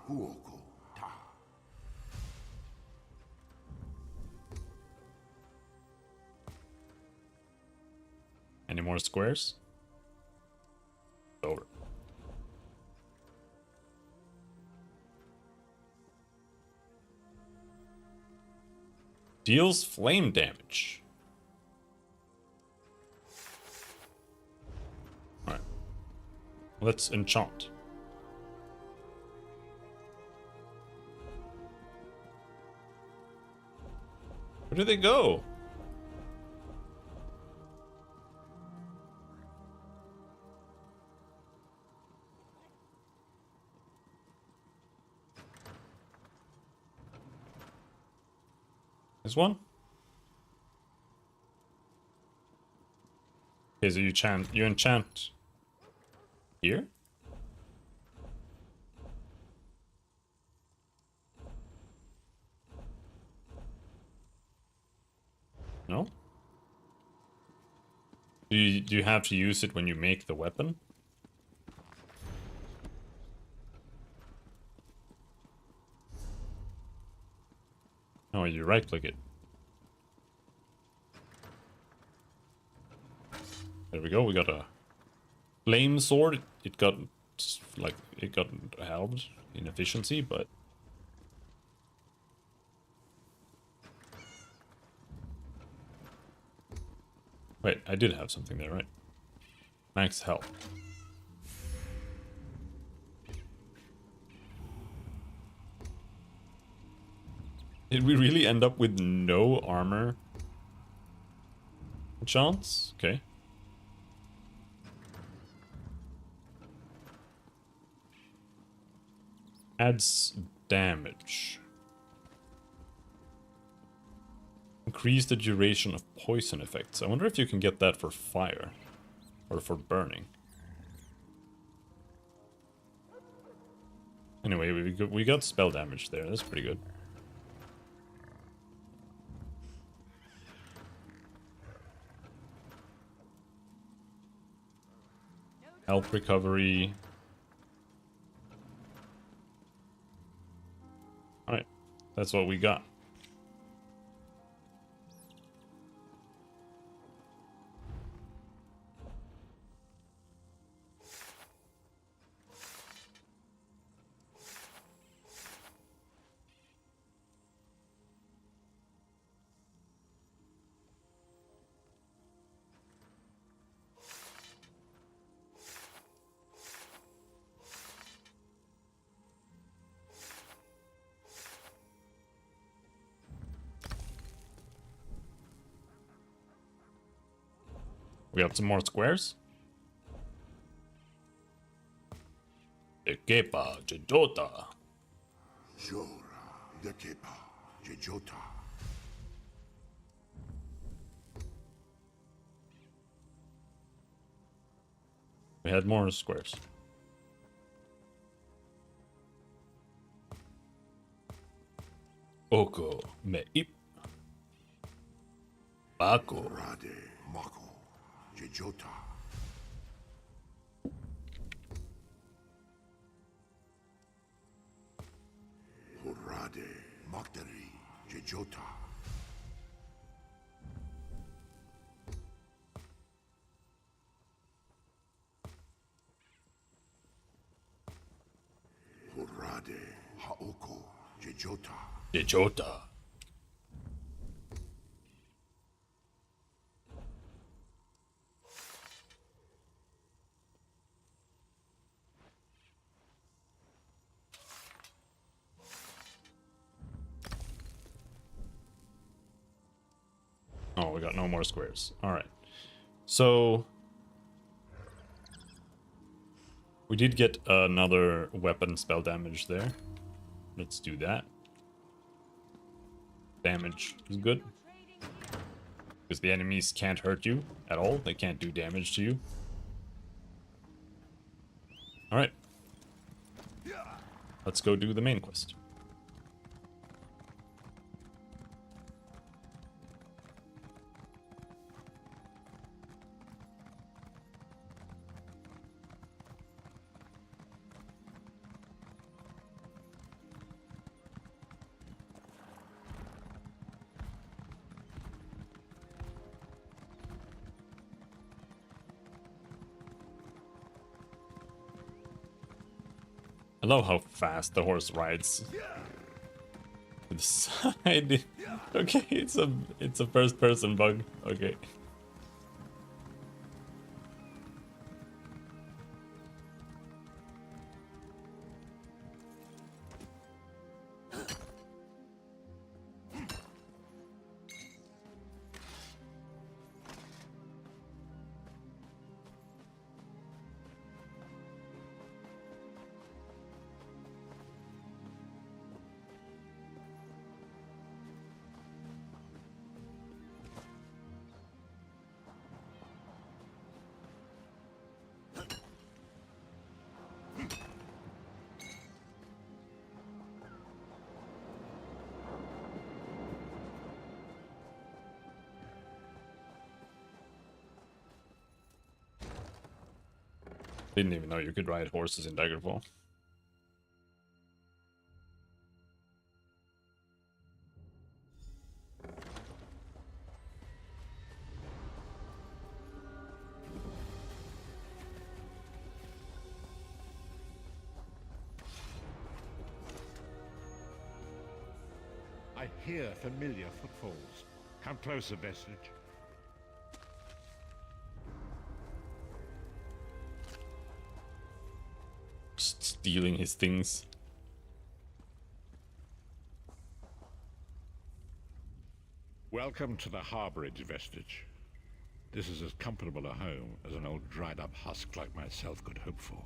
Huoko, Ta. Any more squares? Over. Deals flame damage. Alright. Let's enchant. Where do they go? There's one. Okay, so you enchant here? No? Do you have to use it when you make the weapon? No, you right click it. There we go, we got a flame sword. It got halved in efficiency, but wait, I did have something there, right? Max health. Did we really end up with no armor chance? Okay. Adds damage. Increase the duration of poison effects. I wonder if you can get that for fire. Or for burning. Anyway, we got spell damage there. That's pretty good. Health recovery. Alright, that's what we got. We got some more squares. Ekepa Jejota. Jora, Dekepa, Jejota. We had more squares. Oko Meip. Bako. Rade, Mako, Jejota. Hurade, Maktari, Jejota. Hurade, Haoko, Jejota. Jejota. Oh, we got no more squares. Alright. So we did get another weapon spell damage there. Let's do that. Damage is good. Because the enemies can't hurt you at all. They can't do damage to you. Alright. Let's go do the main quest. I love how fast the horse rides. To the side. Okay, it's a first person bug. Okay. Didn't even know you could ride horses in Daggerfall. I hear familiar footfalls. Come closer, Vestige. Stealing his things. Welcome to the Harborage, Vestige. This is as comfortable a home as an old dried-up husk like myself could hope for.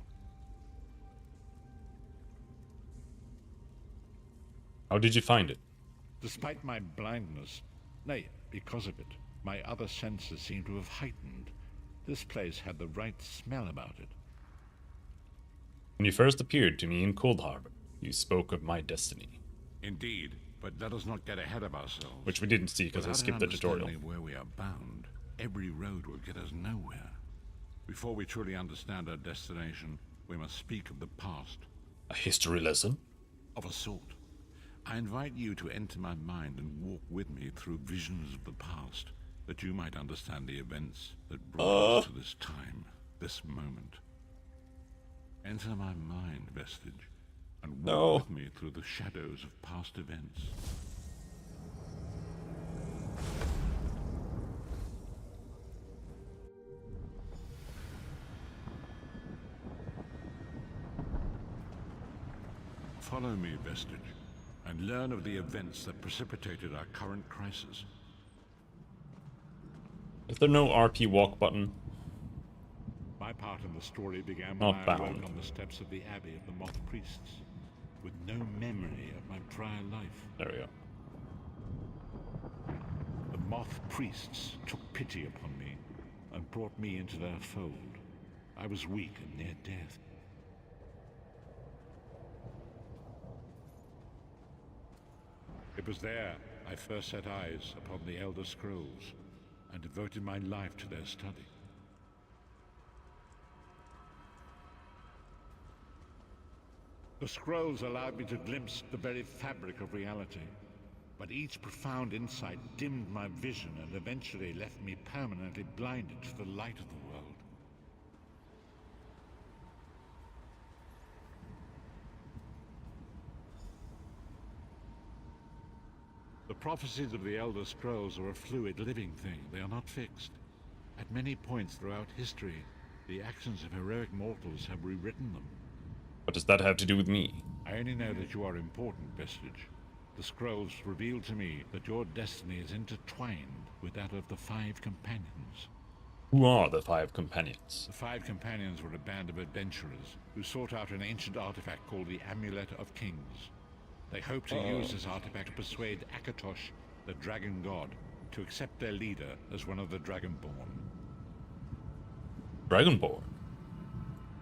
How did you find it? Despite my blindness, nay, Because of it, my other senses seem to have heightened. This place had the right smell about it. When you first appeared to me in Cold Harbor, you spoke of my destiny. Indeed, but let us not get ahead of ourselves. Which we didn't see because I skipped the tutorial. Without an understanding where we are bound, every road will get us nowhere. Before we truly understand our destination, we must speak of the past. A history lesson? Of a sort. I invite you to enter my mind and walk with me through visions of the past, that you might understand the events that brought us to this time, this moment. Enter my mind, Vestige, and walk with me through the shadows of past events. Follow me, Vestige, and learn of the events that precipitated our current crisis. Is there no RP walk button? My part in the story began when Not I bound. awoke on the steps of the Abbey of the Moth Priests, with no memory of my prior life. There we go. The Moth Priests took pity upon me and brought me into their fold. I was weak and near death. It was there I first set eyes upon the Elder Scrolls and devoted my life to their study. The scrolls allowed me to glimpse the very fabric of reality, but each profound insight dimmed my vision and eventually left me permanently blinded to the light of the world. The prophecies of the Elder Scrolls are a fluid, living thing. They are not fixed. At many points throughout history, the actions of heroic mortals have rewritten them. What does that have to do with me? I only know that you are important, Vestige. The scrolls reveal to me that your destiny is intertwined with that of the Five Companions. Who are the Five Companions? The Five Companions were a band of adventurers who sought out an ancient artifact called the Amulet of Kings. They hoped to use this artifact to persuade Akatosh, the Dragon God, to accept their leader as one of the Dragonborn. Dragonborn?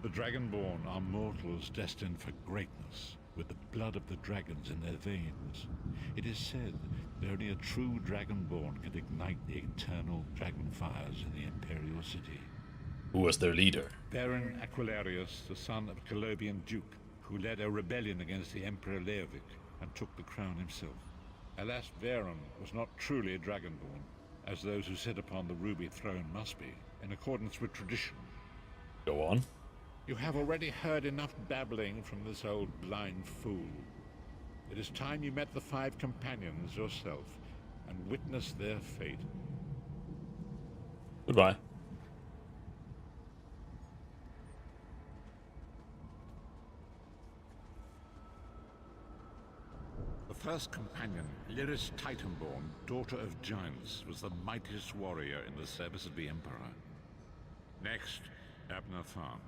The Dragonborn are mortals destined for greatness, with the blood of the dragons in their veins. It is said that only a true Dragonborn can ignite the eternal dragon fires in the Imperial City. Who was their leader? Baron Aquilarius, the son of a Colobian duke, who led a rebellion against the Emperor Leovic and took the crown himself. Alas, Varen was not truly a Dragonborn, as those who sit upon the ruby throne must be, in accordance with tradition. Go on. You have already heard enough babbling from this old blind fool. It is time you met the Five Companions yourself and witnessed their fate. Goodbye. The first companion, Lyris Titanborn, daughter of giants, was the mightiest warrior in the service of the Emperor. Next, Abner Tharn,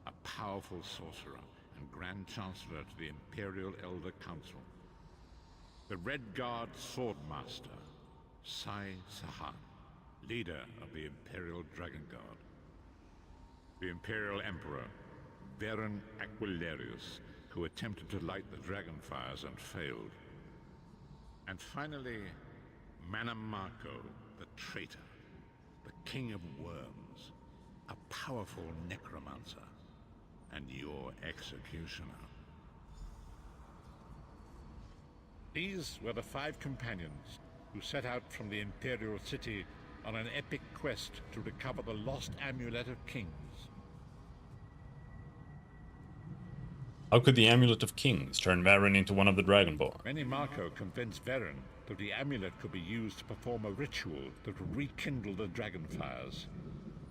a powerful sorcerer and Grand Chancellor to the Imperial Elder Council. The Red Guard Swordmaster, Sai Sahan, leader of the Imperial Dragon Guard. The Imperial Emperor, Baron Aquilarius, who attempted to light the dragon fires and failed. And finally, Manamako, the traitor, the King of Worms, a powerful necromancer, and your executioner. These were the Five Companions who set out from the Imperial City on an epic quest to recover the lost Amulet of Kings. How could the Amulet of Kings turn Varen into one of the Dragonborn? Manamako convinced Varen that the amulet could be used to perform a ritual that would rekindle the dragon fires.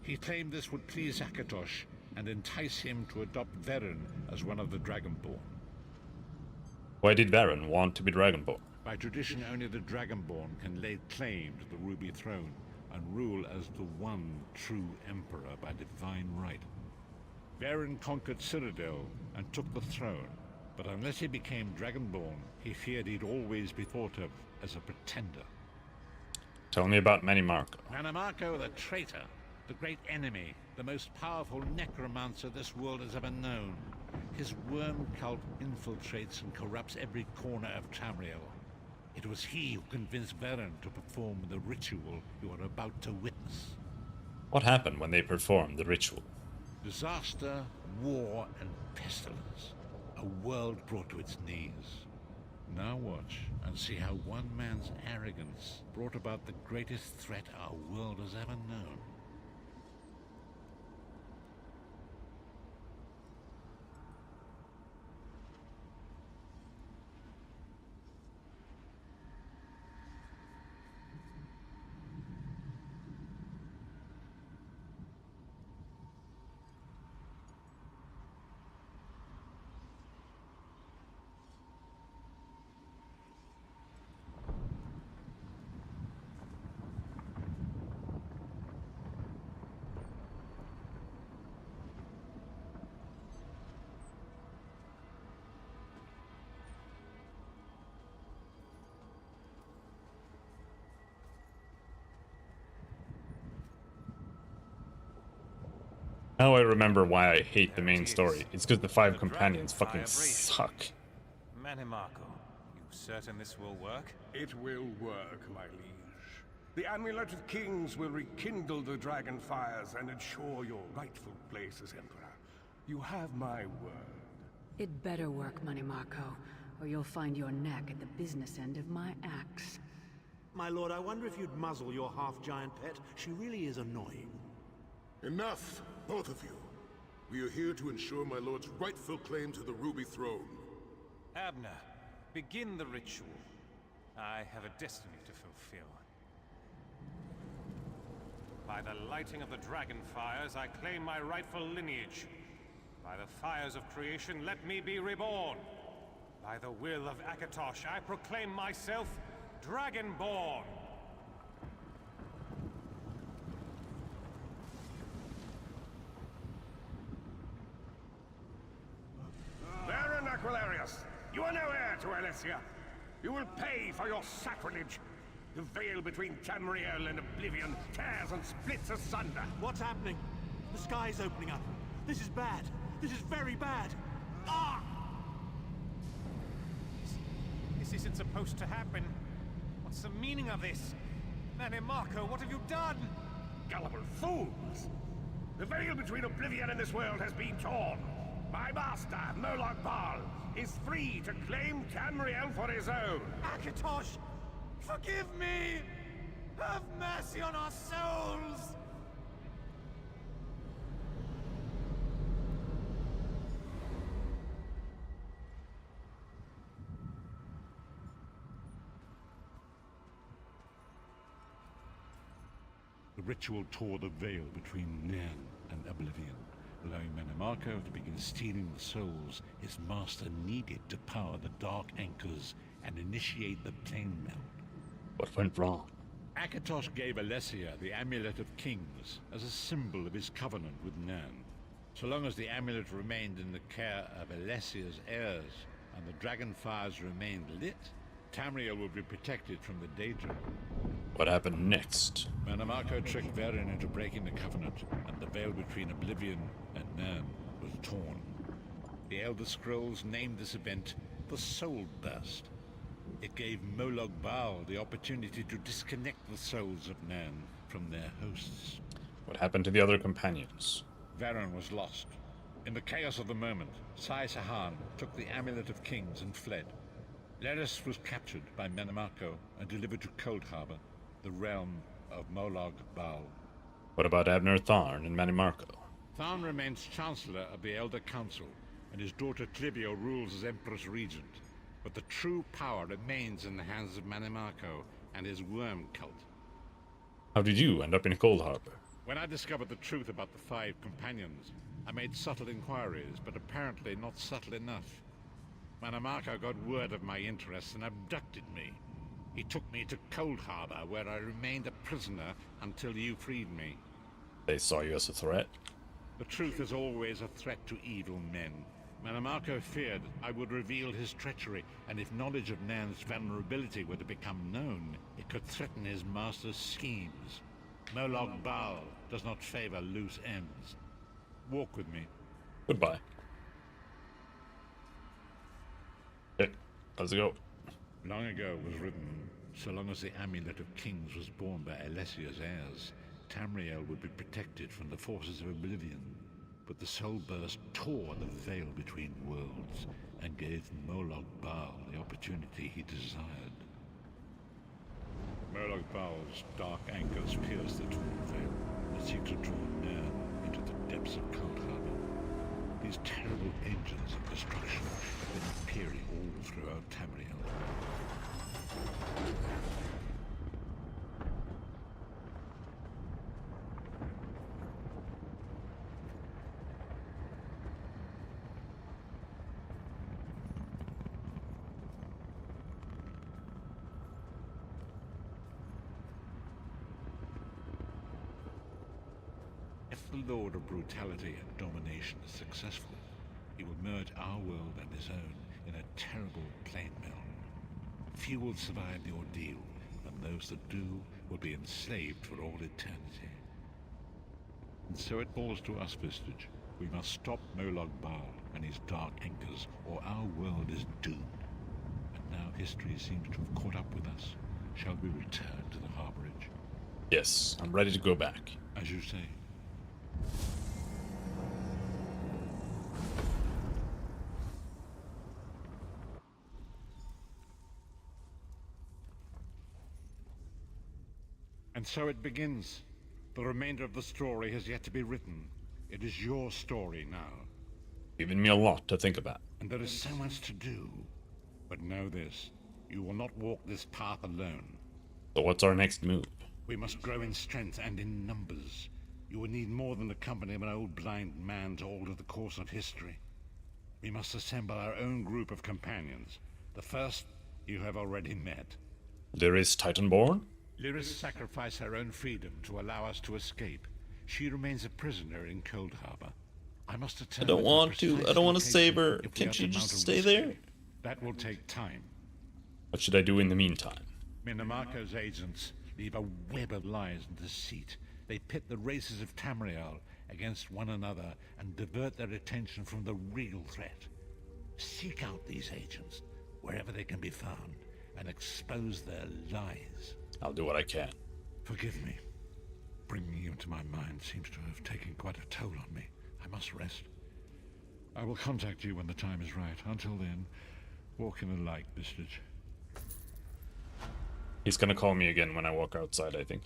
He claimed this would please Akatosh and entice him to adopt Varen as one of the Dragonborn. Why did Varen want to be Dragonborn? By tradition, only the Dragonborn can lay claim to the Ruby Throne and rule as the one true Emperor by divine right. Varen conquered Cyrodiil and took the throne, but unless he became Dragonborn, he feared he'd always be thought of as a pretender. Tell me about Manimarco. Manimarco the traitor, the great enemy, the most powerful necromancer this world has ever known. His worm cult infiltrates and corrupts every corner of Tamriel. It was he who convinced Varen to perform the ritual you are about to witness. What happened when they performed the ritual? Disaster, war, and pestilence. A world brought to its knees. Now watch and see how one man's arrogance brought about the greatest threat our world has ever known. Now I remember why I hate the main story. It's because the 5 companions fucking suck. Manimarco, you certain this will work? It will work, my liege. The Amulet of Kings will rekindle the dragon fires and ensure your rightful place as Emperor. You have my word. It better work, Manimarco, or you'll find your neck at the business end of my axe. My lord, I wonder if you'd muzzle your half-giant pet. She really is annoying. Enough, both of you. We are here to ensure my lord's rightful claim to the Ruby Throne. Abner, begin the ritual. I have a destiny to fulfill. By the lighting of the dragon fires, I claim my rightful lineage. By the fires of creation, let me be reborn. By the will of Akatosh, I proclaim myself Dragonborn. Baron Aquilarius, you are no heir to Alessia. You will pay for your sacrilege. The veil between Tamriel and Oblivion tears and splits asunder. What's happening? The sky's opening up. This is bad. This is very bad. Ah! This isn't supposed to happen. What's the meaning of this? Manimarco, what have you done? Gullible fools! The veil between Oblivion and this world has been torn. My master, Molag Bal, is free to claim Tamriel for his own. Akatosh! Forgive me! Have mercy on our souls! The ritual tore the veil between Nan and Oblivion, allowing Manimarco to begin stealing the souls his master needed to power the Dark Anchors and initiate the plane melt. What went wrong? Akatosh gave Alessia the Amulet of Kings as a symbol of his covenant with Nan. So long as the amulet remained in the care of Alessia's heirs and the dragon fires remained lit, Tamriel would be protected from the Daedra. What happened next? Manimarco tricked Varen into breaking the covenant, and the veil between Oblivion and Nan was torn. The Elder Scrolls named this event the Soul Burst. It gave Molag Bal the opportunity to disconnect the souls of Nan from their hosts. What happened to the other companions? Varen was lost. In the chaos of the moment, Sai Sahan took the Amulet of Kings and fled. Leris was captured by Manimarco and delivered to Cold Harbor, the realm of Molag Bal. What about Abner Tharn and Manimarco? Tharn remains Chancellor of the Elder Council, and his daughter Clivio rules as Empress Regent. But the true power remains in the hands of Manimarco and his worm cult. How did you end up in Cold Harbor? When I discovered the truth about the 5 companions, I made subtle inquiries, but apparently not subtle enough. Manimarco got word of my interests and abducted me. He took me to Cold Harbor, where I remained a prisoner until you freed me. They saw you as a threat? The truth is always a threat to evil men. Manamako feared I would reveal his treachery, and if knowledge of Nan's vulnerability were to become known, it could threaten his master's schemes. Molag Bal does not favor loose ends. Walk with me. Goodbye. Okay, let's go. Long ago was written, so long as the Amulet of Kings was borne by Alessia's heirs, Tamriel would be protected from the forces of oblivion. But the Soul Burst tore the veil between worlds and gave Molag Bal the opportunity he desired. Molag Bal's dark anchors pierce the torn veil and seek to draw Nan into the depths of Cold Harbor. These terrible engines of destruction have been appearing all throughout Tamriel. If the Lord of Brutality and Domination is successful, he will merge our world and his own in a terrible plane meld. Few will survive the ordeal, and those that do will be enslaved for all eternity. And so it falls to us, Vistage. We must stop Molag Bal and his dark anchors, or our world is doomed. And now history seems to have caught up with us. Shall we return to the harborage? Yes, I'm ready to go back. As you say. And so it begins. The remainder of the story has yet to be written. It is your story now. Giving me a lot to think about. And there is so much to do. But know this, you will not walk this path alone. So what's our next move? We must grow in strength and in numbers. You will need more than the company of an old blind man to alter the course of history. We must assemble our own group of companions. The first you have already met. Lyris Titanborn? Lyris sacrificed her own freedom to allow us to escape. She remains a prisoner in Cold Harbor. I must I don't want to save her. Can't she just stay there? That will take time. What should I do in the meantime? Minamako's agents leave a web of lies and deceit. They pit the races of Tamriel against one another and divert their attention from the real threat. Seek out these agents wherever they can be found and expose their lies. I'll do what I can. Forgive me. Bringing you into my mind seems to have taken quite a toll on me. I must rest. I will contact you when the time is right. Until then, walk in the light, Vistage. He's gonna call me again when I walk outside, I think.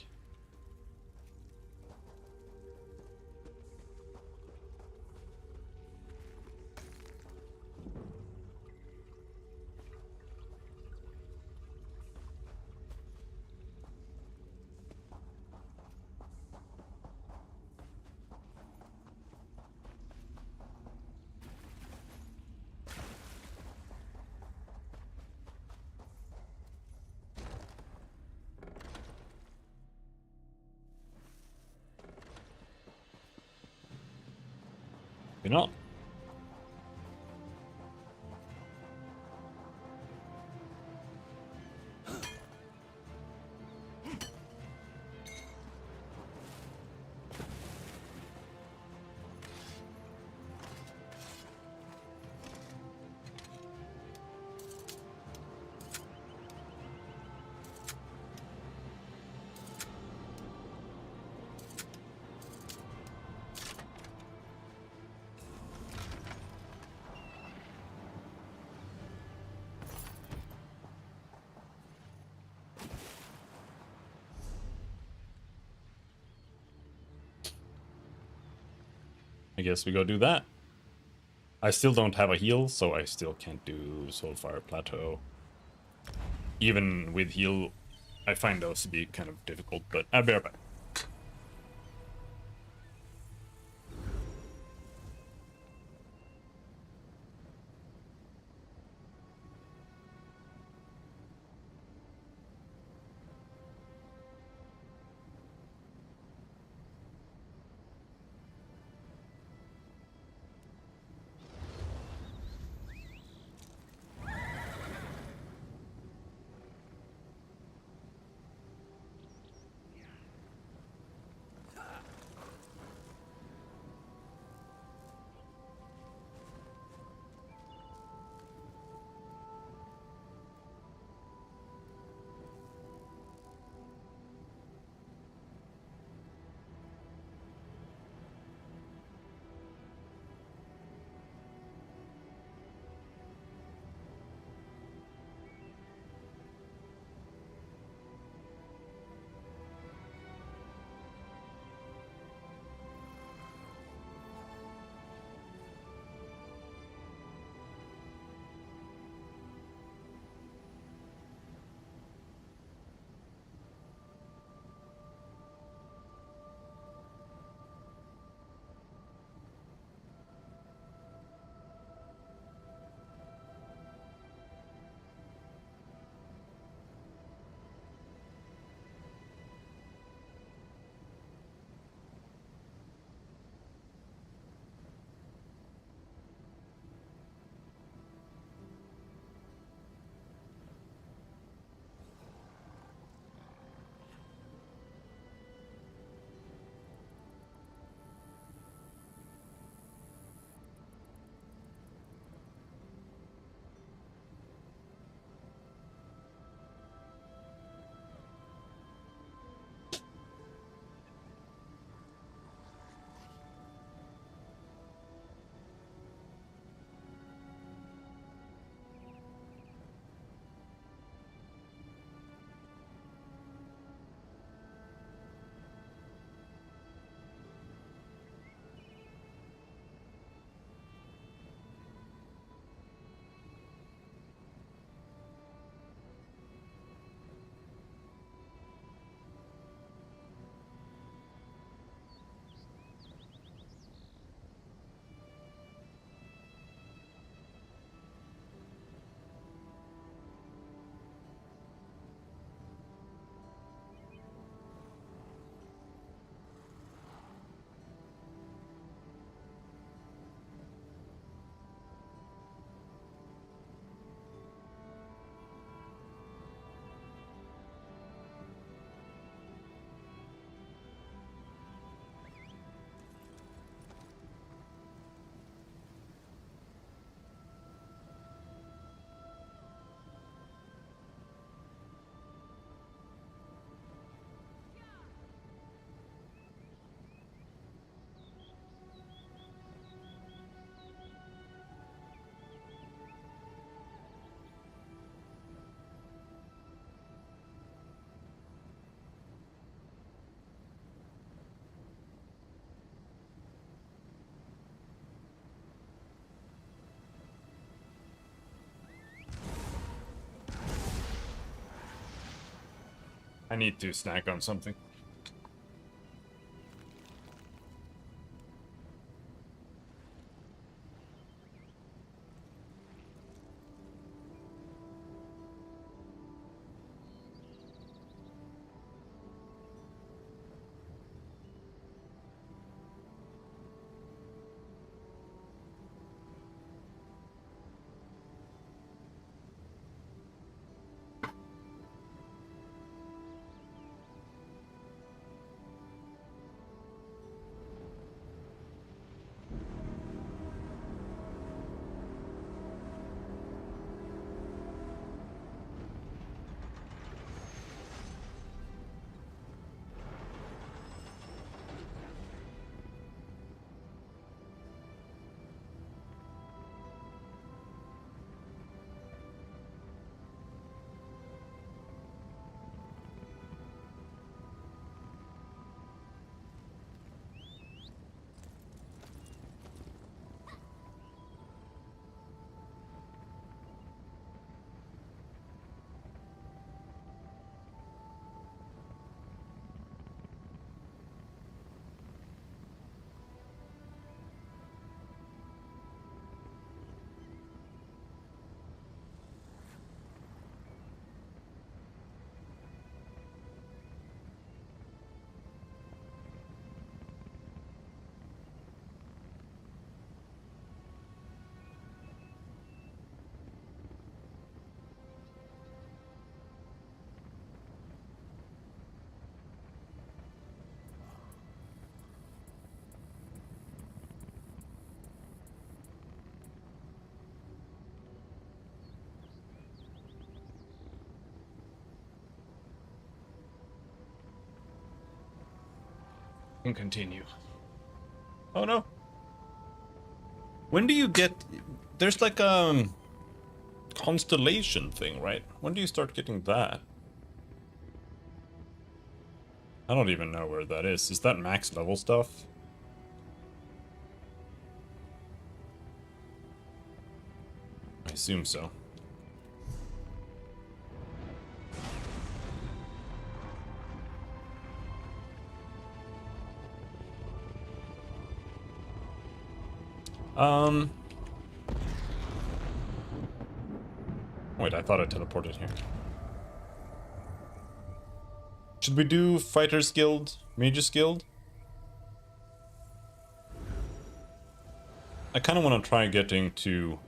You're not. I guess we go do that. I still don't have a heal, so I still can't do Soulfire Plateau. Even with heal, I find those to be kind of difficult, but I'll be right back. I need to snack on something. Can continue. Oh no. When do you get... There's like a constellation thing, right? When do you start getting that? I don't even know where that is. Is that max level stuff? I assume so. Wait, I thought I teleported here. Should we do Fighters Guild, Mages Guild? I kind of want to try getting to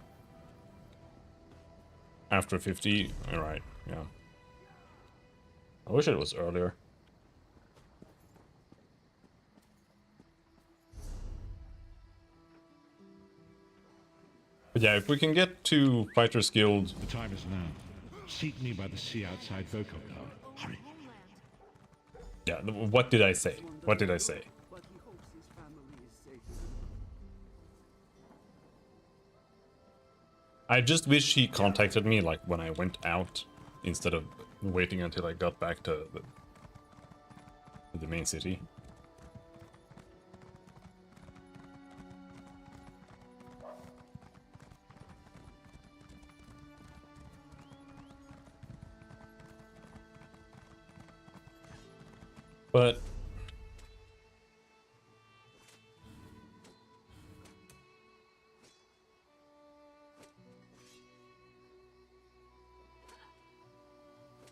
after 50. Alright, yeah. I wish it was earlier. But yeah, if we can get to Fighters Guild... The time is now. Seek me by the sea outside Vokaldar. Hurry. Yeah, what did I say? What did I say? I just wish he contacted me like when I went out instead of waiting until I got back to the main city. But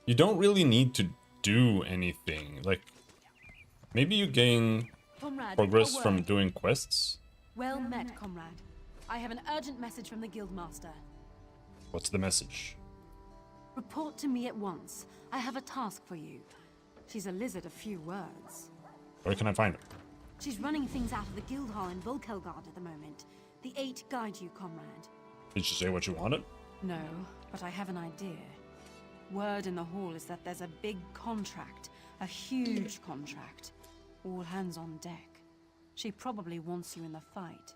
you don't really need to do anything. Like, maybe you gain Comrade, progress a word. from doing quests. Well met, comrade. I have an urgent message from the Guildmaster. What's the message? Report to me at once. I have a task for you. She's a lizard of few words. Where can I find her? She's running things out of the guild hall in Volkelgard at the moment. The Eight guide you, comrade. Did she say what you wanted? No, but I have an idea. Word in the hall is that there's a big contract. A huge contract. All hands on deck. She probably wants you in the fight.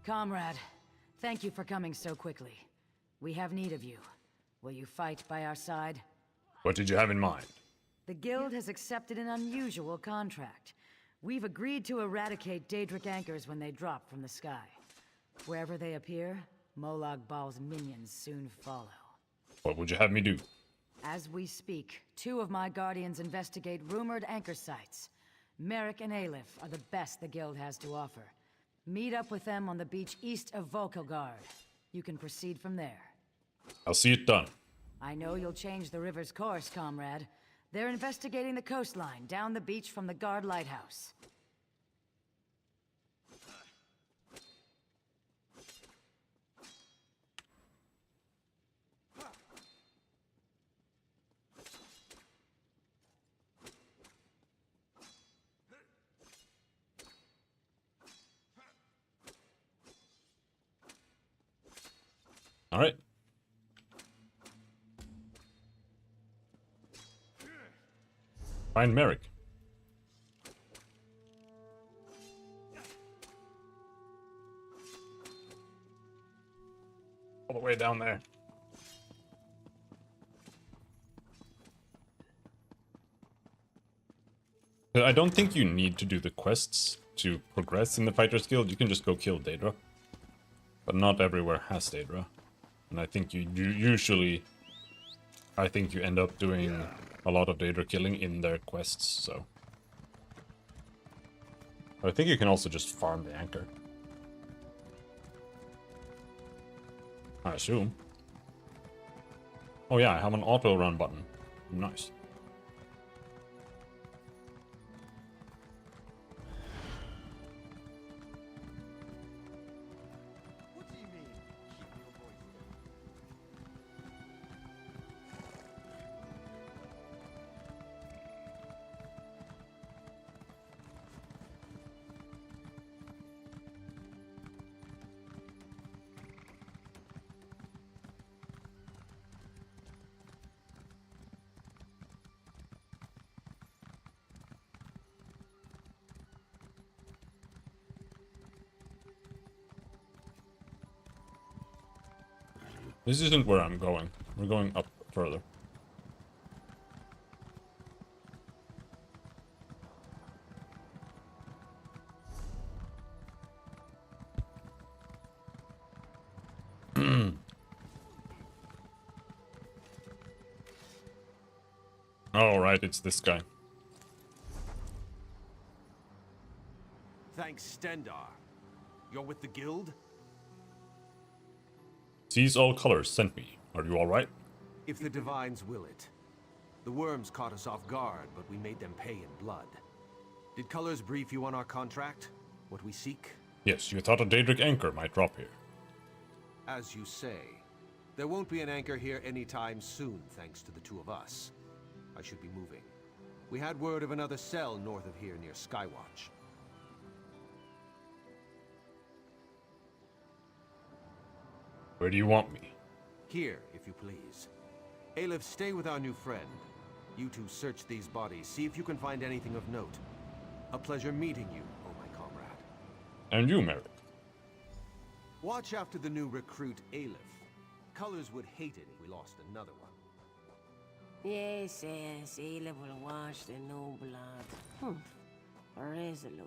Comrade, thank you for coming so quickly. We have need of you. Will you fight by our side? What did you have in mind? The Guild has accepted an unusual contract. We've agreed to eradicate Daedric anchors when they drop from the sky. Wherever they appear, Molag Bal's minions soon follow. What would you have me do? As we speak, 2 of my guardians investigate rumored anchor sites. Merrick and Aleph are the best the Guild has to offer. Meet up with them on the beach east of Volkilgard. You can proceed from there. I'll see it done. I know you'll change the river's course, comrade. They're investigating the coastline down the beach from the Guard Lighthouse. All right. Find Merrick. All the way down there. I don't think you need to do the quests to progress in the Fighters Guild. You can just go kill Daedra. But not everywhere has Daedra. And I think you usually... I think you end up doing a lot of Daedra killing in their quests, so... I think you can also just farm the anchor. I assume. Oh yeah, I have an auto run button. Nice. This isn't where I'm going. We're going up further. All right, it's this guy. Thanks, Stendarr. You're with the guild? Sees all colors sent me. Are you all right? If the Divines will it. The worms caught us off guard, but we made them pay in blood. Did Colors brief you on our contract? What we seek? Yes, you thought a Daedric anchor might drop here. As you say. There won't be an anchor here anytime soon, thanks to the 2 of us. I should be moving. We had word of another cell north of here near Skywatch. Where do you want me? Here, if you please. Aleph, stay with our new friend. You 2 search these bodies, see if you can find anything of note. A pleasure meeting you, oh my comrade. And you, Merrick. Watch after the new recruit, Aleph. Colors would hate it if we lost another one. Yes, yes, Aleph will wash the new blood. Resolute.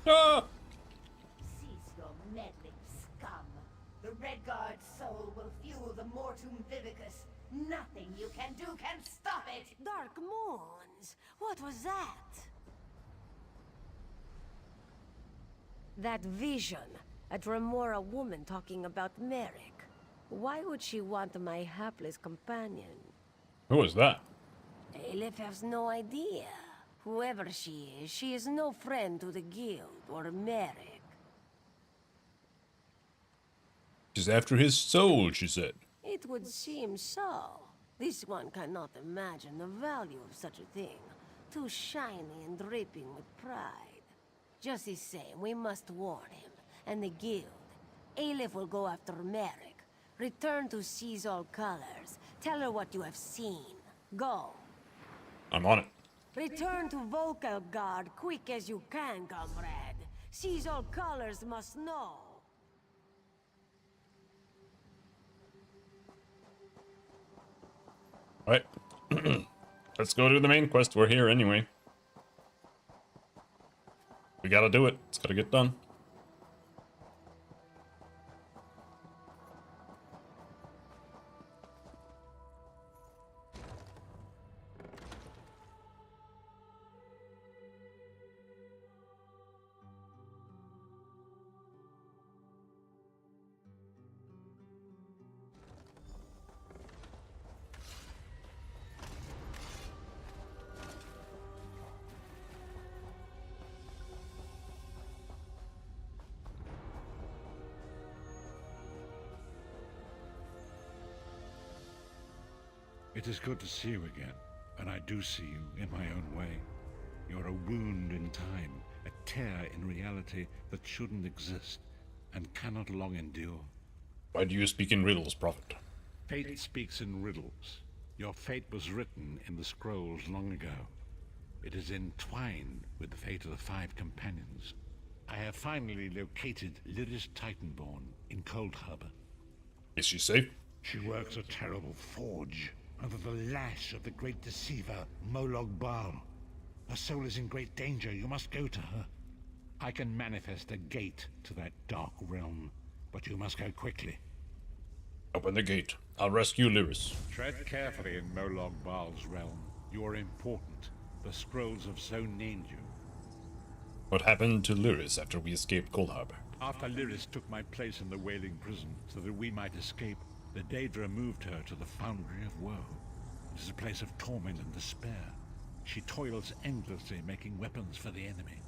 Ah! Cease your meddling, scum. The Redguard's soul will fuel the Mortum Vivicus. Nothing you can do can stop it! Dark Moons! What was that? That vision. A Dremora woman talking about Merrick. Why would she want my hapless companion? Who was that? Aleph has no idea. Whoever she is no friend to the Guild or Merrick. She's after his soul, she said. It would seem so. This one cannot imagine the value of such a thing. Too shiny and dripping with pride. Just the same, we must warn him. And the Guild. Aleph will go after Merrick. Return to Seize All Colors. Tell her what you have seen. Go. I'm on it. Return to Volkelgard quick as you can, comrade. Seize all colors must know. Alright. Let's go to the main quest. We're here anyway. We gotta do it. It's gotta get done. It is good to see you again, and I do see you in my own way. You're a wound in time, a tear in reality that shouldn't exist, and cannot long endure. Why do you speak in riddles, Prophet? Fate speaks in riddles. Your fate was written in the scrolls long ago. It is entwined with the fate of the 5 companions. I have finally located Lyris Titanborn in Coldharbour. Is she safe? She works a terrible forge under the lash of the great deceiver, Molag Bal. Her soul is in great danger. You must go to her. I can manifest a gate to that dark realm, but you must go quickly. Open the gate. I'll rescue Lyris. Tread carefully in Molag Bal's realm. You are important. The scrolls have so named you. What happened to Lyris after we escaped Coldharbour? After Lyris took my place in the Wailing Prison so that we might escape, the Daedra moved her to the Foundry of Woe. It is a place of torment and despair. She toils endlessly making weapons for the enemy.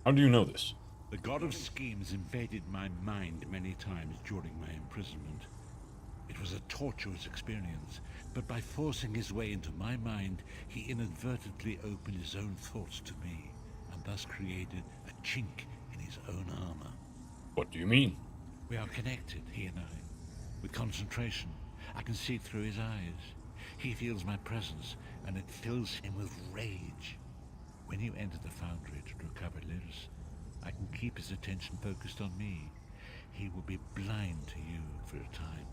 How do you know this? The God of Schemes invaded my mind many times during my imprisonment. It was a tortuous experience, but by forcing his way into my mind, he inadvertently opened his own thoughts to me, and thus created a chink in his own armor. What do you mean? We are connected, he and I. With concentration, I can see through his eyes. He feels my presence, and it fills him with rage. When you enter the Foundry to recover Lyris, I can keep his attention focused on me. He will be blind to you for a time.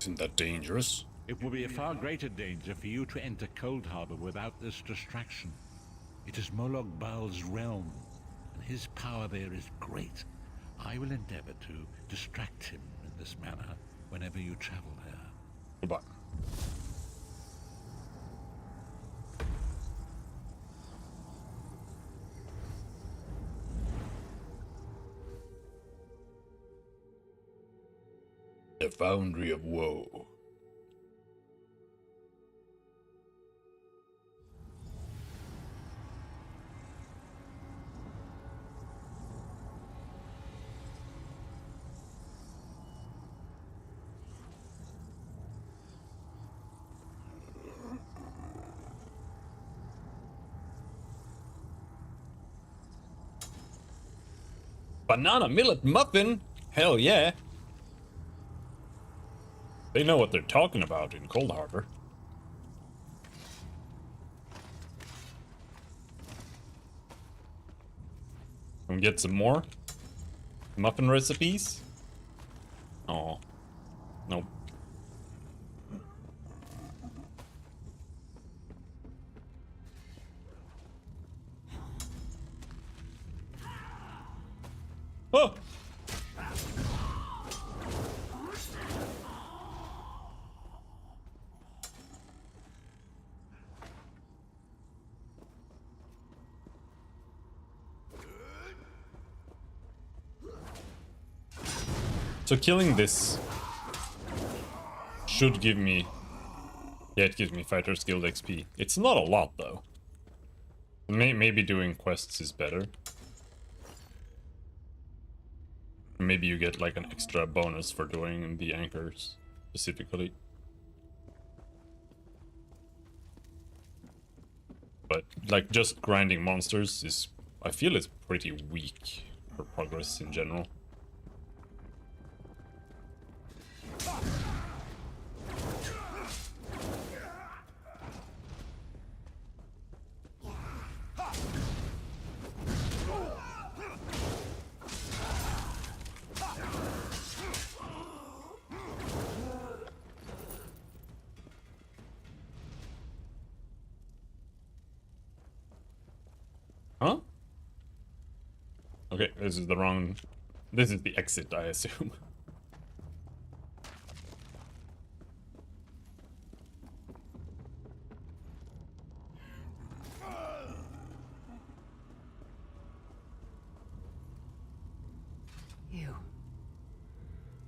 Isn't that dangerous? It will be a far greater danger for you to enter Coldharbour without this distraction. It is Molag Bal's realm, and his power there is great. I will endeavor to distract him in this manner whenever you travel there. Goodbye. The Foundry of Woe. Banana millet muffin? Hell yeah. They know what they're talking about in Coldharbour. Can we get some more muffin recipes? Oh, nope. Oh! So killing this should give me... Yeah, it gives me Fighter's Guild XP. It's not a lot, though. Maybe doing quests is better. Maybe you get like an extra bonus for doing the anchors specifically. But like just grinding monsters is, I feel it's pretty weak for progress in general. Okay, this is the wrong... This is the exit, I assume.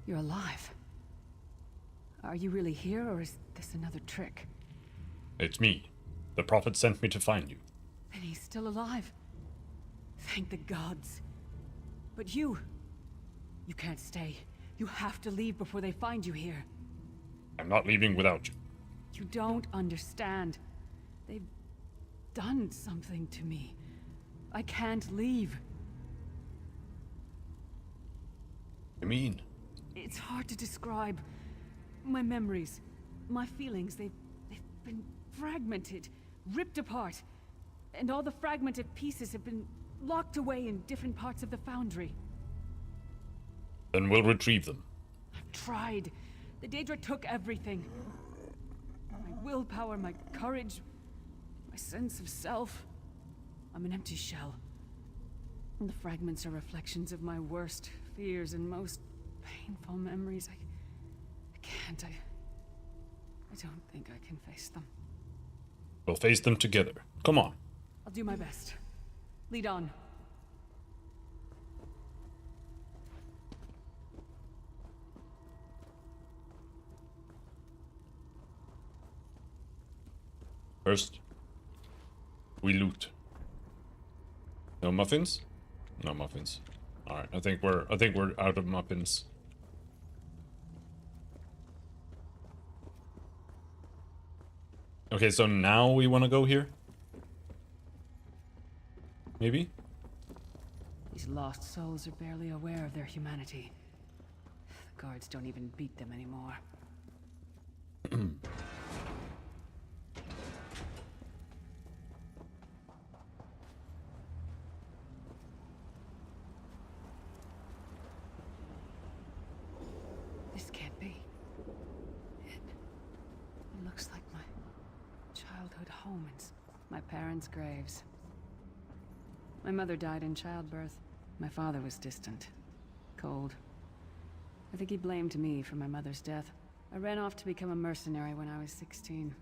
You're alive. Are you really here, or is this another trick? It's me. The Prophet sent me to find you. And he's still alive. Thank the gods. But you can't stay. You have to leave before they find you here. I'm not leaving without you. You don't understand. They've done something to me. I can't leave. I mean... It's hard to describe. My memories, my feelings, they've been fragmented, ripped apart. And all the fragmented pieces have been locked away in different parts of the foundry. Then we'll retrieve them. I've tried. The Daedra took everything. My willpower, my courage, my sense of self. I'm an empty shell. And the fragments are reflections of my worst fears and most painful memories. I can't. I don't think I can face them. We'll face them together. Come on. I'll do my best. Lead on. First, we loot. No muffins? No muffins. Alright, I think we're out of muffins. Okay, so now we want to go here? Maybe? These lost souls are barely aware of their humanity. The guards don't even beat them anymore. This can't be. It looks like my childhood home and my parents' graves. My mother died in childbirth. My father was distant, cold. I think he blamed me for my mother's death. I ran off to become a mercenary when I was 16.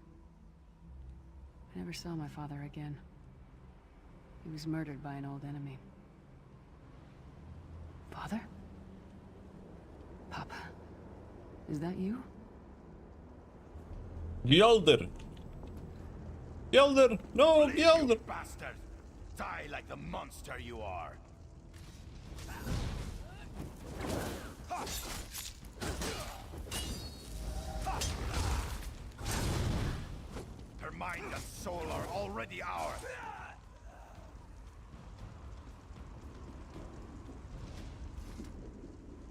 I never saw my father again. He was murdered by an old enemy. Father? Papa? Is that you? Gjaldir! Gjaldir! No, Gjaldir! Bastard! Die like the monster you are! Her mind and soul are already ours!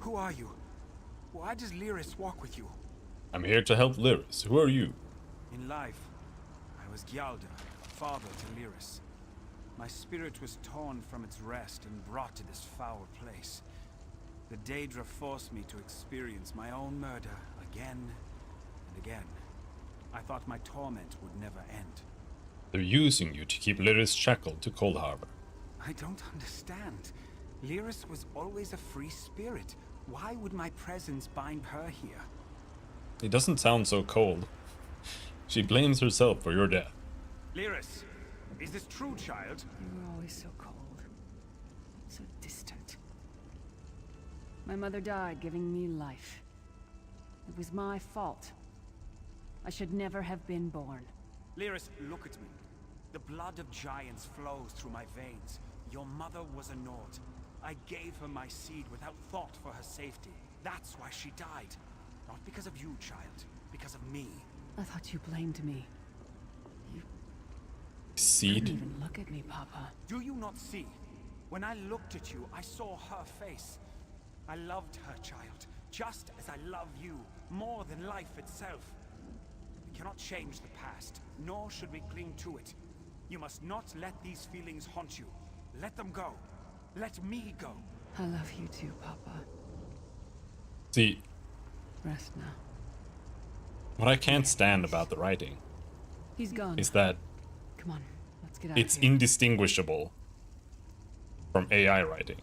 Who are you? Why does Lyris walk with you? I'm here to help Lyris. Who are you? In life, I was Gjaldir, father to Lyris. My spirit was torn from its rest and brought to this foul place. The Daedra forced me to experience my own murder again and again. I thought my torment would never end. They're using you to keep Lyris shackled to Cold Harbor. I don't understand. Lyris was always a free spirit. Why would my presence bind her here? It doesn't sound so cold. She blames herself for your death. Lyris, is this true, child? You were always so cold. So distant. My mother died giving me life. It was my fault. I should never have been born. Lyris, look at me. The blood of giants flows through my veins. Your mother was a Nord. I gave her my seed without thought for her safety. That's why she died. Not because of you, child. Because of me. I thought you blamed me. Seed? Don't even look at me, Papa. Do you not see? When I looked at you, I saw her face. I loved her, child. Just as I love you. More than life itself. We cannot change the past. Nor should we cling to it. You must not let these feelings haunt you. Let them go. Let me go. I love you too, Papa. See, Rest now. what I can't stand about the writing He's gone. is that Come on, let's get out it's of here. indistinguishable from AI writing.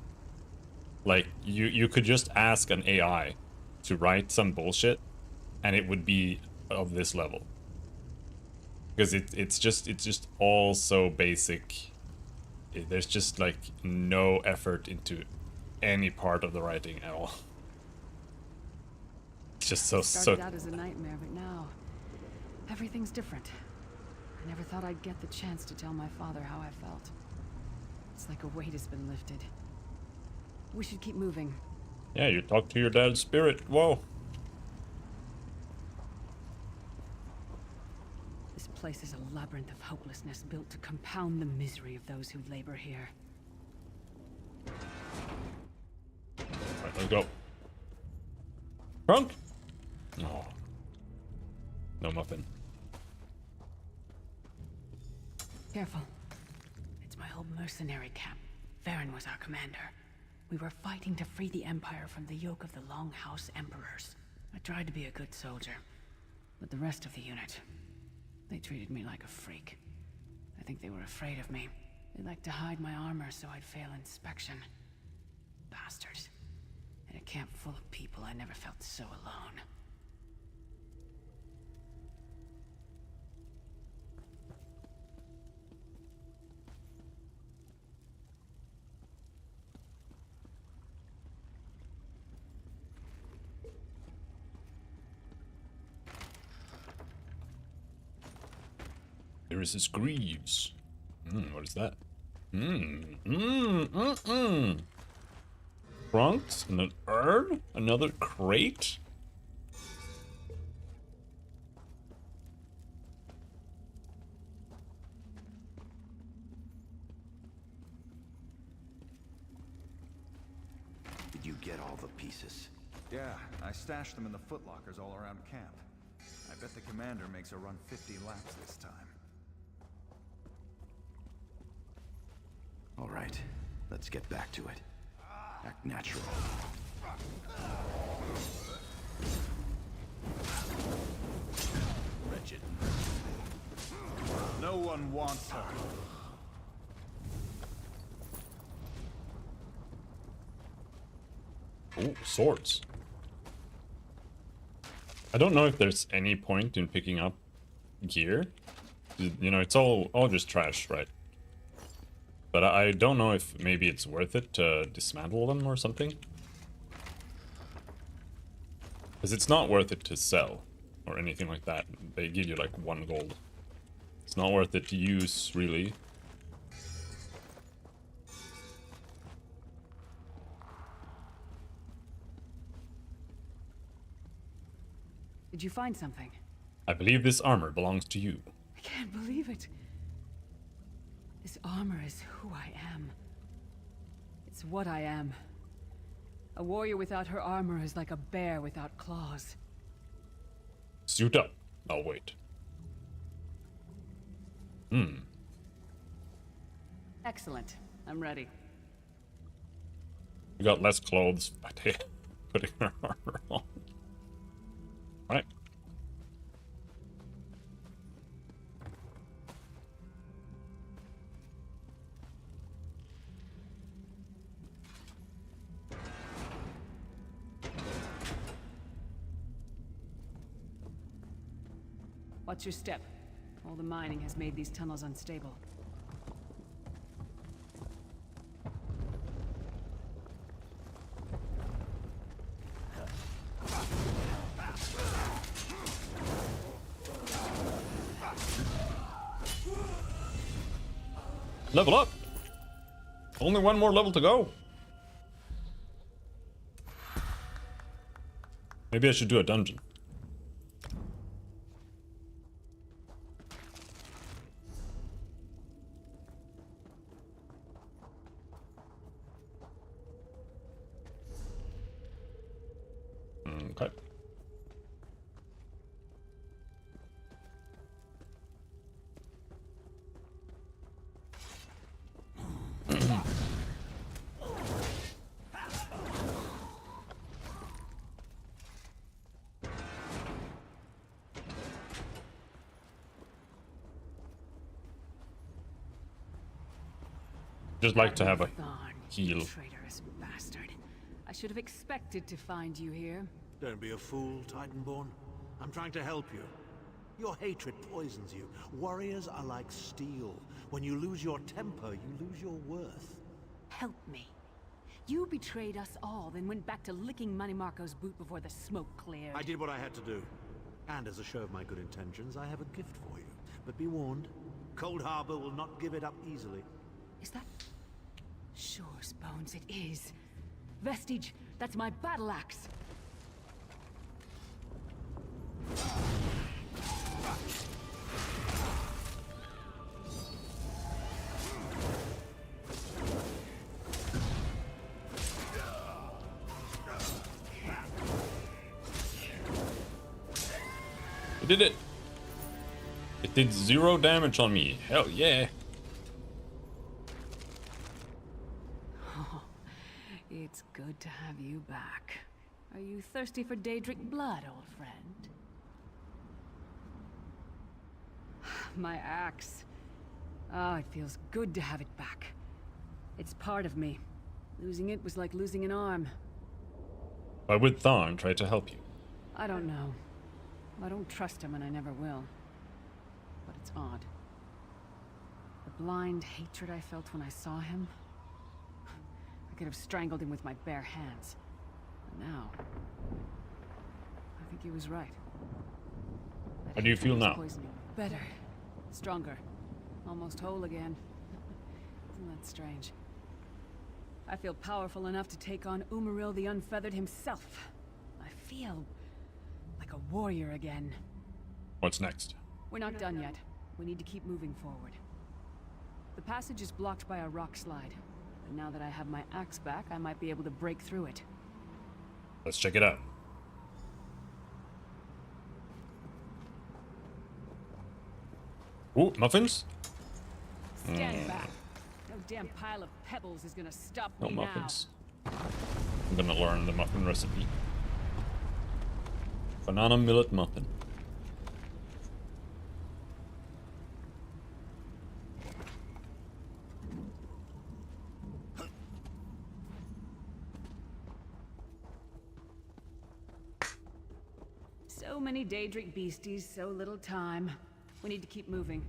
Like, you could just ask an AI to write some bullshit, and it would be of this level. Because it's just all so basic. There's just like no effort into any part of the writing at all. It's just so Started out as a nightmare, but now everything's different. I never thought I'd get the chance to tell my father how I felt. It's like a weight has been lifted. We should keep moving. Yeah, you talk to your dad's spirit. Whoa. This place is a labyrinth of hopelessness built to compound the misery of those who labor here. Alright, let's go. Trunk? No. No muffin. Careful. It's my old mercenary camp. Varen was our commander. We were fighting to free the Empire from the yoke of the Longhouse Emperors. I tried to be a good soldier, but the rest of the unit, they treated me like a freak. I think they were afraid of me. They liked to hide my armor so I'd fail inspection. Bastards. In a camp full of people, I never felt so alone. There is this Greaves. What is that? Trunks and an urn? Another crate? Did you get all the pieces? Yeah, I stashed them in the footlockers all around camp. I bet the commander makes her run 50 laps this time. All right, let's get back to it. Act natural. Wretched. No one wants her. Oh, swords. I don't know if there's any point in picking up gear. You know, it's all just trash, right? But I don't know if maybe it's worth it to dismantle them or something. Because it's not worth it to sell or anything like that. They give you like 1 gold. It's not worth it to use, really. Did you find something? I believe this armor belongs to you. I can't believe it. This armor is who I am. It's what I am. A warrior without her armor is like a bear without claws. Suit up. I'll wait. Excellent. I'm ready. We got less clothes by putting her armor on. Right. Watch your step. All the mining has made these tunnels unstable. Level up! Only 1 more level to go. Maybe I should do a dungeon. Okay. Just like to have a heal. Traitorous bastard. I should have expected to find you here. Don't be a fool, Titanborn. I'm trying to help you. Your hatred poisons you. Warriors are like steel. When you lose your temper, you lose your worth. Help me. You betrayed us all, then went back to licking Manny Marco's boot before the smoke cleared. I did what I had to do. And as a show of my good intentions, I have a gift for you. But be warned, Cold Harbor will not give it up easily. Is that... Sure, Bones, it is. Vestige, that's my battle axe. It did it! It did 0 damage on me. Hell yeah! Oh, it's good to have you back. Are you thirsty for Daedric blood, old friend? My axe. Oh, it feels good to have it back. It's part of me. Losing it was like losing an arm. Why would Tharn try to help you? I don't know. I don't trust him and I never will. But it's odd. The blind hatred I felt when I saw him. I could have strangled him with my bare hands. But now... I think he was right. How do you feel now? Poisoning. Better. Stronger. Almost whole again. Isn't that strange? I feel powerful enough to take on Umaril the Unfeathered himself. I feel... like a warrior again. What's next? We're not done yet. We need to keep moving forward. The passage is blocked by a rock slide. But now that I have my axe back, I might be able to break through it. Let's check it out. Ooh, muffins? Stand back. No damn pile of pebbles is gonna stop No me muffins. I'm gonna learn the muffin recipe. Banana millet muffin. So many Daedric beasties, so little time. We need to keep moving.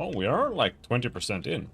Oh, we are like 20% in.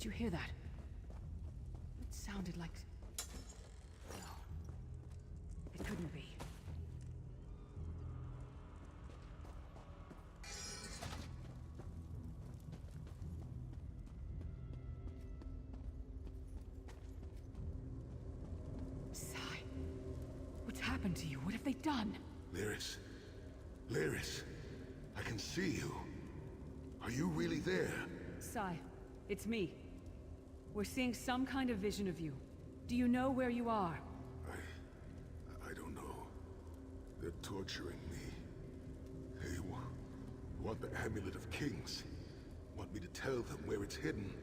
Did you hear that? It sounded like... No. It couldn't be. Sai. What's happened to you? What have they done? Lyris. Lyris. I can see you. Are you really there? Sai, it's me. We're seeing some kind of vision of you. Do you know where you are? I don't know. They're torturing me. They want the Amulet of Kings. Want me to tell them where it's hidden.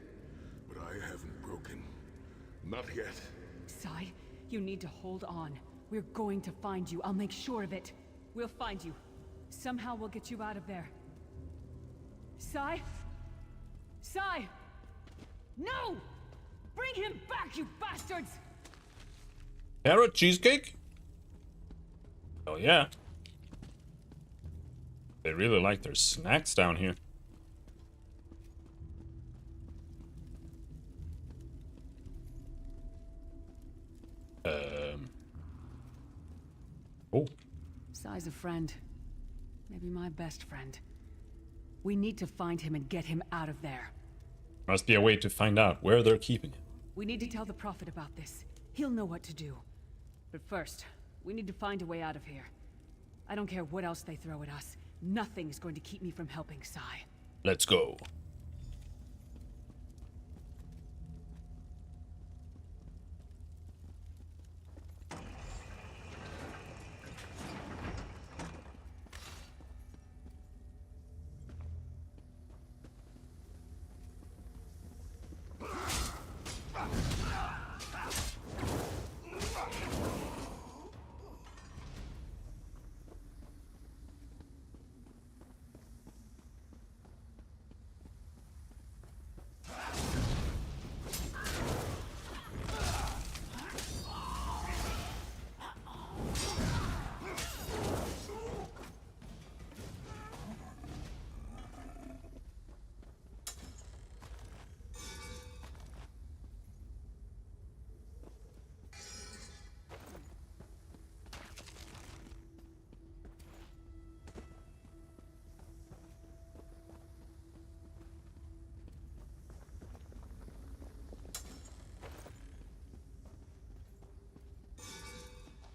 But I haven't broken. Not yet. Sai, you need to hold on. We're going to find you. I'll make sure of it. We'll find you. Somehow we'll get you out of there. Sai? Sai! No! Bring him back, you bastards! Carrot cheesecake? Oh yeah. They really like their snacks down here. Oh. Sai's a friend. Maybe my best friend. We need to find him and get him out of there. Must be a way to find out where they're keeping him. We need to tell the Prophet about this. He'll know what to do. But first, we need to find a way out of here. I don't care what else they throw at us. Nothing is going to keep me from helping Sai. Let's go.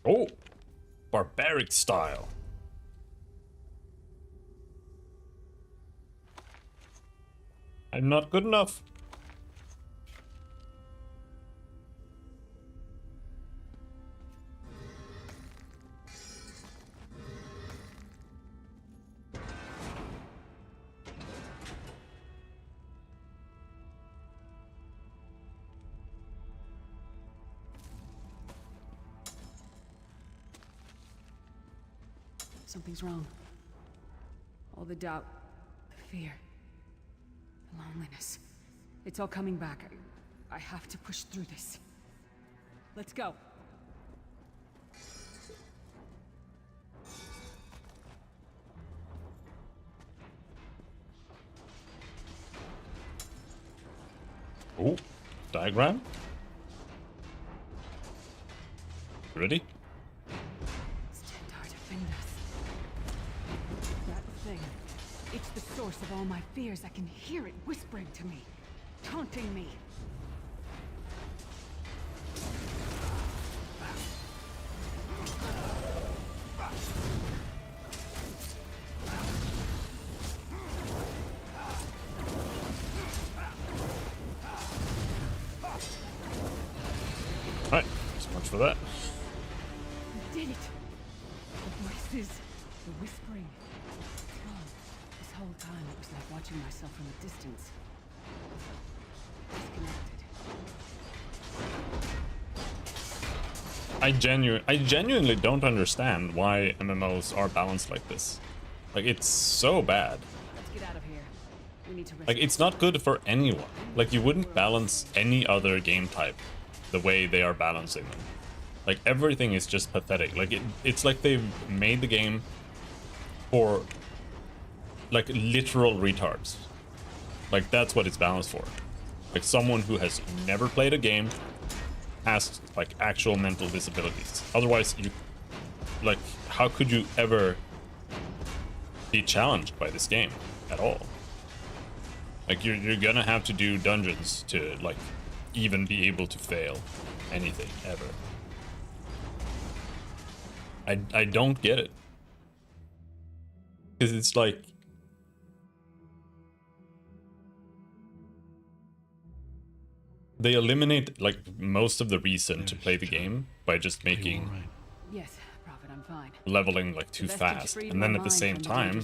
Oh, barbaric style. I'm not good enough. Something's wrong. All the doubt, the fear, the loneliness. It's all coming back. I have to push through this. Let's go. Oh, diagram. Ready? It's the source of all my fears. I can hear it whispering to me, taunting me. Alright, so much for that. We did it! The voices, the whispering. This whole time it was like watching myself from a distance. Disconnected. I genuinely don't understand why MMOs are balanced like this. Like, it's so bad. Let's get out of here. We need to Like, it's not good for anyone. Like, you wouldn't balance any other game type the way they are balancing them. Like, everything is just pathetic. Like, it's like they've made the game for, like, literal retards. Like, that's what it's balanced for. Like, someone who has never played a game, has, like, actual mental disabilities. Otherwise, you, like, how could you ever be challenged by this game at all? Like, you're gonna have to do dungeons to, like, even be able to fail anything, ever. I don't get it. Because it's like... they eliminate, like, most of the reason to play the game by just making... Yes, Prophet, I'm fine. leveling, like, too fast. And then at the same time,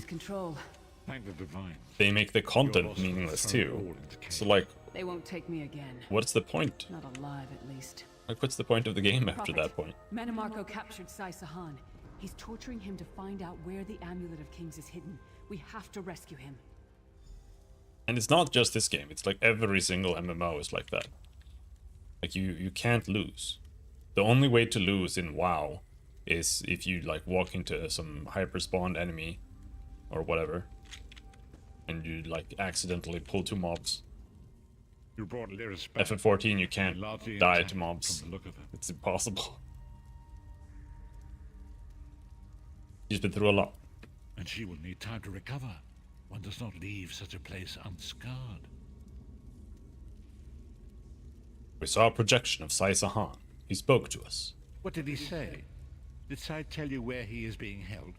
Thank the divine. they make the content meaningless too. So, like, They won't take me again. what's the point? Not alive, at least. Like, what's the point of the game after Prophet, that point? Manamarco captured Sai Sahan. He's torturing him to find out where the Amulet of Kings is hidden. We have to rescue him. And it's not just this game, it's like every single MMO is like that. Like, you can't lose. The only way to lose in WoW is if you like walk into some hyper-spawned enemy or whatever, and you like accidentally pull 2 mobs. You brought Lyris back. FF14 you can't Largely die intact to mobs. from the look of her. It's impossible. She's been through a lot. And she will need time to recover. One does not leave such a place unscarred. We saw a projection of Sai Sahan. He spoke to us. What did he say? Did Sai tell you where he is being held?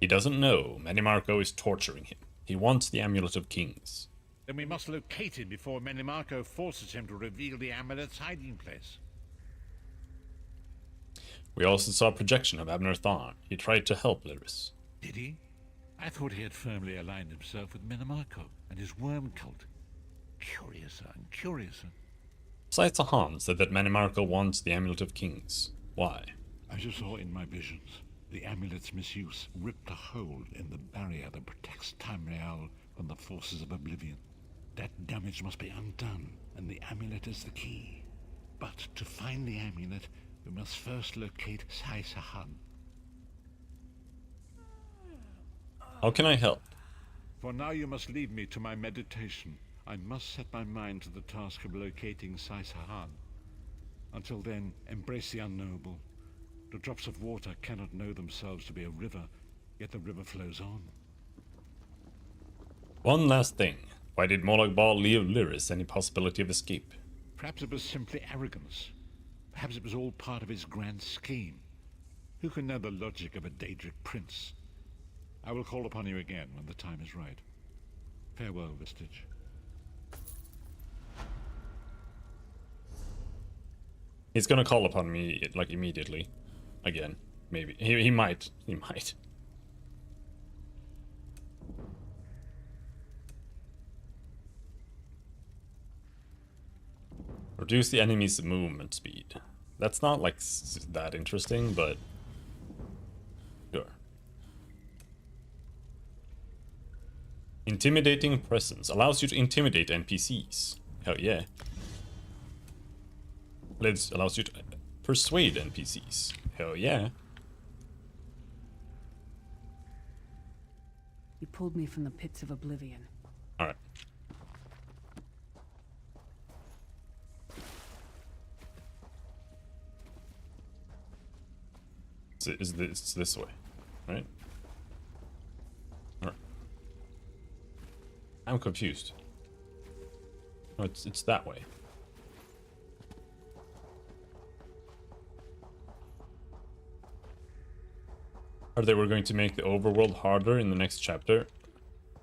He doesn't know. Manimarco is torturing him. He wants the Amulet of Kings. Then we must locate him before Manimarco forces him to reveal the amulet's hiding place. We also saw a projection of Abner Tharn. He tried to help Lyris. Did he? I thought he had firmly aligned himself with Manimarco and his worm cult. Curiouser and curiouser. Sai Sahan said that Manimarco wants the Amulet of Kings. Why? As you saw in my visions, the amulet's misuse ripped a hole in the barrier that protects Tamriel from the forces of oblivion. That damage must be undone, and the amulet is the key. But to find the amulet, we must first locate Sai Sahan. How can I help? For now you must leave me to my meditation. I must set my mind to the task of locating Sai Sahan. Until then, embrace the unknowable. The drops of water cannot know themselves to be a river, yet the river flows on. One last thing. Why did Molag Bal leave Lyris any possibility of escape? Perhaps it was simply arrogance. Perhaps it was all part of his grand scheme. Who can know the logic of a Daedric prince? I will call upon you again when the time is right. Farewell, Vestige. He's gonna call upon me, like, immediately. Again. Maybe. He might. He might. Reduce the enemy's movement speed. That's not, like, that interesting, but... Sure. Intimidating presence. Allows you to intimidate NPCs. Hell yeah. It allows you to persuade NPCs. Hell yeah. You pulled me from the pits of oblivion. Alright. Is this way, right? Alright. I'm confused. No, it's that way. Or they were going to make the overworld harder in the next chapter.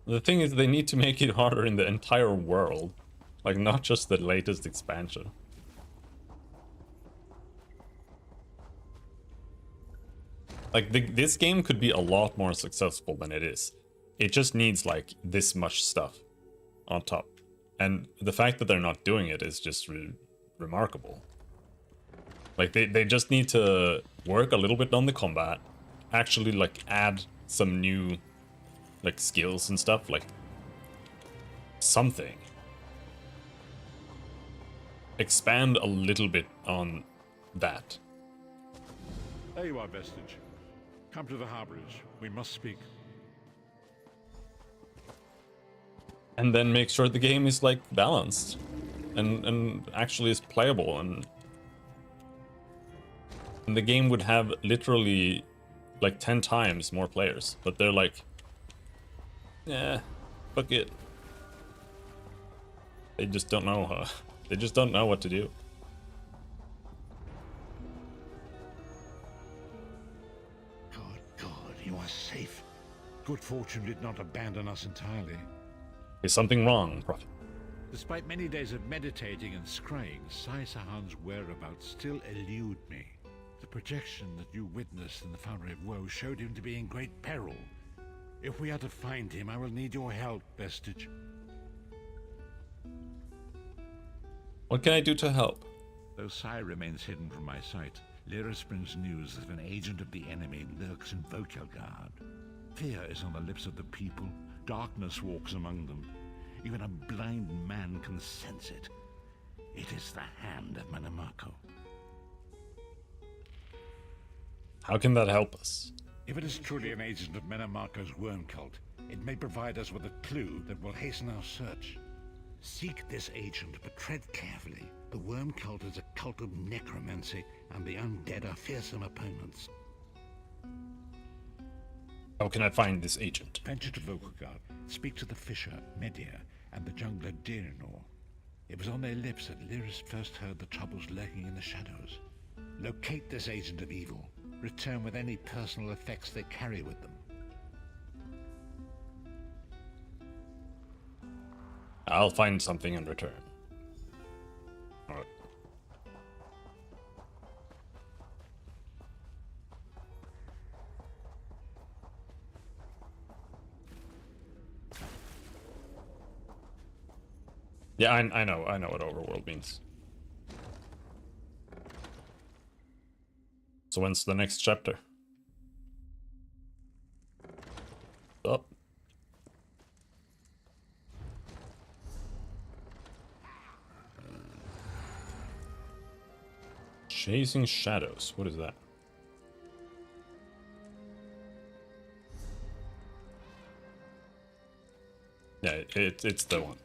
The thing is, they need to make it harder in the entire world. Like, not just the latest expansion. Like, this game could be a lot more successful than it is. It just needs, like, this much stuff on top. And the fact that they're not doing it is just remarkable. Like, they just need to work a little bit on the combat. Actually, like, add some new, like, skills and stuff. Like, something. Expand a little bit on that. There you are, Vestige. Come to the harborage. We must speak. And then make sure the game is, like, balanced. And actually is playable. And the game would have literally, like, 10 times more players. But they're like, yeah, fuck it. They just don't know, they just don't know what to do. God, you are safe. Good fortune did not abandon us entirely. Is something wrong, Prophet? Despite many days of meditating and scrying, Sai Sahan's whereabouts still elude me. The projection that you witnessed in the Foundry of Woe showed him to be in great peril. If we are to find him, I will need your help, Vestige. What can I do to help? Though Sai remains hidden from my sight, Lyris brings news that an agent of the enemy lurks in Vokelgard. Fear is on the lips of the people. Darkness walks among them. Even a blind man can sense it. It is the hand of Manimarco. How can that help us? If it is truly an agent of Menamarco's worm cult, it may provide us with a clue that will hasten our search. Seek this agent, but tread carefully. The worm cult is a cult of necromancy, and the undead are fearsome opponents. How can I find this agent? Venture to Volkgard, speak to the fisher, Medir, and the jungler Dirinor. It was on their lips that Lyris first heard the troubles lurking in the shadows. Locate this agent of evil. Return with any personal effects they carry with them. I'll find something in return. Alright. Yeah, I know what overworld means. So when's the next chapter? Up. Chasing Shadows. What is that? Yeah, it's the one.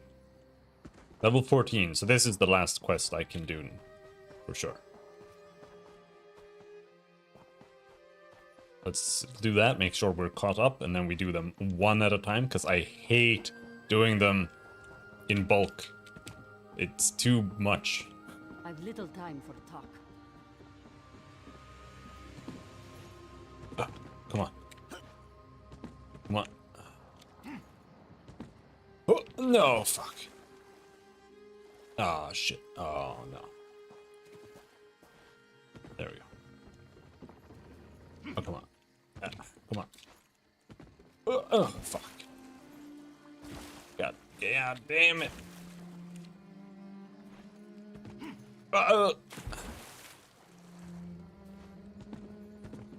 Level 14. So this is the last quest I can do, for sure. Let's do that, make sure we're caught up, and then we do them one at a time, because I hate doing them in bulk. It's too much. I've little time for talk. Come on. Come on. Oh, no, fuck. Oh, shit. Oh, no. There we go. Oh, come on. Come on. Oh, fuck. God damn it.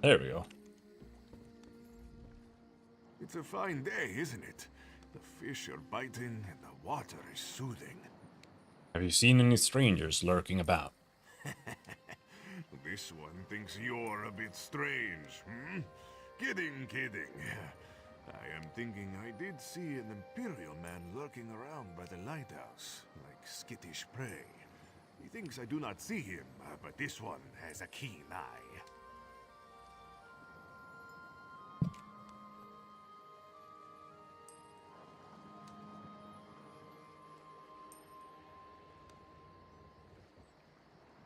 There we go. It's a fine day, isn't it? The fish are biting and the water is soothing. Have you seen any strangers lurking about? This one thinks you're a bit strange, hmm? Kidding. I am thinking I did see an Imperial man lurking around by the lighthouse, like skittish prey. He thinks I do not see him, but this one has a keen eye.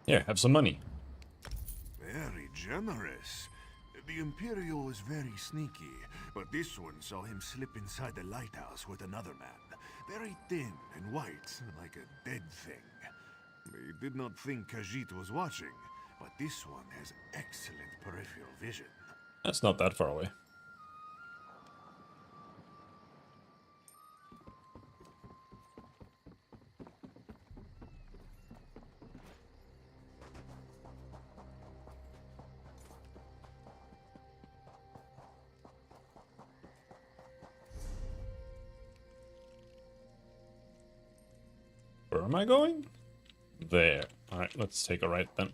Here, have some money. Very generous. The Imperial was very sneaky, but this one saw him slip inside the lighthouse with another man. Very thin and white, like a dead thing. They did not think Khajiit was watching, but this one has excellent peripheral vision. That's not that far away. Where am I going? There. Alright, let's take a right then.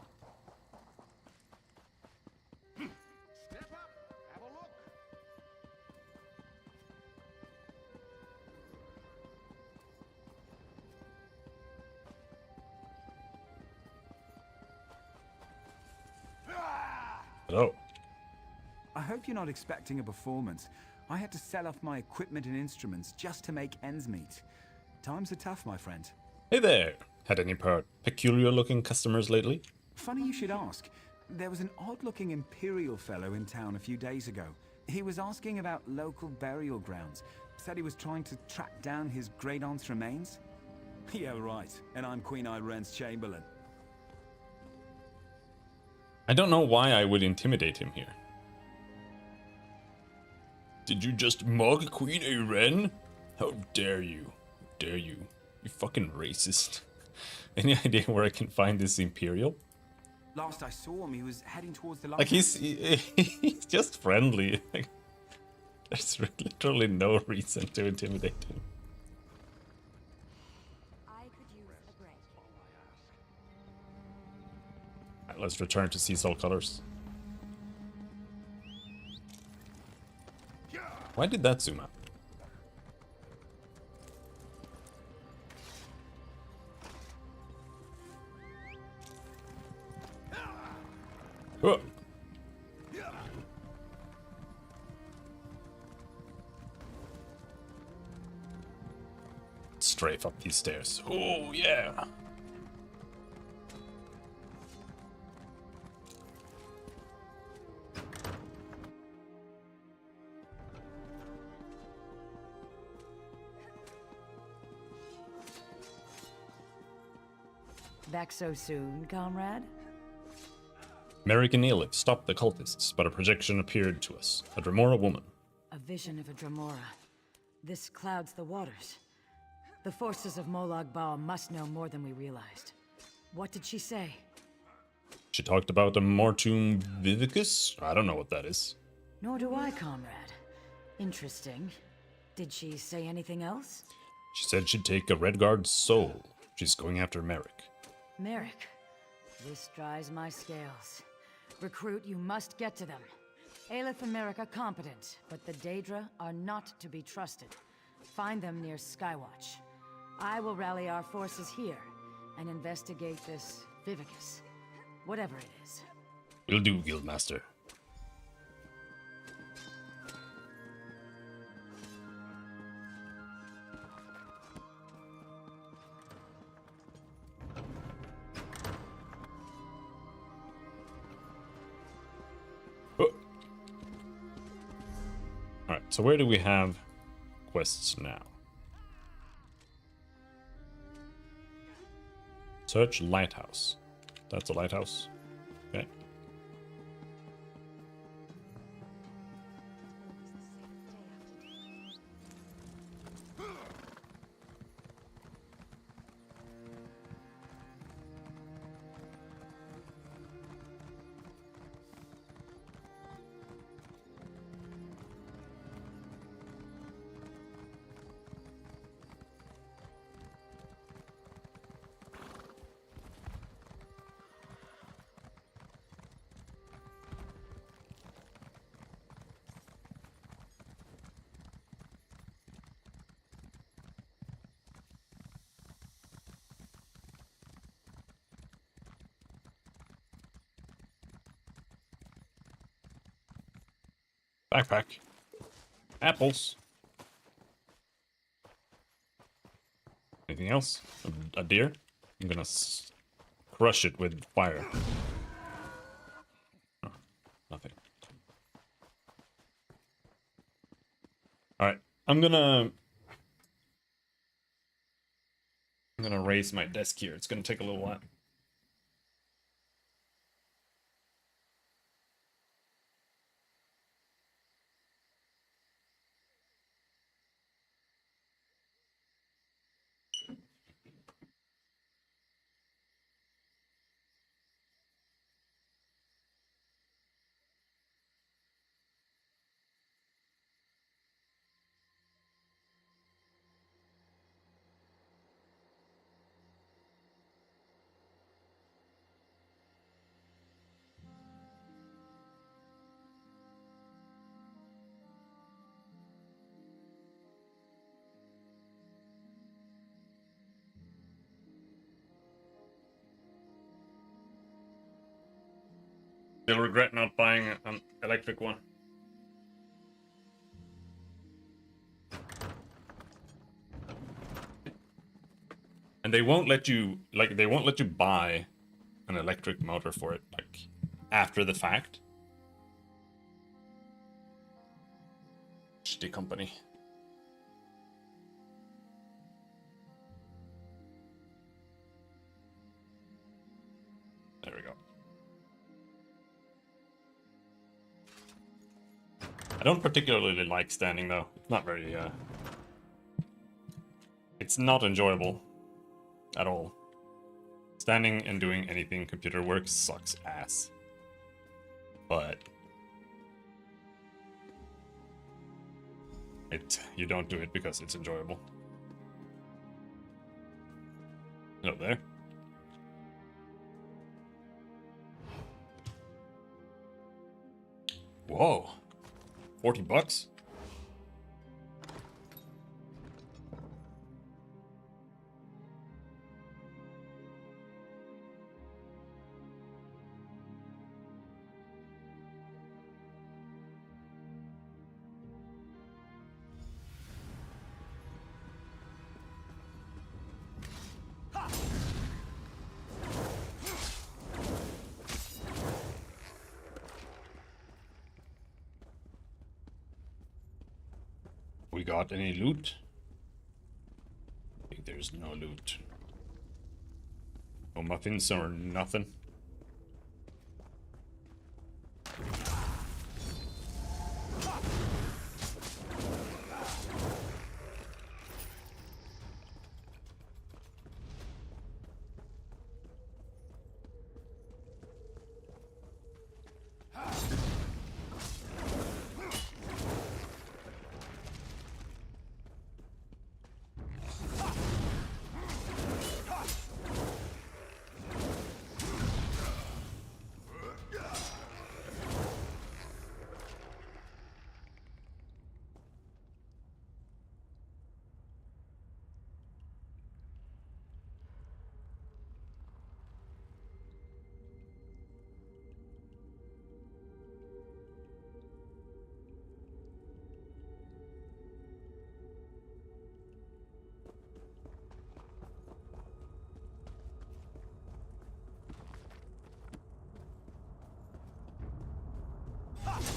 Hello. I hope you're not expecting a performance. I had to sell off my equipment and instruments just to make ends meet. Times are tough, my friend. Hey there. Had any peculiar-looking customers lately? Funny you should ask. There was an odd-looking Imperial fellow in town a few days ago. He was asking about local burial grounds. Said he was trying to track down his great-aunt's remains. Yeah, right. And I'm Queen Irene's Chamberlain. I don't know why I would intimidate him here. Did you just mug Queen Irene? How dare you? How dare you? You fucking racist. Any idea where I can find this Imperial? Last I saw him, he was heading towards the Like, he's just friendly. Like, there's literally no reason to intimidate him. I could use a break. Alright, let's return to Sea Salt Colors. Why did that zoom out? Oh. Strafe up these stairs. Oh, yeah. Back so soon, comrade? Merrick and Neelif stopped the cultists, but a projection appeared to us. A Dremora woman. A vision of a Dremora. This clouds the waters. The forces of Molag Bal must know more than we realized. What did she say? She talked about a Mortum Vivicus? I don't know what that is. Nor do I, comrade. Interesting. Did she say anything else? She said she'd take a Redguard's soul. She's going after Merrick. Merrick. This dries my scales. Recruit, you must get to them. Aleph and Merrick are competent, but the Daedra are not to be trusted. Find them near Skywatch. I will rally our forces here and investigate this Vivicus. Whatever it is. Will do, Guildmaster. Alright, so where do we have quests now? Search lighthouse. That's a lighthouse. Okay. Backpack. Apples. Anything else? A deer? I'm gonna crush it with fire. Oh, nothing. Alright, I'm gonna raise my desk here. It's gonna take a little while. You'll regret not buying an electric one. And they won't let you, like, they won't let you buy an electric motor for it, like, after the fact. Shitty company. There we go. I don't particularly like standing, though. It's not very, it's not enjoyable. At all. Standing and doing anything computer work sucks ass. But you don't do it because it's enjoyable. Hello there. Whoa. $40? got any loot? I think there's no loot. No muffins or nothing.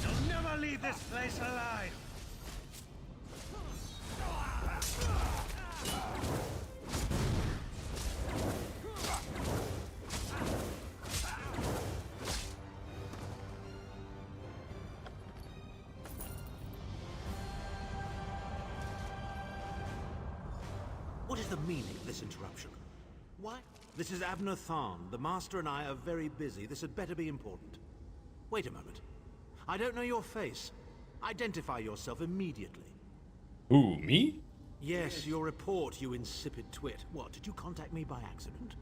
You'll never leave this place alive! What is the meaning of this interruption? Why? This is Abner Tharn. The Master and I are very busy. This had better be important. Wait a moment. I don't know your face. Identify yourself immediately. Who, me? Yes, your report, you insipid twit. What, did you contact me by accident?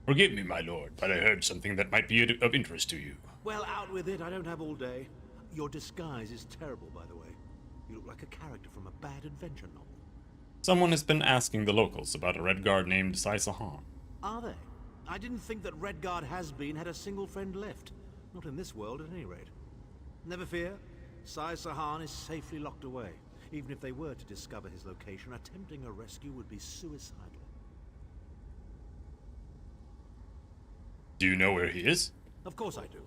Forgive me, my lord, but I heard something that might be of interest to you. Well, out with it. I don't have all day. Your disguise is terrible, by the way. You look like a character from a bad adventure novel. Someone has been asking the locals about a Redguard named Sai Sahan. Are they? I didn't think that Redguard had a single friend left. Not in this world, at any rate. Never fear. Sai Sahan is safely locked away. Even if they were to discover his location, attempting a rescue would be suicidal. Do you know where he is? Of course I do.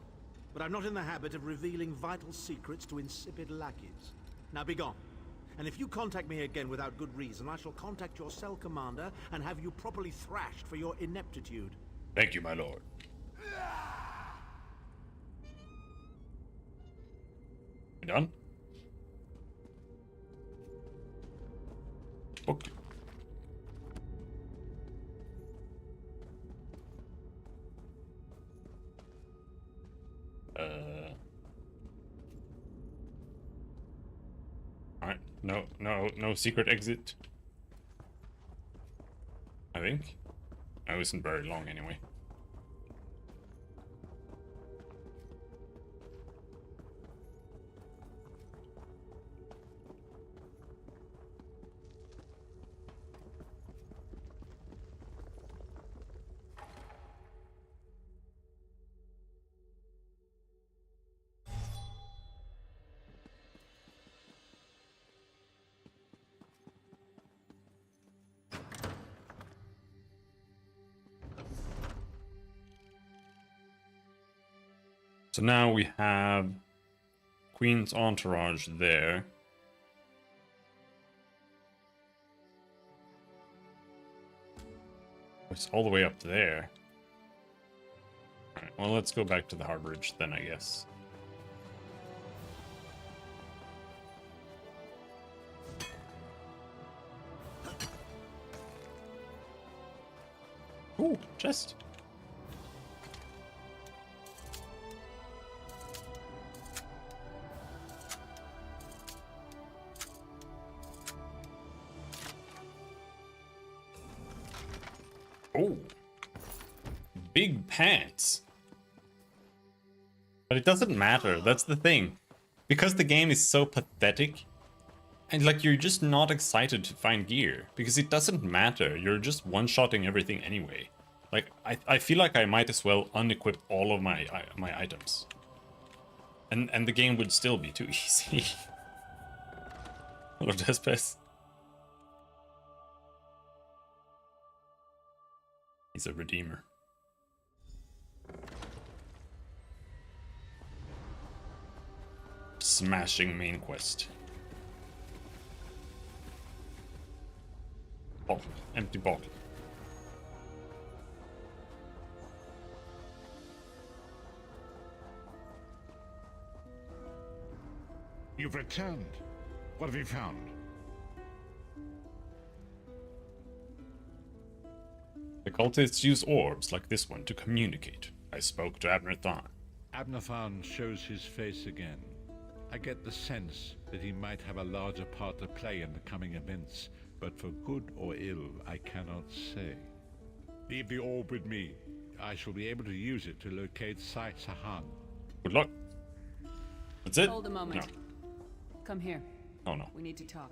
But I'm not in the habit of revealing vital secrets to insipid lackeys. Now be gone. And if you contact me again without good reason, I shall contact your cell commander and have you properly thrashed for your ineptitude. Thank you, my lord. You done? Okay. Alright, no secret exit. I think. It isn't very long anyway. So now we have Queen's entourage there. It's all the way up there. Alright, well, let's go back to the harborage then, I guess. Ooh, chest. Oh, big pants. But it doesn't matter, that's the thing. Because the game is so pathetic, and like you're just not excited to find gear. Because it doesn't matter, you're just one-shotting everything anyway. Like, I feel like I might as well unequip all of my items. And the game would still be too easy. Hello, Despes. He's a redeemer. Smashing main quest. Bottle. Empty bottle. You've returned. What have you found? The cultists use orbs like this one to communicate. I spoke to Abner Thon. Abner Thon shows his face again. I get the sense that he might have a larger part to play in the coming events, but for good or ill, I cannot say. Leave the orb with me. I shall be able to use it to locate Sai Sahan. Good luck. That's it? Hold a moment. No. Come here. Oh no. We need to talk.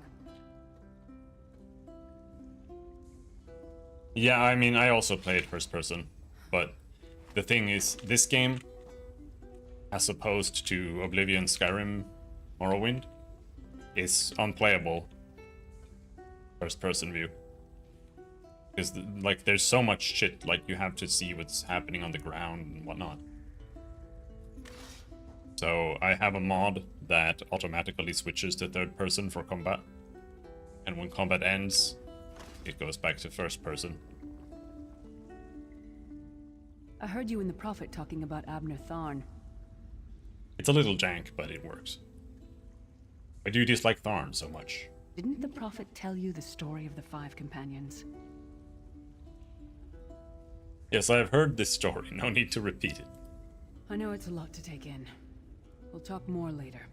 Yeah, I mean, I also played first person, but the thing is, this game, as opposed to Oblivion, Skyrim, Morrowind, is unplayable first person view. Because, like, there's so much shit, like, you have to see what's happening on the ground and whatnot. So, I have a mod that automatically switches to third person for combat. And when combat ends, it goes back to first person. I heard you and the Prophet talking about Abner Tharn. It's a little jank, but it works. Why do you dislike Tharn so much? Didn't the Prophet tell you the story of the 5 companions? Yes, I have heard this story. No need to repeat it. I know it's a lot to take in. We'll talk more later.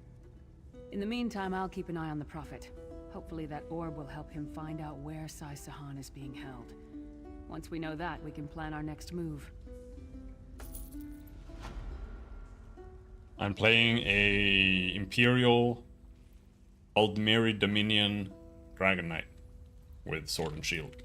In the meantime, I'll keep an eye on the Prophet. Hopefully that orb will help him find out where Sai Sahan is being held. Once we know that, we can plan our next move. I'm playing a Imperial Aldmeri Dominion Dragon Knight with Sword and Shield.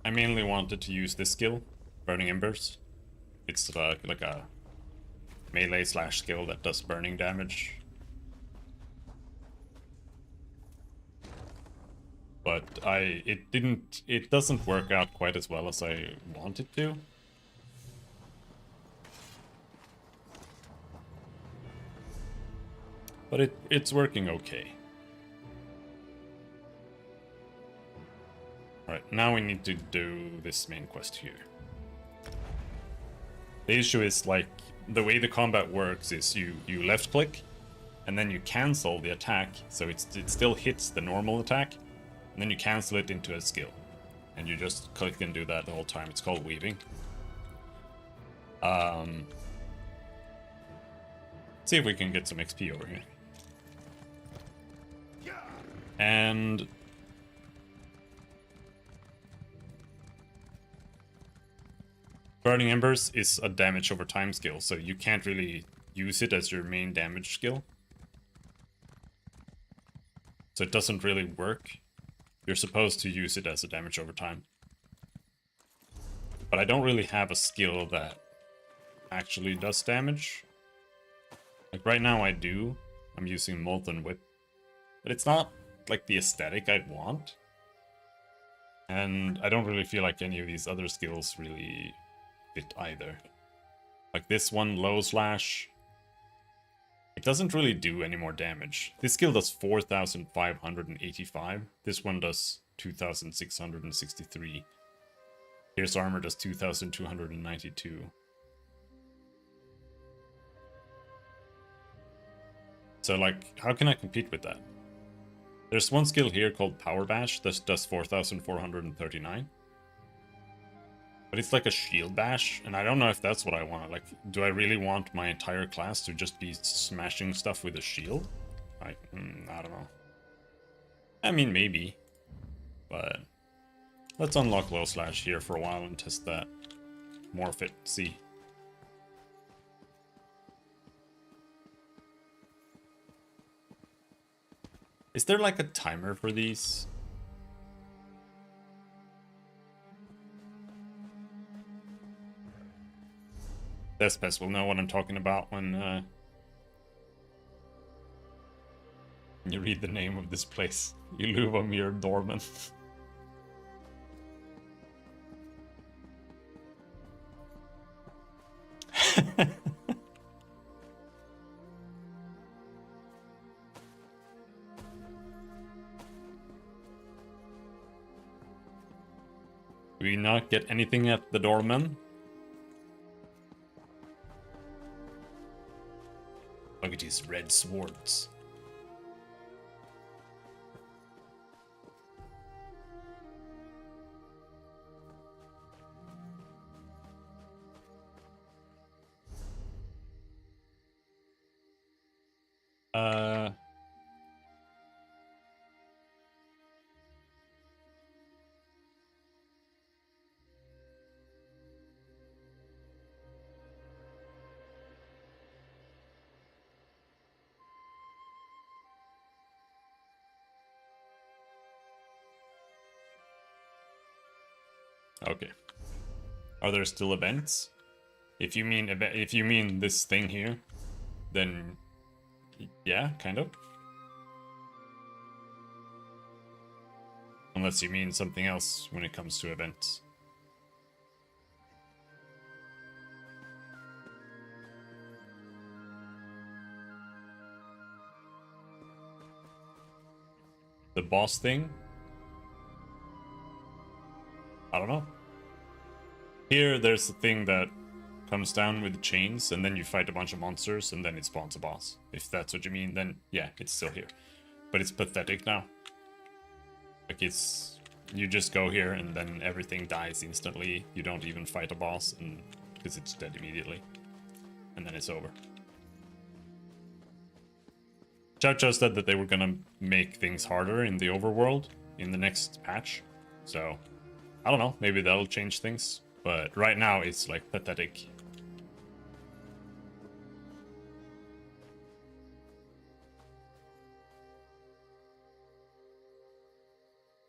I mainly wanted to use this skill, Burning Embers. It's like a melee slash skill that does burning damage. But it doesn't work out quite as well as I want it to. But it's working okay. Alright, now we need to do this main quest here. The issue is, like, the way the combat works is you left click, and then you cancel the attack, so it still hits the normal attack, and then you cancel it into a skill. And you just click and do that the whole time. It's called weaving. See if we can get some XP over here. And Burning Embers is a damage over time skill, so you can't really use it as your main damage skill. So it doesn't really work. You're supposed to use it as a damage over time. But I don't really have a skill that actually does damage. Like right now I do. I'm using Molten Whip. But it's not like the aesthetic I'd want. And I don't really feel like any of these other skills really fit either. Like this one, Low Slash, it doesn't really do any more damage. This skill does 4,585. This one does 2,663. Pierce Armor does 2,292. So, like, how can I compete with that? There's one skill here called Power Bash that does 4,439. But it's like a shield bash, and I don't know if that's what I want. Like, do I really want my entire class to just be smashing stuff with a shield? I don't know. I mean, maybe. But let's unlock Low Slash here for a while and test that. Morph it, see. Is there like a timer for these? Thespes will know what I'm talking about when you read the name of this place. Iluvamir Dorman. Do we not get anything at the doorman? Look at these red swords. Okay. Are there still events? If you mean this thing here, then yeah, kind of. Unless you mean something else when it comes to events. The boss thing? I don't know. Here, there's a thing that comes down with the chains, and then you fight a bunch of monsters, and then it spawns a boss. If that's what you mean, then yeah, it's still here. But it's pathetic now. Like, it's... You just go here, and then everything dies instantly. You don't even fight a boss, and because it's dead immediately. And then it's over. Chow Chow said that they were gonna make things harder in the overworld in the next patch. So, I don't know, maybe that'll change things. But right now, it's like pathetic.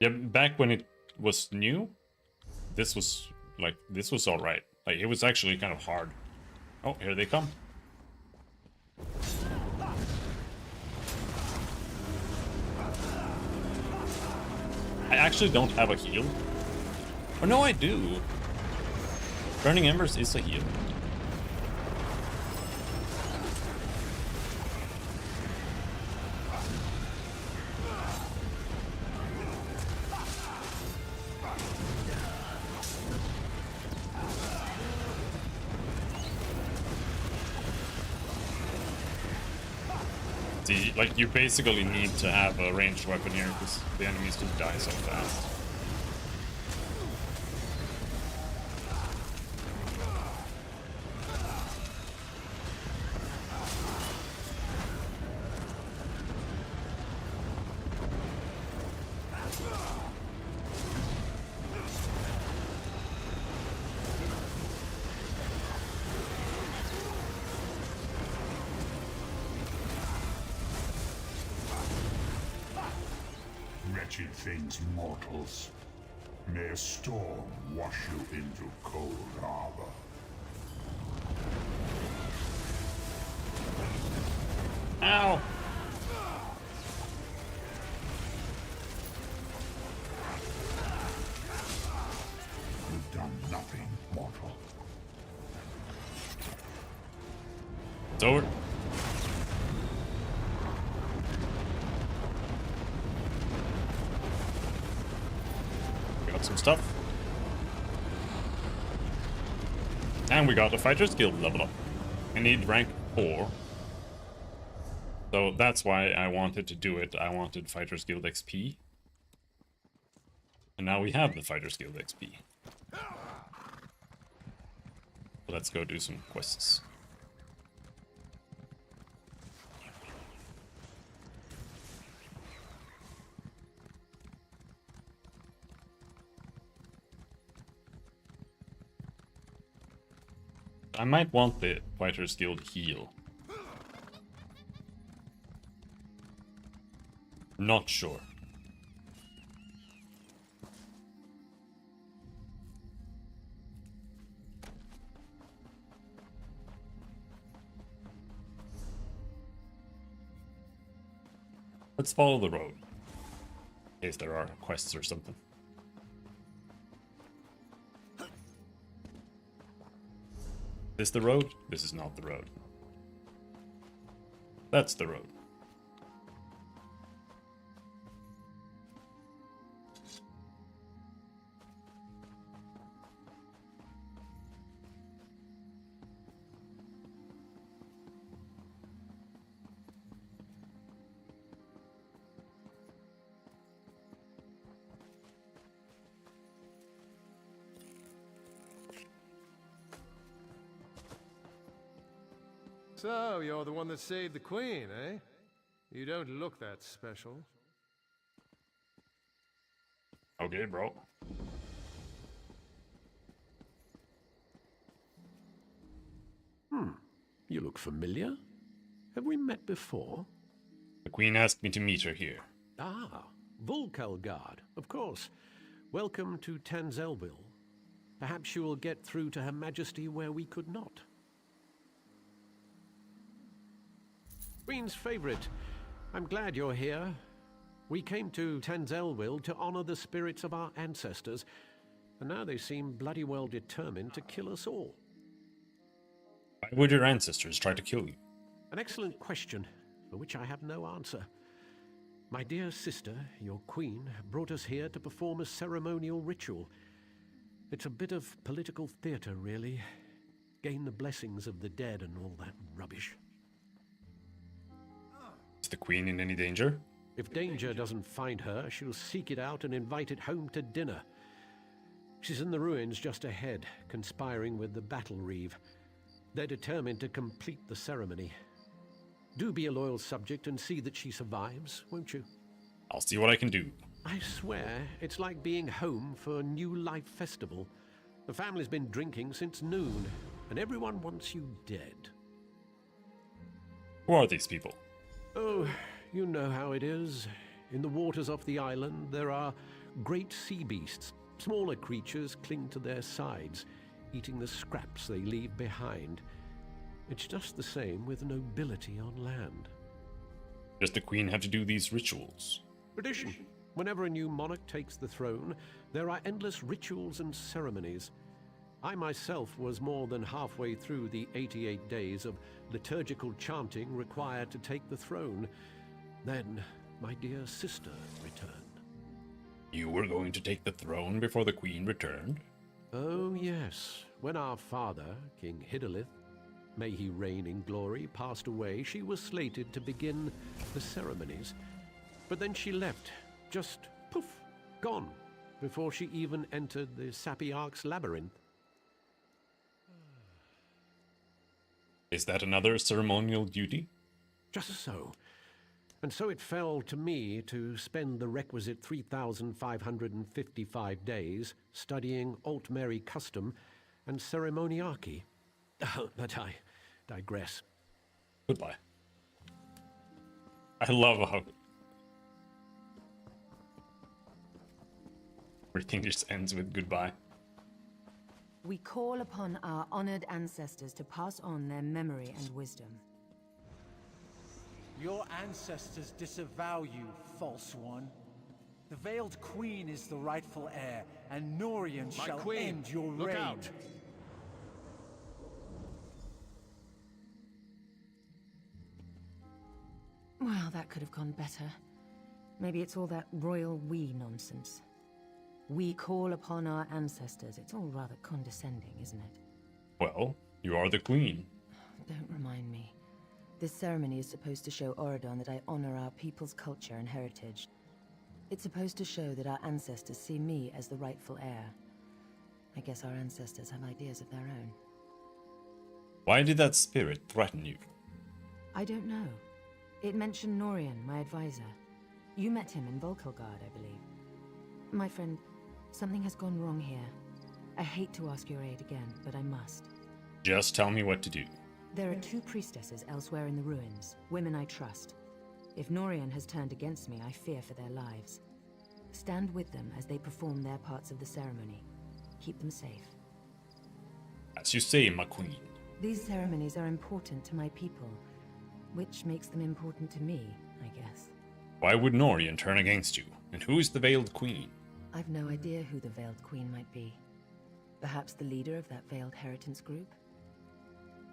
Yeah, back when it was new, this was alright. Like, it was actually kind of hard. Oh, here they come. I actually don't have a heal. Oh no, I do. Burning Embers is a heal. See, like, you basically need to have a ranged weapon here because the enemies can die so fast. Wretched things, mortals. May a storm wash you into cold harbor. Ow! You've done nothing, mortal. It's over. Got some stuff. And we got a Fighter's Guild level up. I need rank 4. So that's why I wanted to do it. I wanted Fighter's Guild XP. And now we have the Fighter's Guild XP. Let's go do some quests. I might want the Fighter's Guild heal. Not sure. Let's follow the road. In case there are quests or something. This the road? This is not the road. That's the road. So, you're the one that saved the Queen, eh? You don't look that special. Okay, bro. You look familiar. Have we met before? The Queen asked me to meet her here. Ah, Volkelgard, of course. Welcome to Tanzelville. Perhaps you will get through to Her Majesty where we could not. Queen's favorite. I'm glad you're here. We came to Tanzelville to honor the spirits of our ancestors, and now they seem bloody well determined to kill us all. Why would your ancestors try to kill you? An excellent question, for which I have no answer. My dear sister, your queen, brought us here to perform a ceremonial ritual. It's a bit of political theater, really. Gain the blessings of the dead and all that rubbish. Is the Queen in any danger? If danger doesn't find her, she'll seek it out and invite it home to dinner. She's in the ruins just ahead, conspiring with the Battle Reeve. They're determined to complete the ceremony. Do be a loyal subject and see that she survives, won't you? I'll see what I can do. I swear, it's like being home for a New Life festival. The family's been drinking since noon, and everyone wants you dead. Who are these people? Oh, you know how it is. In the waters off the island, there are great sea beasts. Smaller creatures cling to their sides, eating the scraps they leave behind. It's just the same with nobility on land. Does the Queen have to do these rituals? Tradition. Whenever a new monarch takes the throne, there are endless rituals and ceremonies. I myself was more than halfway through the 88 days of liturgical chanting required to take the throne. Then my dear sister returned. You were going to take the throne before the Queen returned? Oh, yes. When our father, King Hidalith, may he reign in glory, passed away, she was slated to begin the ceremonies. But then she left, just poof, gone, before she even entered the Sapiarch's labyrinth. Is that another ceremonial duty? Just so. And so it fell to me to spend the requisite 3,555 days studying Altmeri custom and ceremoniarchy. But I digress. Goodbye. I love how everything just ends with goodbye. We call upon our honored ancestors to pass on their memory and wisdom. Your ancestors disavow you, false one. The Veiled Queen is the rightful heir, and Norian shall end your reign. Out. Well, that could have gone better. Maybe it's all that royal we nonsense. We call upon our ancestors. It's all rather condescending, isn't it? Well, you are the Queen. Don't remind me. This ceremony is supposed to show Auradon that I honor our people's culture and heritage. It's supposed to show that our ancestors see me as the rightful heir. I guess our ancestors have ideas of their own. Why did that spirit threaten you? I don't know. It mentioned Norian, my advisor. You met him in Volkelgard, I believe. My friend, something has gone wrong here. I hate to ask your aid again, but I must. Just tell me what to do. There are 2 priestesses elsewhere in the ruins, women I trust. If Norian has turned against me, I fear for their lives. Stand with them as they perform their parts of the ceremony. Keep them safe. As you say, my queen. These ceremonies are important to my people, which makes them important to me, I guess. Why would Norian turn against you? And who is the Veiled Queen? I've no idea who the Veiled Queen might be. Perhaps the leader of that Veiled Heritance group?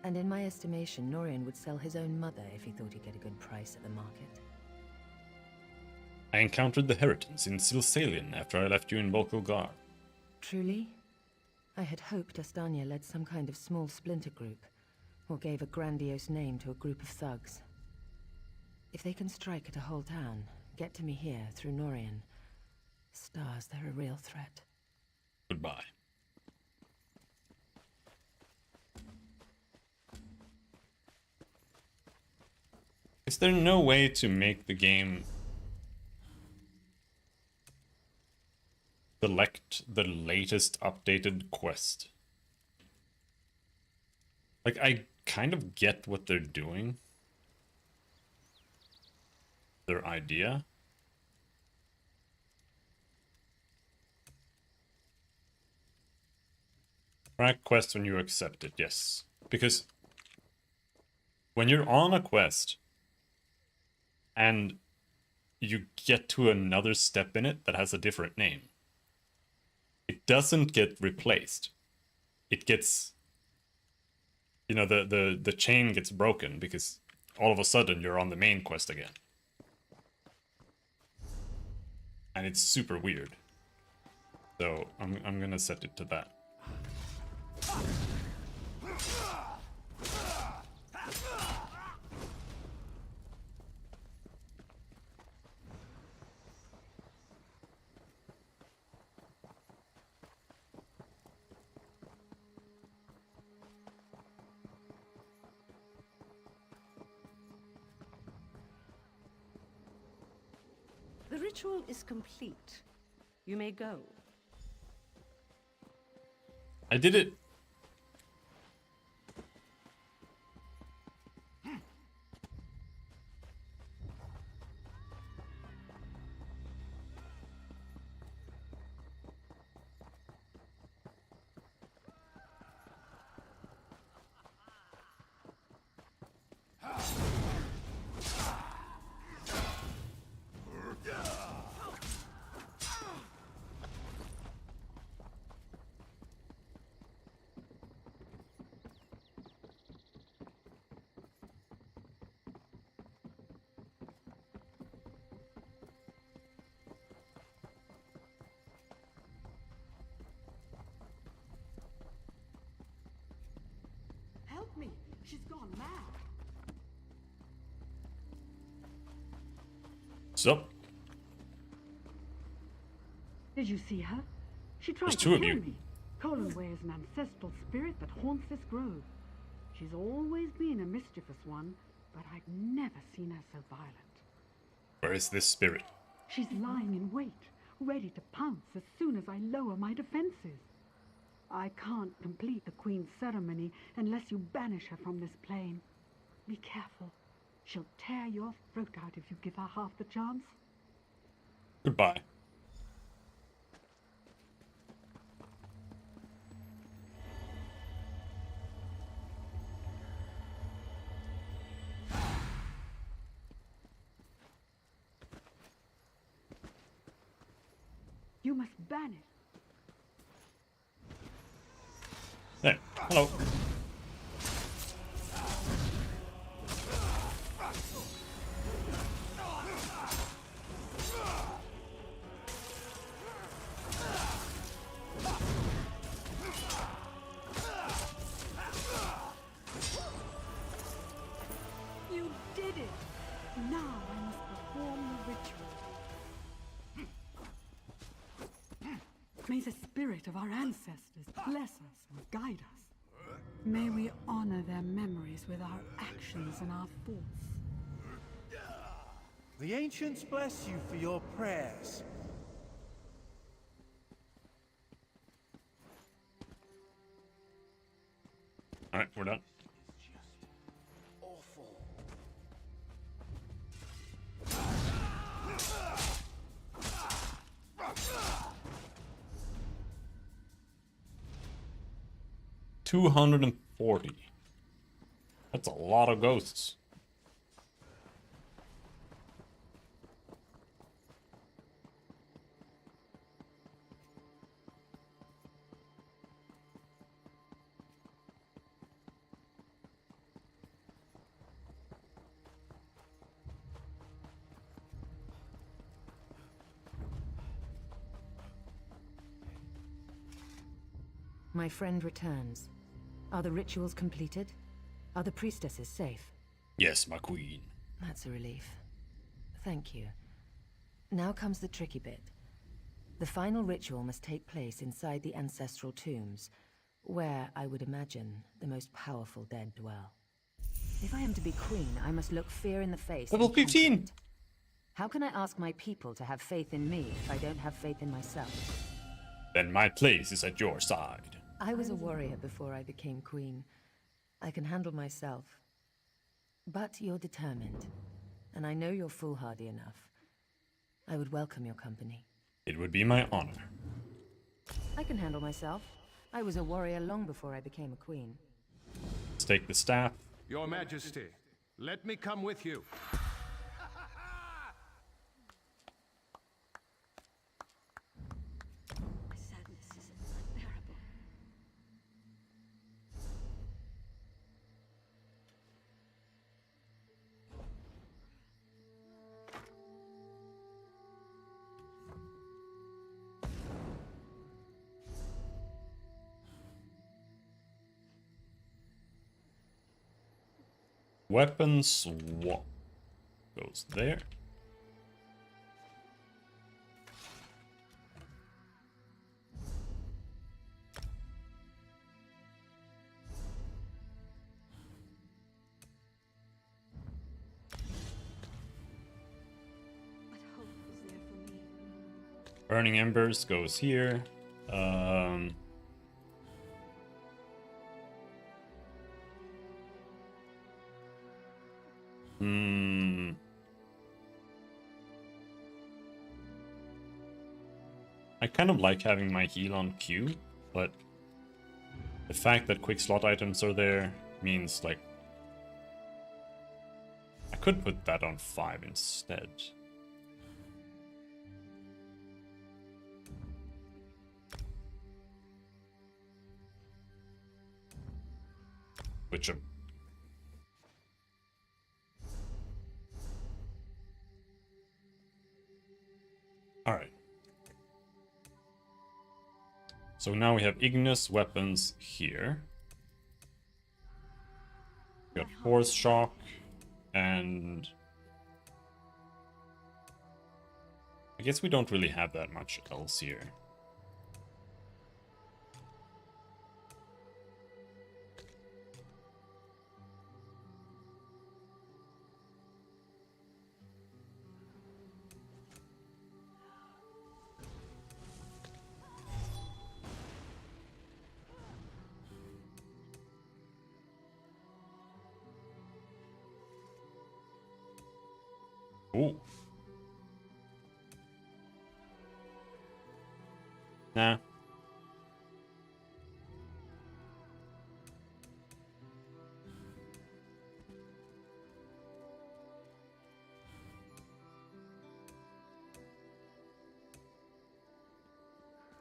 And in my estimation, Norian would sell his own mother if he thought he'd get a good price at the market. I encountered the Heritance in Silsalian after I left you in Volkelgard. Truly? I had hoped Astania led some kind of small splinter group, or gave a grandiose name to a group of thugs. If they can strike at a whole town, get to me here through Norian, stars, they're a real threat. Goodbye. Is there no way to make the game select the latest updated quest? Like, I kind of get what they're doing. Their idea. Track quest when you accept it, yes. Because when you're on a quest and you get to another step in it that has a different name, it doesn't get replaced. It gets, you know, the chain gets broken because all of a sudden you're on the main quest again. And it's super weird. So I'm gonna set it to that. The ritual is complete. You may go. I did it. Help me! She's gone mad. So, Did you see her? She tried There's to two of kill you. me. Colinway is an ancestral spirit that haunts this grove. She's always been a mischievous one, but I've never seen her so violent. where is this spirit? She's lying in wait, ready to pounce as soon as I lower my defenses. I can't complete the Queen's ceremony unless you banish her from this plane. Be careful. She'll tear your throat out if you give her half the chance. Goodbye. You must banish. There. Hello. You did it! Now I must perform the ritual. May the spirit of our ancestors bless us and guide us. May we honor their memories with our actions and our thoughts. The ancients bless you for your prayers. Alright, we're done. Awful. 240. That's a lot of ghosts. My friend returns. Are the rituals completed? Are the priestesses safe? Yes, my queen. That's a relief. Thank you. Now comes the tricky bit. The final ritual must take place inside the ancestral tombs, where, I would imagine, the most powerful dead dwell. If I am to be queen, I must look fear in the face. Level and conquer 15! it. How can I ask my people to have faith in me if I don't have faith in myself? Then my place is at your side. I was a warrior before I became queen. I can handle myself. But you're determined, and I know you're foolhardy enough. I would welcome your company. It would be my honor. I can handle myself. I was a warrior long before I became a queen. Let's take the staff. Your Majesty, let me come with you. My sadness is unbearable. Weapons swap goes there. But hope was there for me. Burning Embers goes here. I kind of like having my heal on Q, but the fact that quick slot items are there means, like, I could put that on 5 instead. Which Alright. So now we have Ignis weapons here. We got Force Shock and I guess we don't really have that much else here. Ooh. Nah.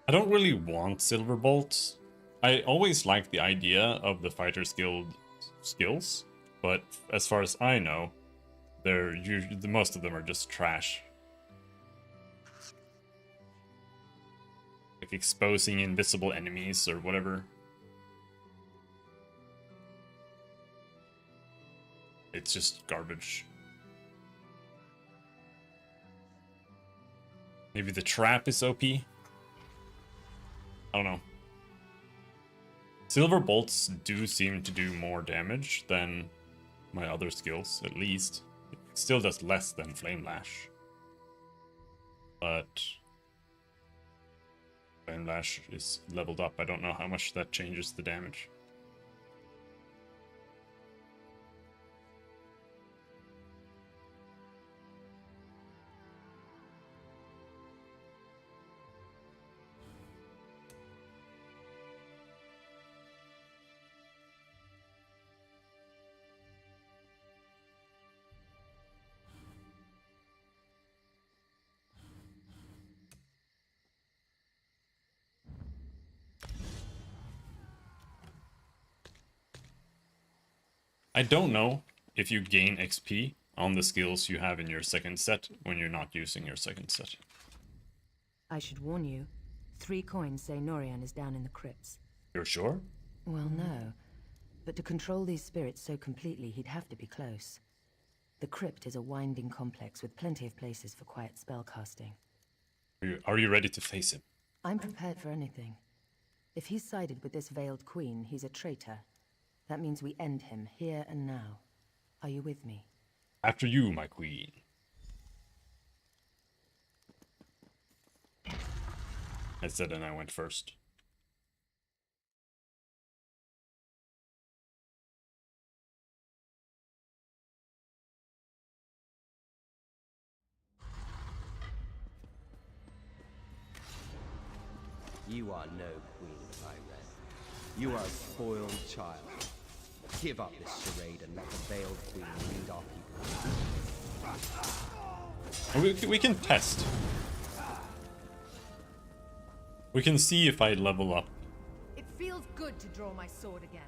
I don't really want Silverbolt. I always liked the idea of the Fighters Guild skills, but as far as I know, they're usually, most of them are just trash. Like exposing invisible enemies or whatever. It's just garbage. Maybe the trap is OP? I don't know. Silver bolts do seem to do more damage than my other skills, at least. It still does less than Flame Lash. But Flame Lash is leveled up. I don't know how much that changes the damage. I don't know if you gain XP on the skills you have in your second set when you're not using your second set. I should warn you. 3 coins say Norian is down in the crypts. You're sure? Well, no. But to control these spirits so completely, he'd have to be close. The crypt is a winding complex with plenty of places for quiet spellcasting. Are you ready to face him? I'm prepared for anything. If he's sided with this veiled queen, he's a traitor. That means we end him here and now. Are you with me? After you, my queen. I said, and I went first. You are no queen, Irene. You are a spoiled child. Give up this charade and let the Veiled Queen lead our people. We can test. We can see if I level up. It feels good to draw my sword again.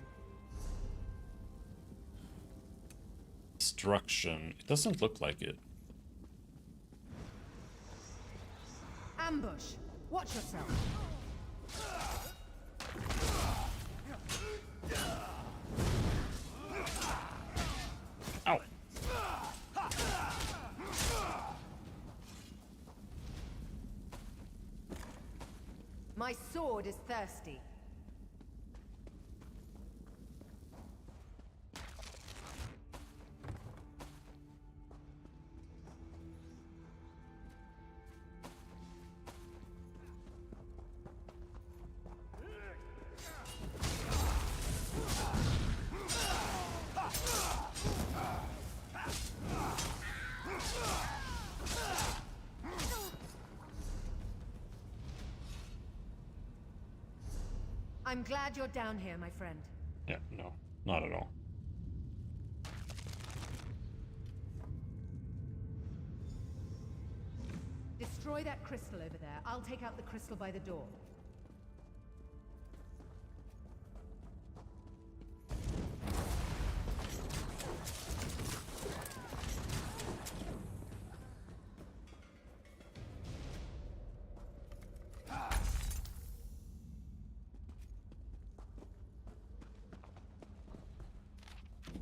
Destruction. It doesn't look like it. Ambush. Watch yourself. Ow. My sword is thirsty. I'm glad you're down here, my friend. Yeah, no, not at all. Destroy that crystal over there. I'll take out the crystal by the door.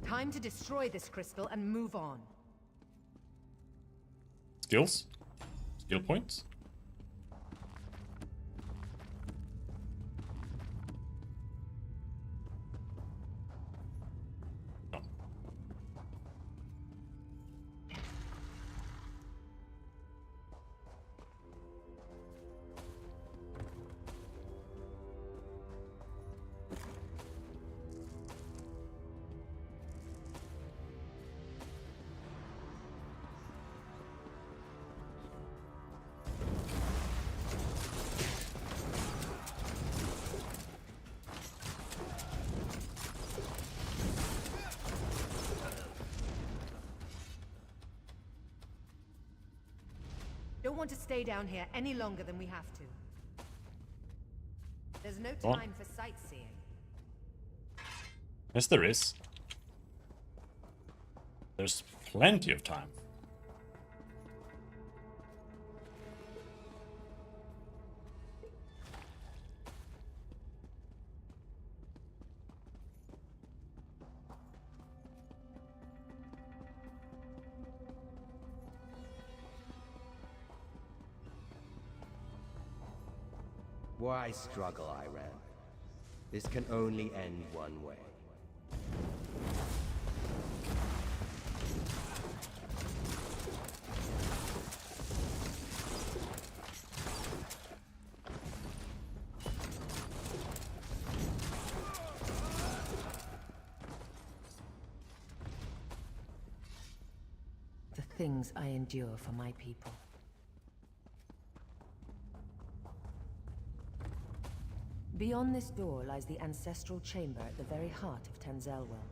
Time to destroy this crystal and move on. Skills? Skill points? No. Don't want to stay down here any longer than we have to. There's no Go on. time for sightseeing. Yes, there is. There's plenty of time. Why struggle, Irene? This can only end one way. The things I endure for my people. Beyond this door lies the ancestral chamber at the very heart of Tenzelwell.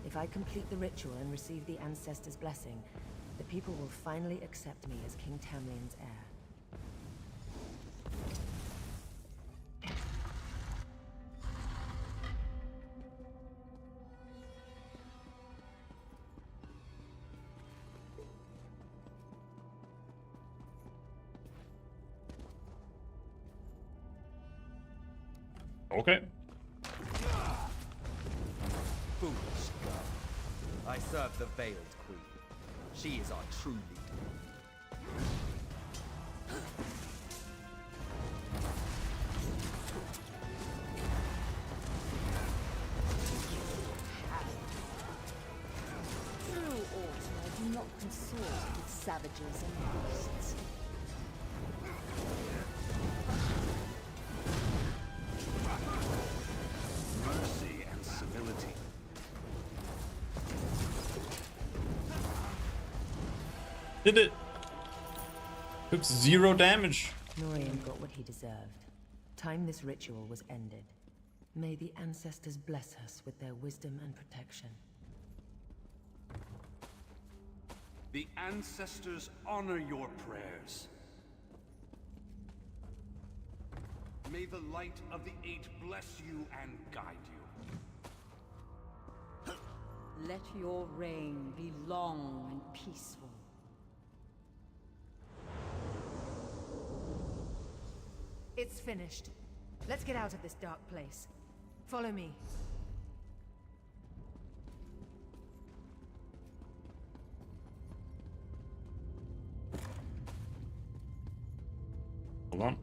If I complete the ritual and receive the ancestors' blessing, the people will finally accept me as King Tamlin's heir. Okay. Foolish girl. I serve the Veiled Queen. She is our true leader. sword with savages and beasts. Mercy and civility. Did it? Took 0 damage. Norian got what he deserved. Time this ritual was ended. May the ancestors bless us with their wisdom and protection. The ancestors honor your prayers. May the light of the Eight bless you and guide you. Let your reign be long and peaceful. It's finished. Let's get out of this dark place. Follow me. Hold on.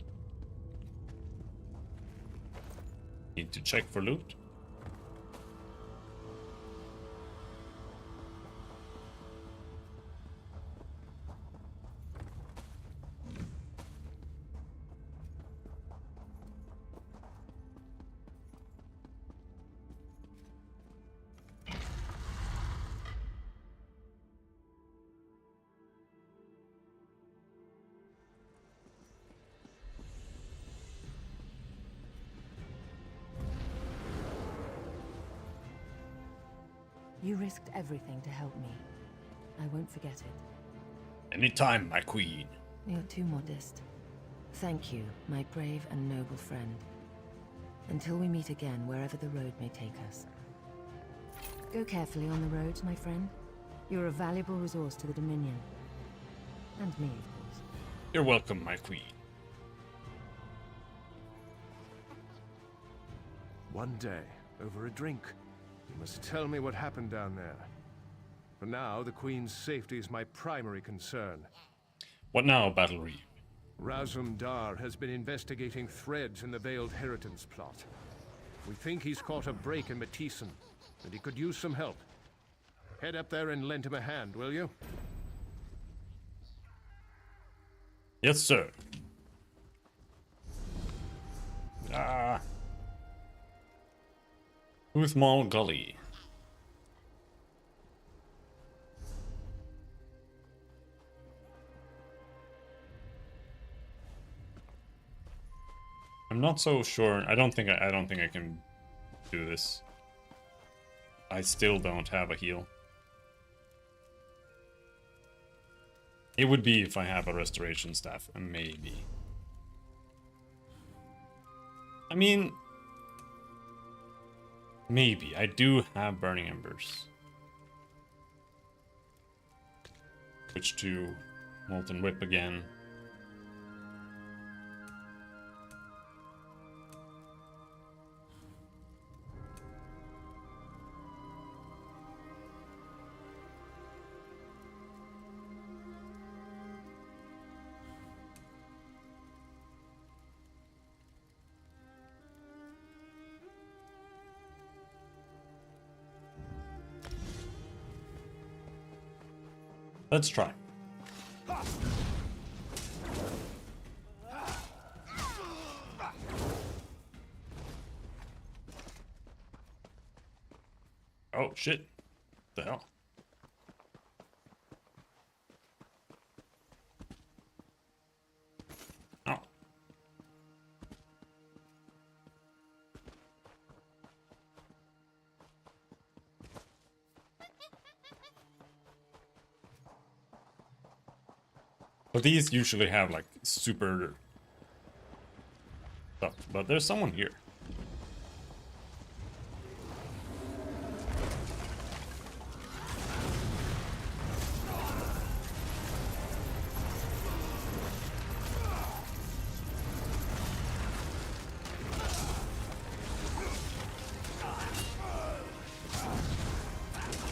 Need to check for loot. You risked everything to help me. I won't forget it. Anytime, my queen. You're too modest. Thank you, my brave and noble friend. Until we meet again, wherever the road may take us. Go carefully on the roads, my friend. You're a valuable resource to the Dominion. And me, of course. You're welcome, my queen. One day, over a drink, you must tell me what happened down there. For now, the Queen's safety is my primary concern. What now, Battle Reeve? Razum Dar has been investigating threads in the Veiled Inheritance plot. We think he's caught a break in Matisen, and he could use some help. Head up there and lend him a hand, will you? Yes, sir. Uthmal Gully. I'm not so sure. I don't think I can do this. I still don't have a heal. It would be if I have a restoration staff, maybe. I mean, maybe. I do have Burning Embers. Switch to Molten Whip again. Let's try. Oh shit. The hell? Oh. But these usually have like super stuff, but there's someone here.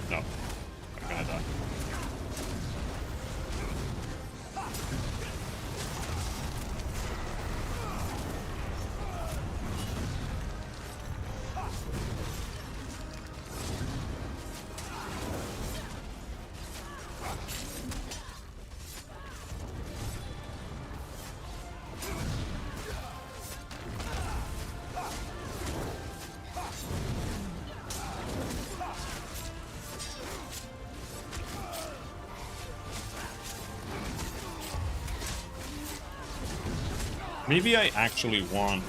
No, I'm gonna die. Maybe I actually want...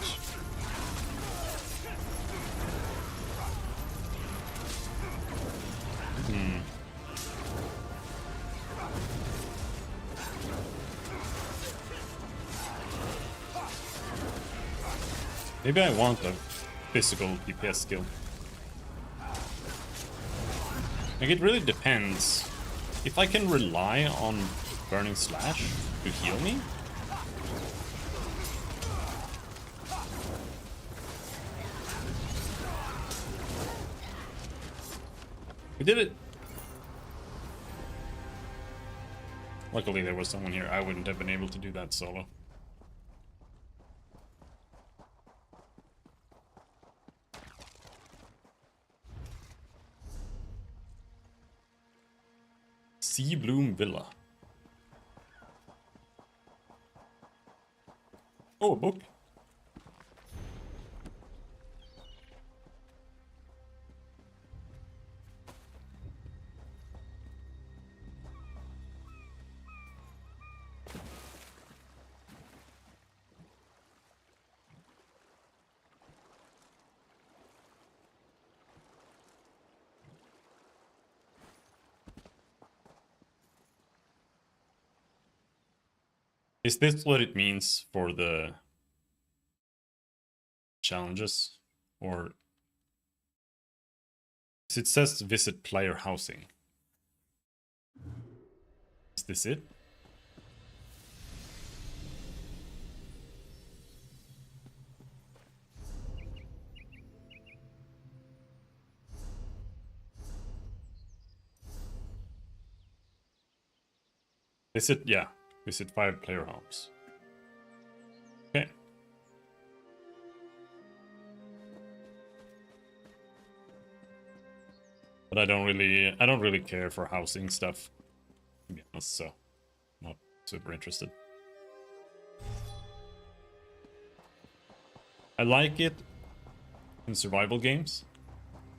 Maybe I want a physical DPS skill. Like, it really depends. If I can rely on Burning Slash to heal me? We did it! Luckily there was someone here. I wouldn't have been able to do that solo. Sea Bloom Villa. Oh, a book. Is this what it means for the challenges? Or it says visit player housing. Is this it? Visit, yeah. Visit 5 player homes. Okay. But I don't really care for housing stuff, to be honest, so not super interested. I like it in survival games.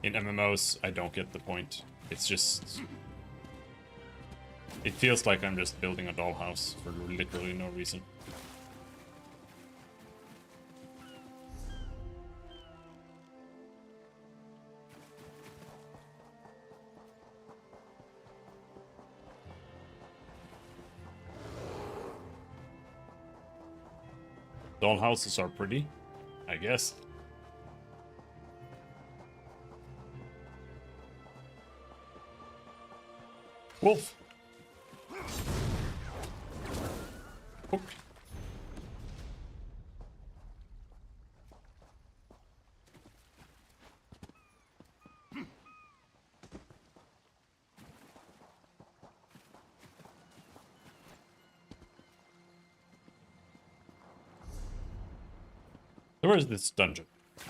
In MMOs, I don't get the point. It's just... It feels like I'm just building a dollhouse for literally no reason. Dollhouses are pretty, I guess. Wolf! Hook. So where is this dungeon? I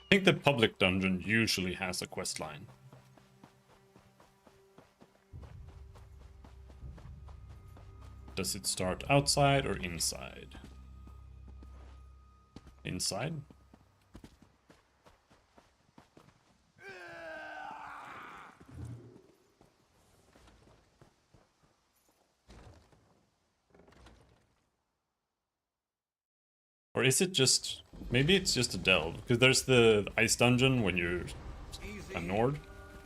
think the public dungeon usually has a quest line. Does it start outside or inside? Inside? Or is it just... Maybe it's just a delve. Because there's the ice dungeon when you're a Nord.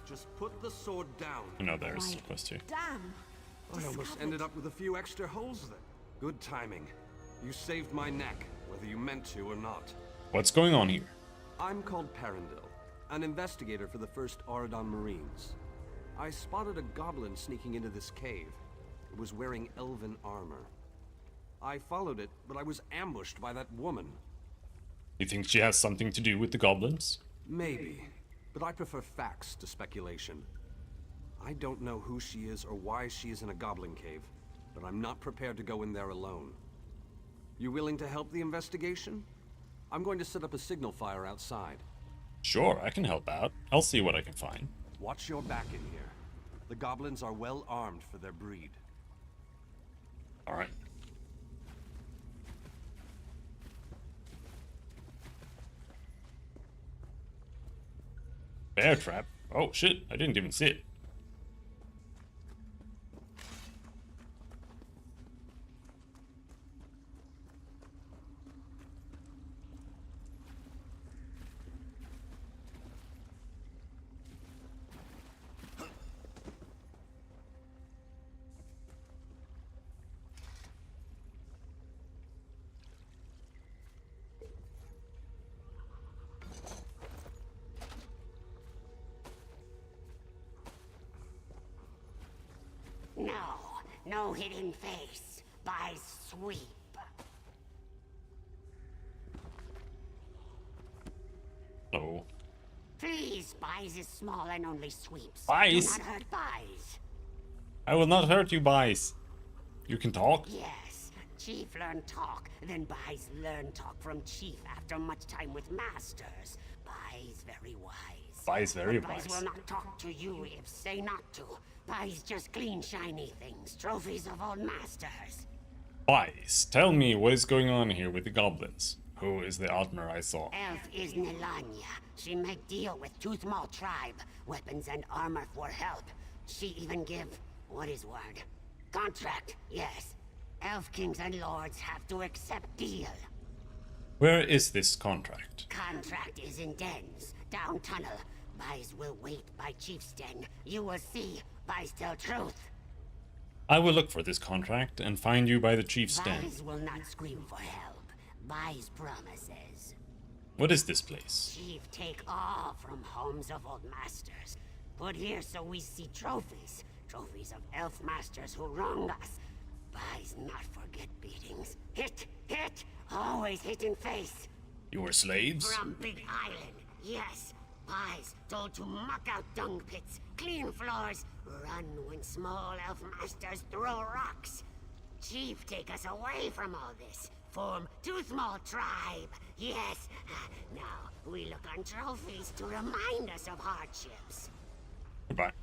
Just put the sword down. You know, there's a quest here. Damn! I almost ended up with a few extra holes there. Good timing. You saved my neck, whether you meant to or not. What's going on here? I'm called Perindil, an investigator for the 1st Auradon Marines. I spotted a goblin sneaking into this cave. It was wearing elven armor. I followed it, but I was ambushed by that woman. You think she has something to do with the goblins? Maybe, but I prefer facts to speculation. I don't know who she is or why she is in a goblin cave, but I'm not prepared to go in there alone. You willing to help the investigation? I'm going to set up a signal fire outside. Sure, I can help out. I'll see what I can find. Watch your back in here. The goblins are well armed for their breed. Alright. Bear trap? Oh shit, I didn't even see it. No hidden face. By sweep. Oh. Please, Buys is small and only sweeps. Buys? Do not hurt Buys. I will not hurt you, Buys. You can talk? Yes. Chief learn talk, then Buys learn talk from Chief after much time with masters. Buys very wise. Buys very But wise. Buys will not talk to you if say not to. Buys just clean shiny things, trophies of old masters. Buys, tell me what is going on here with the goblins. Who is the Altmer I saw? Elf is Nelanya. She make deal with Toothmaw tribe, weapons and armor for help. She even give, what is word? Contract, yes. Elf kings and lords have to accept deal. Where is this contract? Contract is in dens, down tunnel. Buys will wait by Chief's den. You will see. Buys tell truth. I will look for this contract and find you by the chief's den. Buys will not scream for help. Buys promises. What is this place? Chief take all from homes of old masters. Put here so we see trophies. Trophies of elf masters who wronged us. Buys not forget beatings. Hit, hit, always hit in face. You were slaves? From Big Island, yes. Buys told to muck out dung pits, clean floors, run when small elf masters throw rocks. Chief take us away from all this. Form Toothmaw tribe. Yes. Now we look on trophies to remind us of hardships. Goodbye.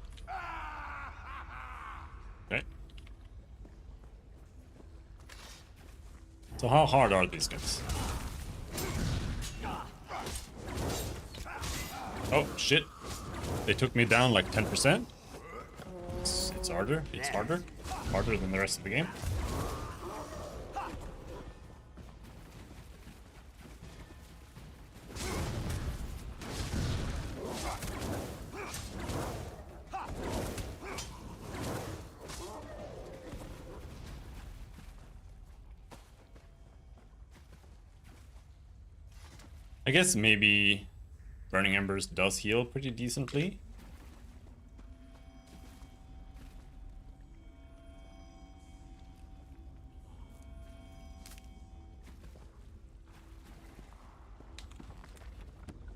Okay. So how hard are these guys? Oh shit. They took me down like 10%. It's harder. It's harder. Harder than the rest of the game. I guess maybe Burning Embers does heal pretty decently.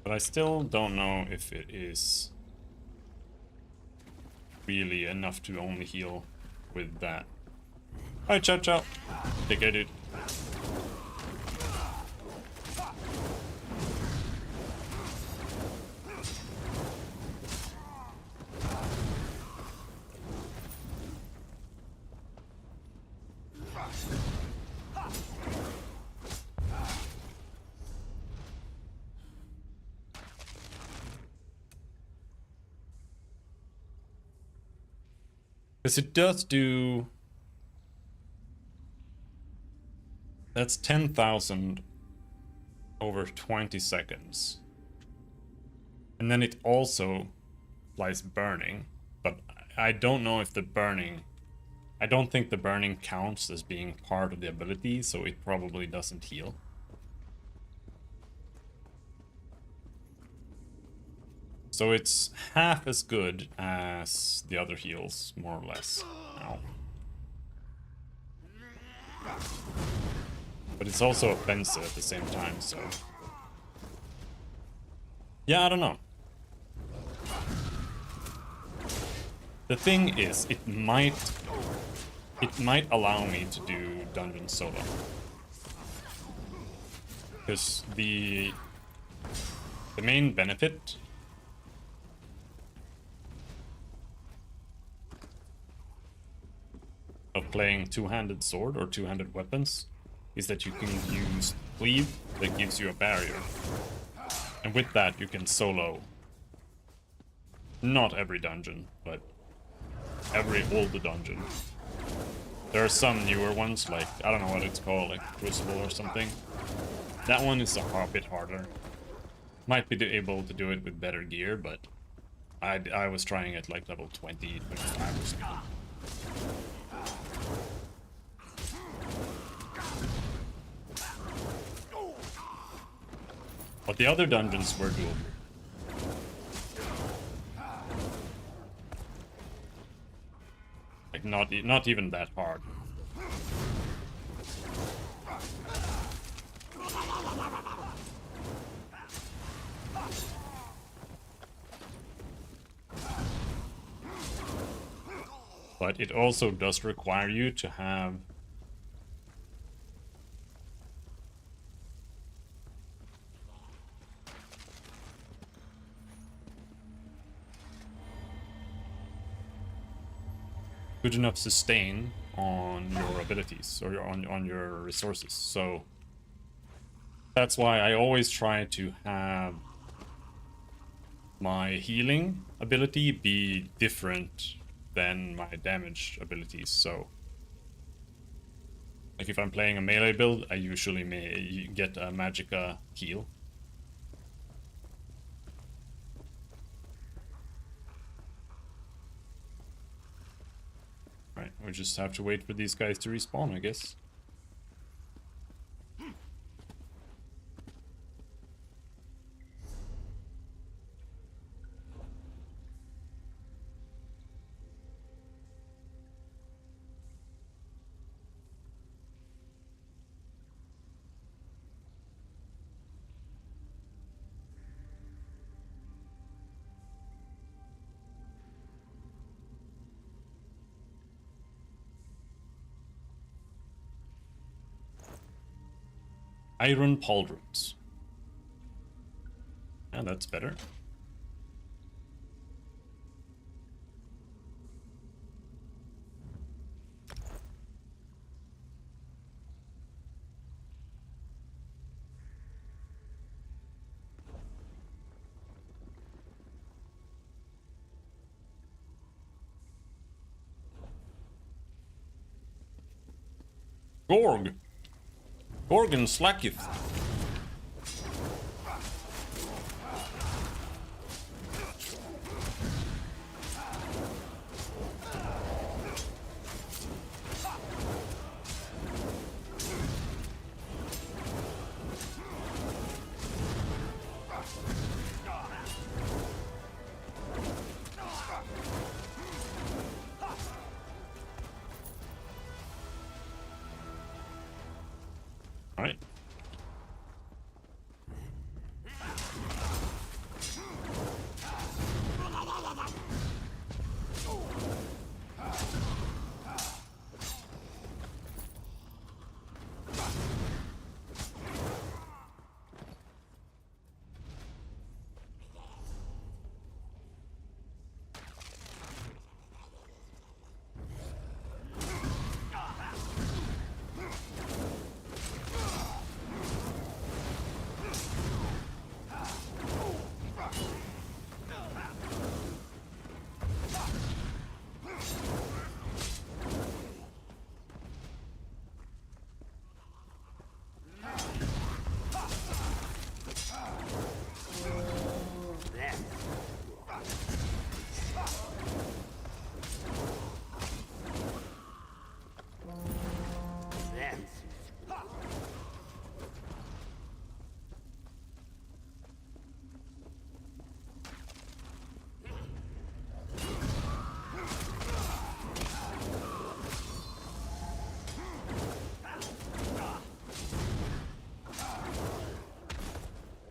But I still don't know if it is really enough to only heal with that. Alright, ciao ciao. Take care, dude. Because it does do... That's 10,000 over 20 seconds. And then it also applies burning. But I don't know if the burning... I don't think the burning counts as being part of the ability, so it probably doesn't heal. So it's half as good as the other heals, more or less. Ow. But it's also offensive at the same time, so... Yeah, I don't know. The thing is, it might allow me to do dungeon solo. Because the main benefit of playing two-handed sword or two-handed weapons is that you can use cleave that gives you a barrier. And with that you can solo not every dungeon, but every older dungeon. There are some newer ones, like, I don't know what it's called, like Crucible or something. That one is a bit harder. Might be able to do it with better gear, but I was trying at like level 20, 25 or something. But the other dungeons were doable. Like not even that hard. But it also does require you to have good enough sustain on your abilities or on your resources. So that's why I always try to have my healing ability be different than my damage abilities. So like if I'm playing a melee build, I usually may get a Magicka heal. Right, we just have to wait for these guys to respawn, I guess. Iron pauldrons. Yeah, that's better. Gorg! Gorgon slacketh. Alright.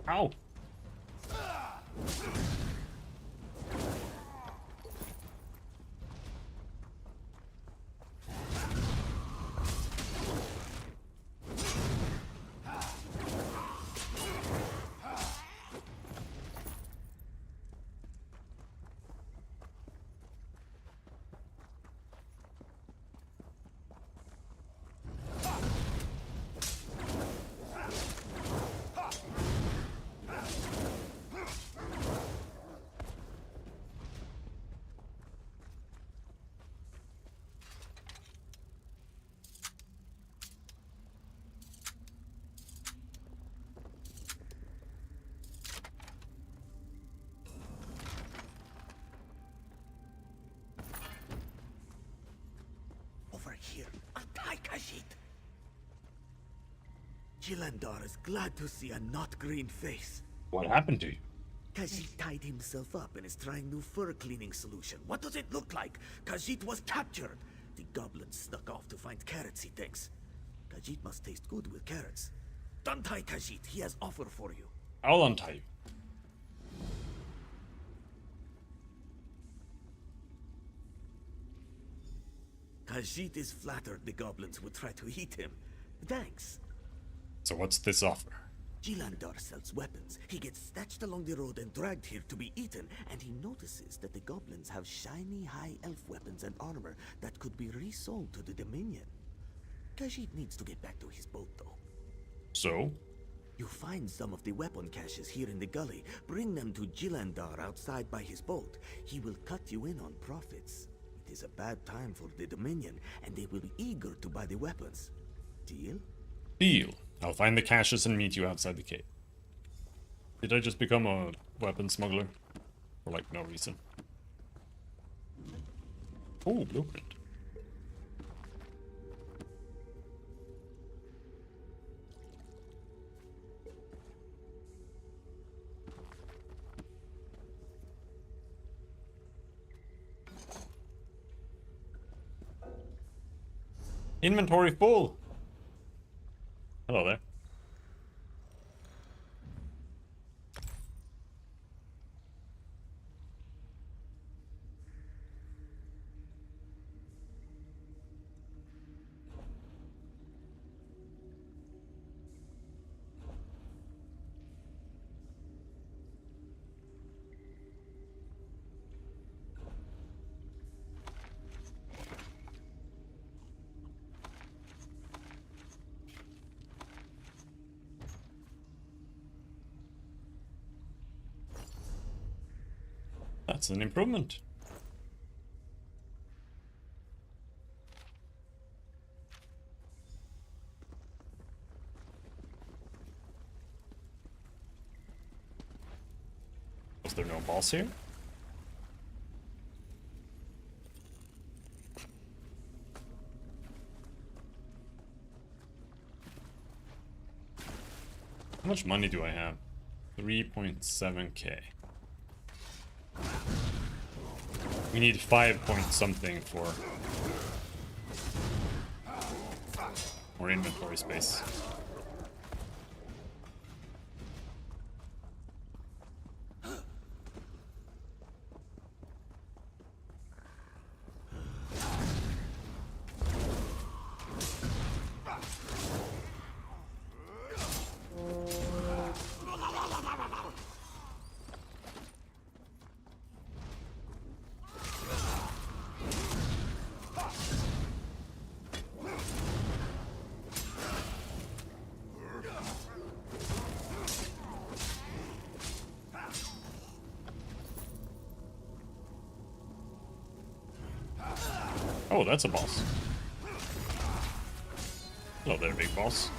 Ow! Here, attack Khajiit. Jilandar is glad to see a not green face. What happened to you? Khajiit tied himself up and is trying new fur cleaning solution. What does it look like? Khajiit was captured. The goblin snuck off to find carrots, he thinks. Khajiit must taste good with carrots. Untie Khajiit, he has offer for you. I'll untie you. Khajiit is flattered the goblins would try to eat him. Thanks. So what's this offer? Jilandar sells weapons. He gets snatched along the road and dragged here to be eaten, and he notices that the goblins have shiny high elf weapons and armor that could be resold to the Dominion. Khajiit needs to get back to his boat, though. So? You find some of the weapon caches here in the gully. Bring them to Jilandar outside by his boat. He will cut you in on profits. It is a bad time for the Dominion, and they will be eager to buy the weapons. Deal? Deal. I'll find the caches and meet you outside the cave. Did I just become a weapon smuggler? For like no reason. Oh, blueprint. Inventory full. Hello there. That's an improvement. Was there no boss here? How much money do I have? 3.7k. We need 5 point something for more inventory space. Oh, that's a boss. Hello there, big boss.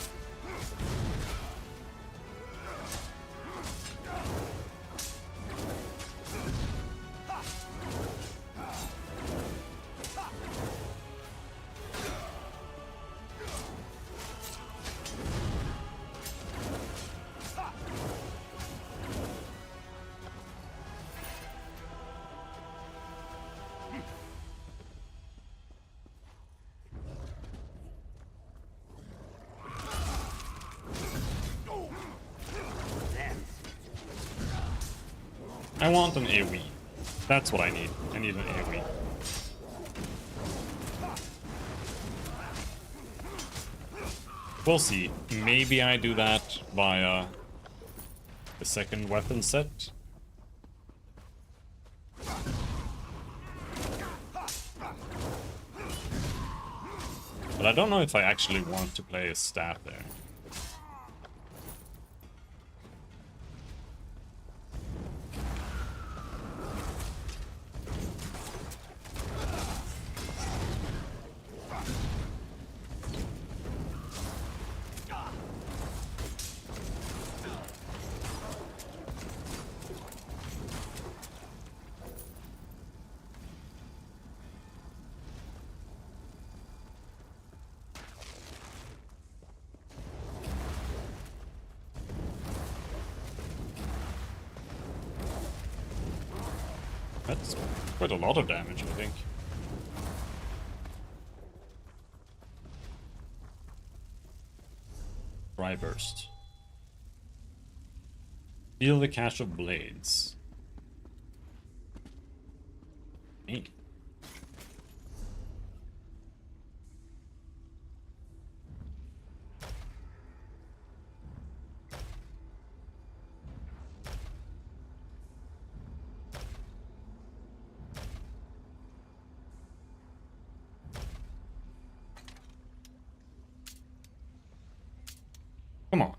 I want an AoE. That's what I need. I need an AoE. We'll see. Maybe I do that via the second weapon set. But I don't know if I actually want to play a staff there. That's quite a lot of damage, I think. Dry burst. Feel the cache of blades. Neat. Come on.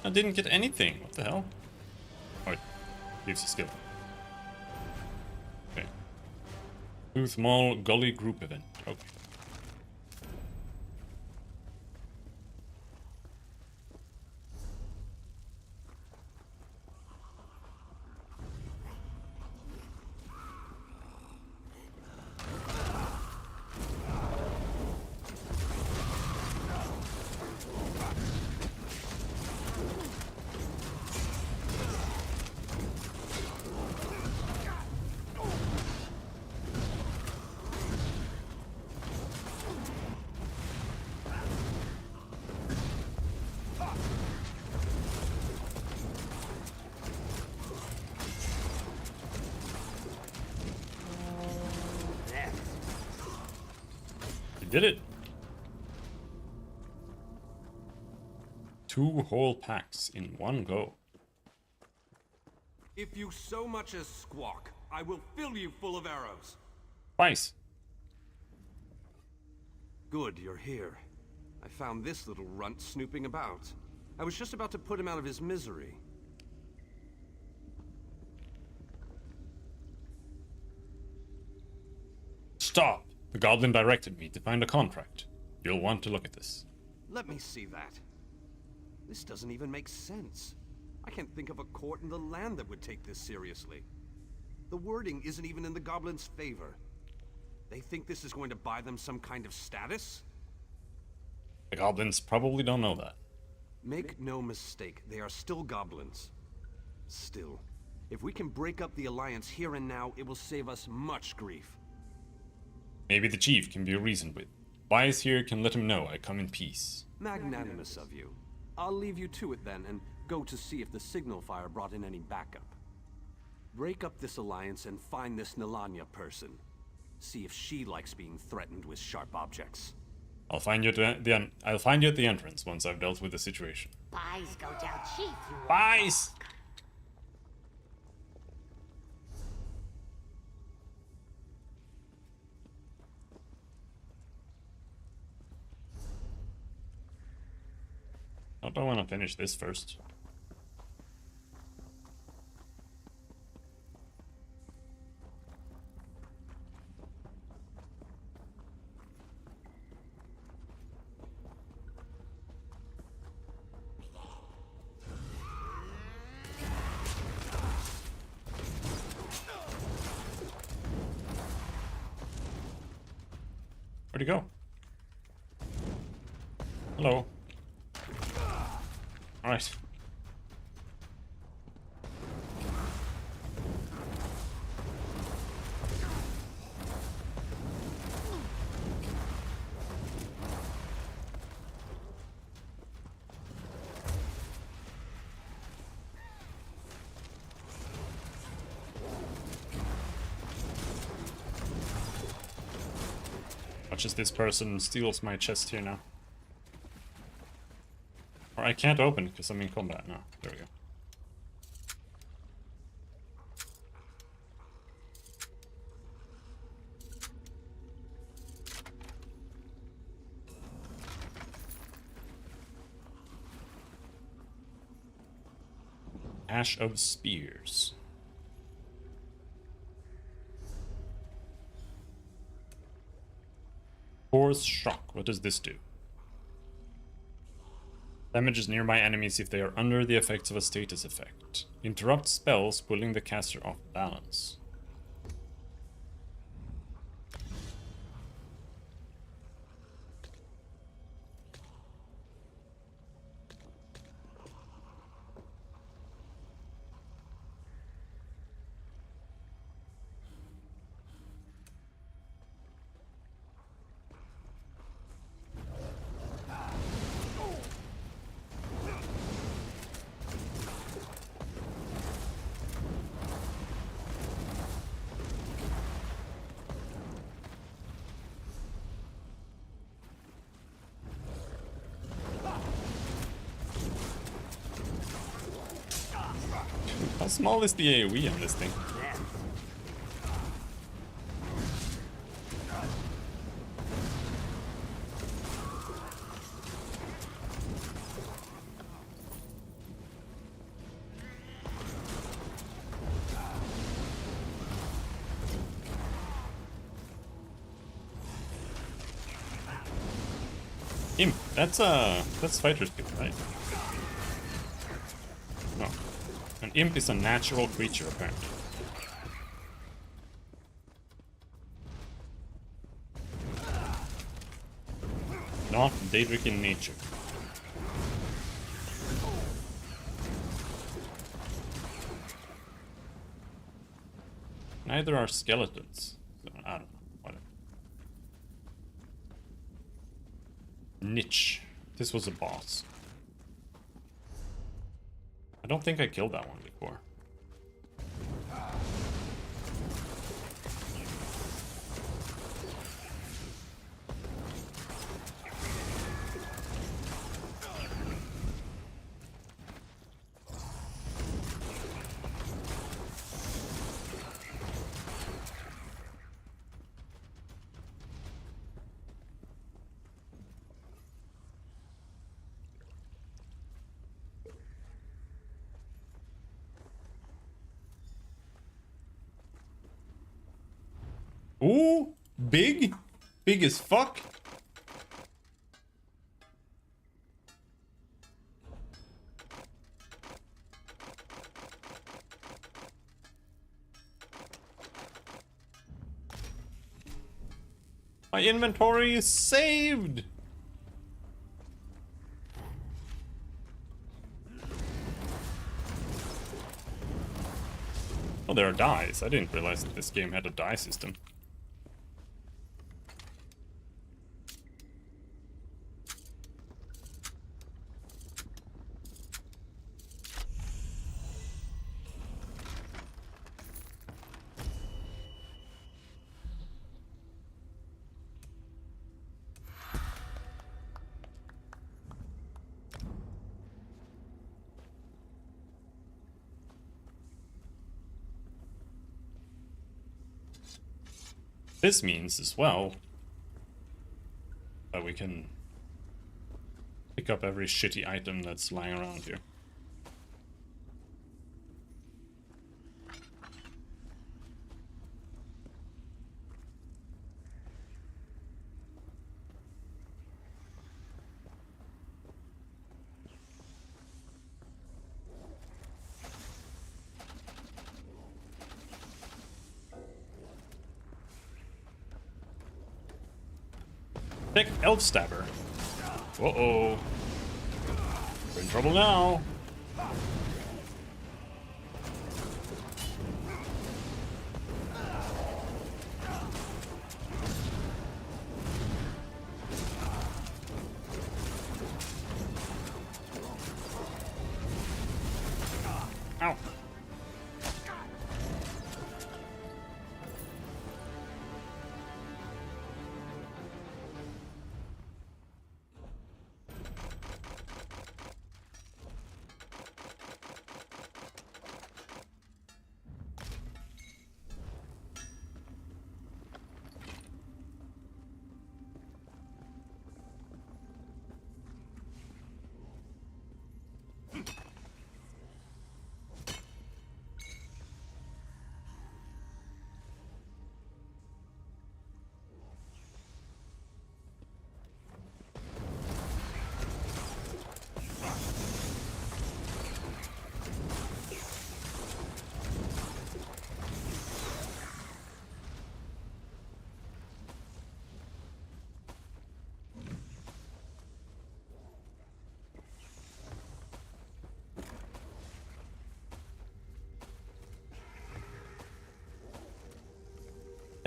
I didn't get anything. What the hell? Oh, it leaves a skill. Okay. Booth Mall Gully Group Event. Okay. Did it? 2 whole packs in one go. If you so much as squawk, I will fill you full of arrows. Twice. Good, you're here. I found this little runt snooping about. I was just about to put him out of his misery. Stop! The goblin directed me to find a contract. You'll want to look at this. Let me see that. This doesn't even make sense. I can't think of a court in the land that would take this seriously. The wording isn't even in the goblins' favor. They think this is going to buy them some kind of status? The goblins probably don't know that. Make no mistake, they are still goblins. Still, if we can break up the Alliance here and now, it will save us much grief. Maybe the chief can be reasoned with. Wise here can let him know I come in peace. Magnanimous of you. I'll leave you to it then, and go to see if the signal fire brought in any backup. Break up this alliance and find this Nilanya person. See if she likes being threatened with sharp objects. I'll find you at the entrance once I've dealt with the situation. Pies go down cheap, you Pies! I want to finish this first. Where'd he go? Hello. All right. Watch as this person steals my chest here now. Or I can't open because I'm in combat now. There we go. Ash of Spears. Force Shock. What does this do? Damages nearby enemies if they are under the effects of a status effect. Interrupt spells, pulling the caster off balance. How small is the AoE on this thing? Imp, that's fighter skill, right? No. An imp is a natural creature, apparently. Not Daedric in nature. Neither are skeletons. So, I don't know. Whatever. Niche. This was a boss. I don't think I killed that one before. Ooh, big? Big as fuck? My inventory is saved! Oh, there are dice. I didn't realize that this game had a die system. This means as well that we can pick up every shitty item that's lying around here. Pick Elf Stabber. Uh-oh. We're in trouble now. Ow.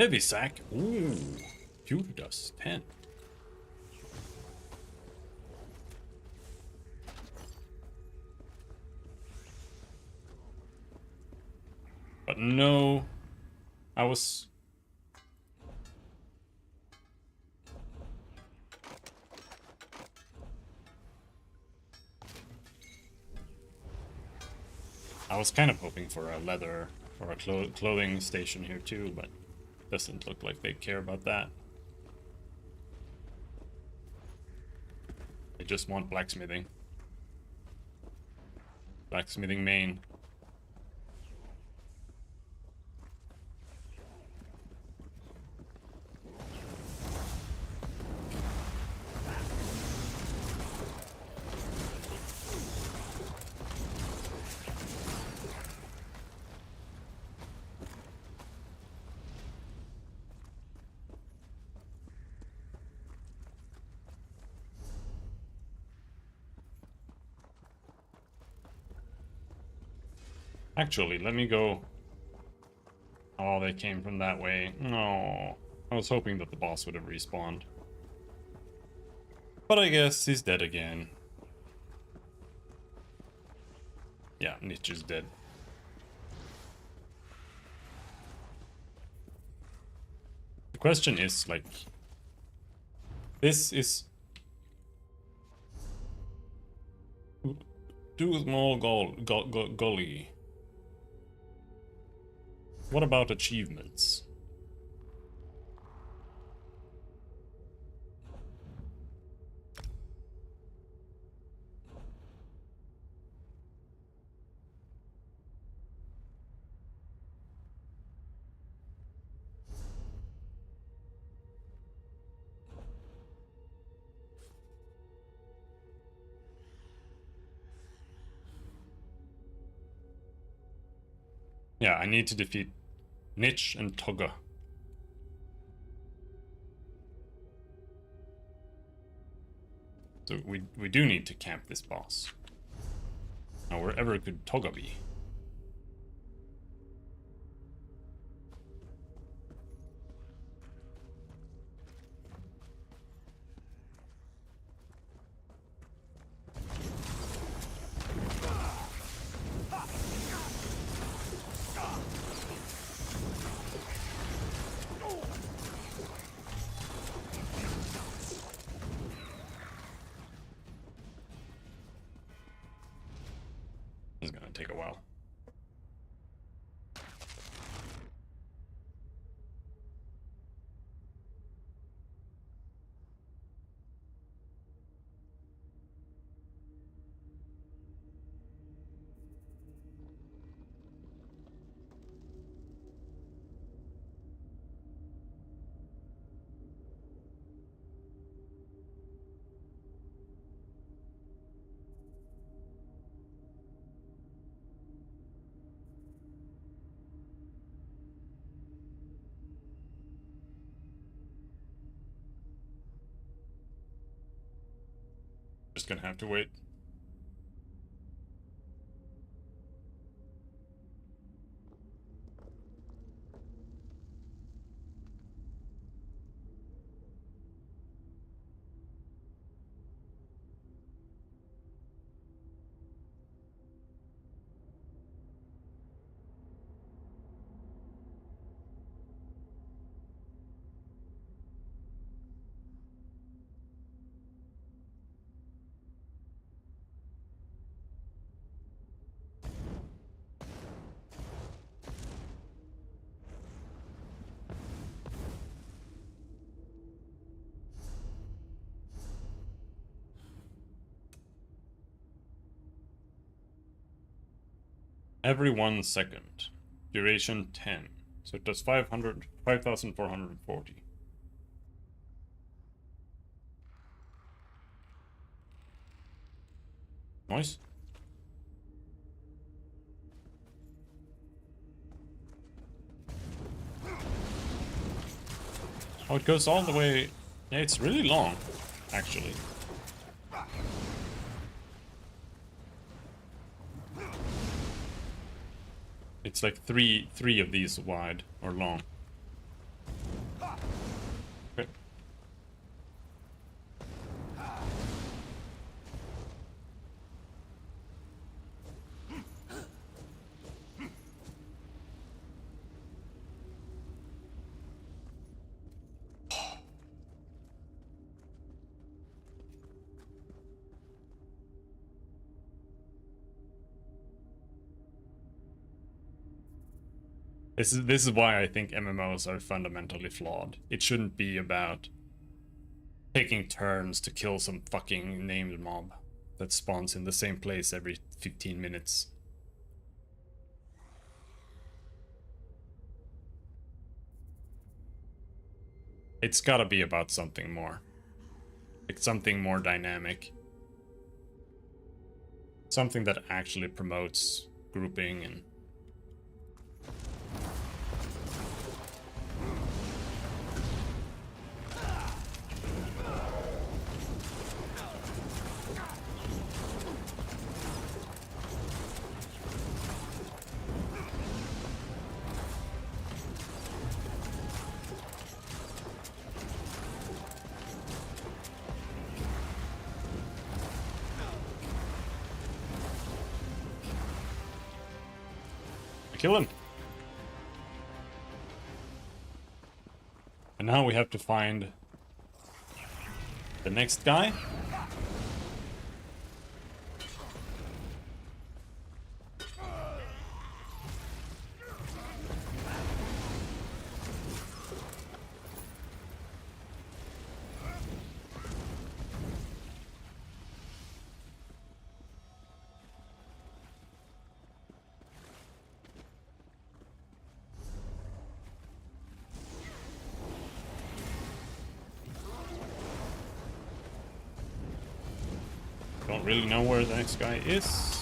Heavy sack. Ooh. Pewter dust. 10. But no, I was... kind of hoping for a leather or a clothing station here too, but doesn't look like they care about that. They just want blacksmithing. Blacksmithing main. Actually, let me go. Oh, they came from that way. No. I was hoping that the boss would have respawned. But I guess he's dead again. Yeah, Nietzsche is dead. The question is, like... This is... Do small golly. What about achievements? Yeah, I need to defeat Nitch and Togga. So we do need to camp this boss. Now, wherever could Togga be? This is gonna take a while. Just gonna have to wait. Every 1 second. Duration 10. So it does 5,440. Nice. Oh, it goes all the way... Yeah, it's really long, actually. It's like three of these wide or long. This is why I think MMOs are fundamentally flawed. It shouldn't be about taking turns to kill some fucking named mob that spawns in the same place every 15 minutes. It's gotta be about something more. Like something more dynamic. Something that actually promotes grouping and... Kill him. And now we have to find the next guy. Don't really know where the next guy is.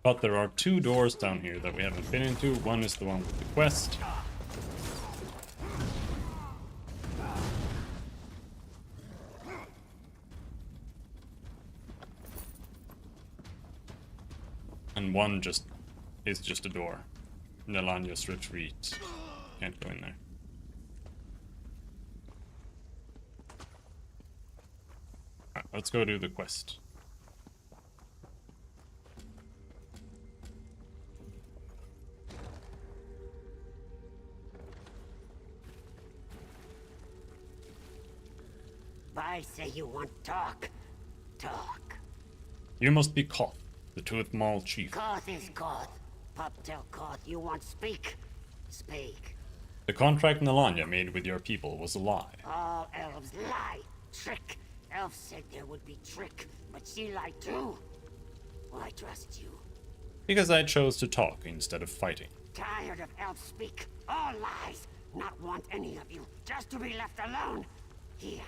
But there are two doors down here that we haven't been into. One is the one with the quest. And one is just a door. Nalania's retreat. Can't go in there. Alright, let's go do the quest. I say you want talk. Talk. You must be Koth, the Tooth Maul chief. Koth is Koth. Pup tell Koth you want speak. Speak. The contract Nalania made with your people was a lie. All elves lie. Trick. Elves said there would be trick, but she lied too. Why trust you? Because I chose to talk instead of fighting. Tired of elves speak. All lies. Not want any of you. Just to be left alone. Here.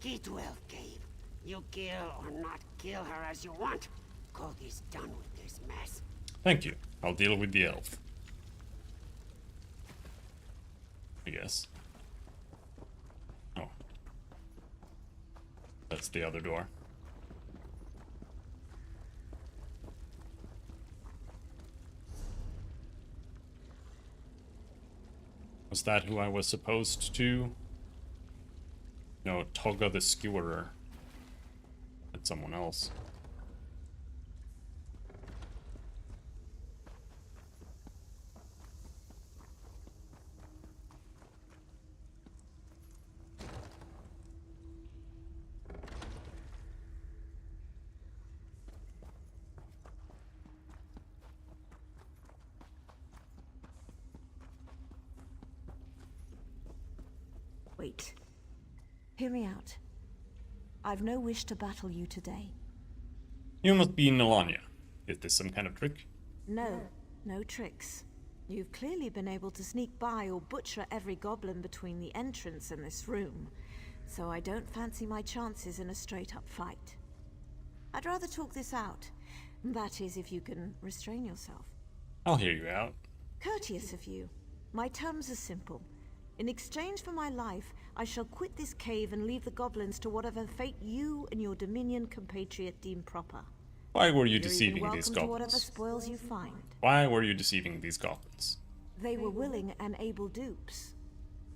Key to Elf Cave. You kill or not kill her as you want. Koth is done with this mess. Thank you. I'll deal with the elf. I guess. Oh. That's the other door. Was that who I was supposed to? No, Togga the Skewerer. That's someone else. Wait. Hear me out. I've no wish to battle you today. You must be Nalania. Is this some kind of trick? No, no tricks. You've clearly been able to sneak by or butcher every goblin between the entrance and this room, so I don't fancy my chances in a straight-up fight. I'd rather talk this out. That is, if you can restrain yourself. I'll hear you out. Courteous of you. My terms are simple. In exchange for my life, I shall quit this cave and leave the goblins to whatever fate you and your Dominion compatriot deem proper. Why were you You're deceiving even these welcome to whatever goblins? spoils you find. Why were you deceiving these goblins? They were willing and able dupes.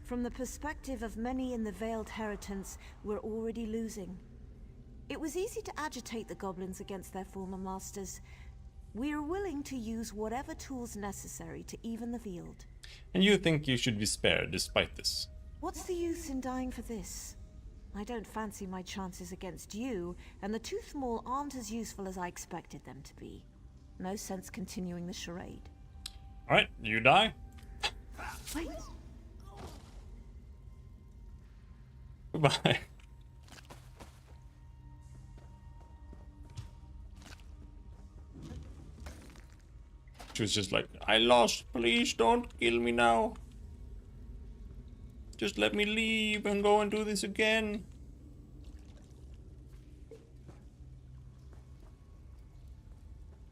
From the perspective of many in the Veiled Heritance, we're already losing. It was easy to agitate the goblins against their former masters. We are willing to use whatever tools necessary to even the field. And you think you should be spared despite this? What's the use in dying for this? I don't fancy my chances against you, and the Tooth Maul aren't as useful as I expected them to be. No sense continuing the charade. Alright, you die. Wait. Goodbye. She was just like, I lost, please don't kill me now. Just let me leave and go and do this again.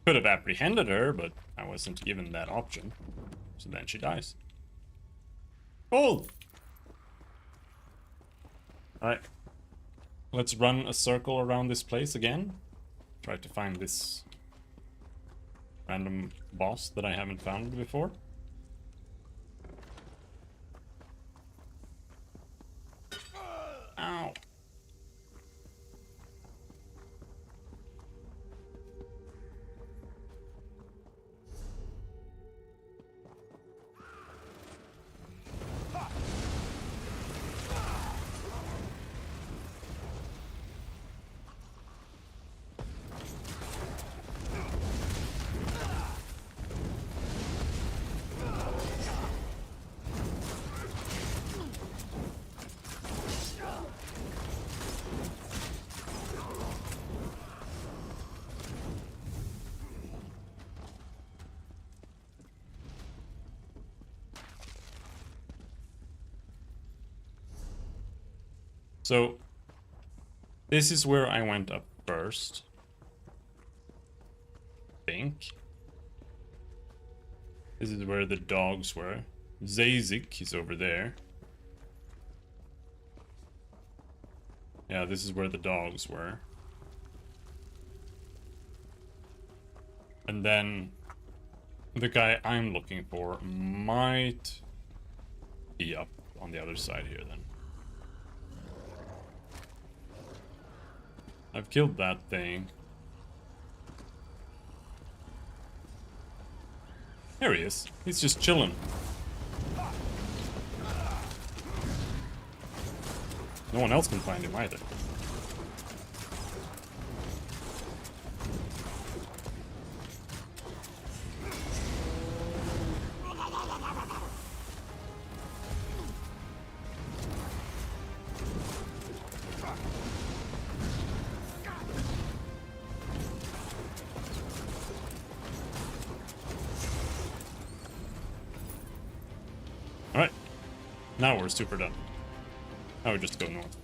Could have apprehended her, but I wasn't given that option. So then she dies. Cool! Alright. Let's run a circle around this place again. Try to find this random boss that I haven't found before. Ow. So, this is where I went up first. Think. This is where the dogs were. Zazik is over there. Yeah, this is where the dogs were. And then the guy I'm looking for might be up on the other side here then. I've killed that thing. There he is. He's just chilling. No one else can find him either. Alright. Now we're super done. Now we just go north.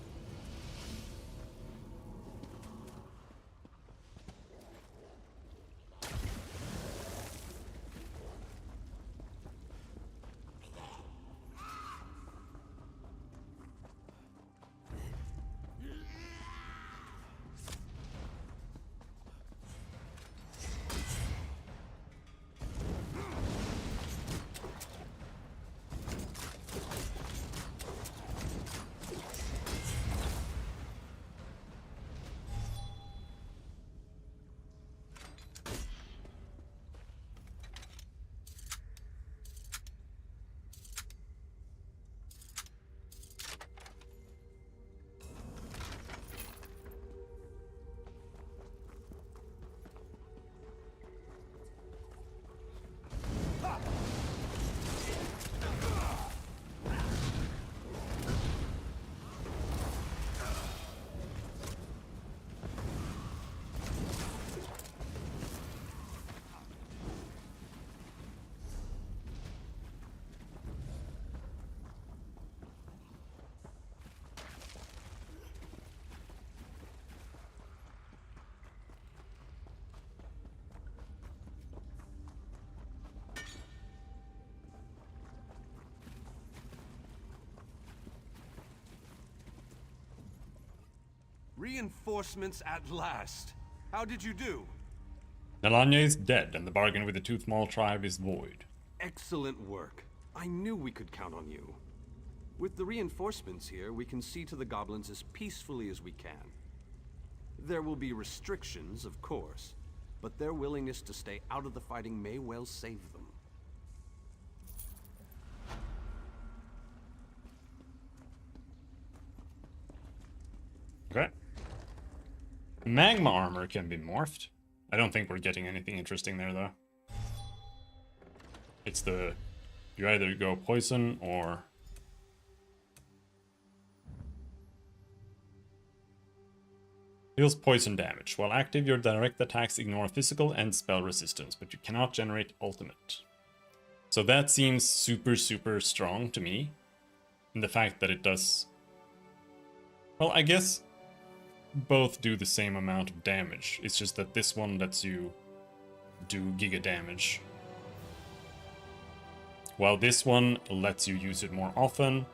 Reinforcements at last. How did you do? Nalanya is dead, and the bargain with the Tooth Maul tribe is void. Excellent work. I knew we could count on you. With the reinforcements here, we can see to the goblins as peacefully as we can. There will be restrictions, of course, but their willingness to stay out of the fighting may well save them. Okay. Magma armor can be morphed. I don't think we're getting anything interesting there, though. It's the... You either go poison or... Deals poison damage. While active, your direct attacks ignore physical and spell resistance, but you cannot generate ultimate. So that seems super, super strong to me. And the fact that it does... Well, I guess both do the same amount of damage. It's just that this one lets you do giga damage, while this one lets you use it more often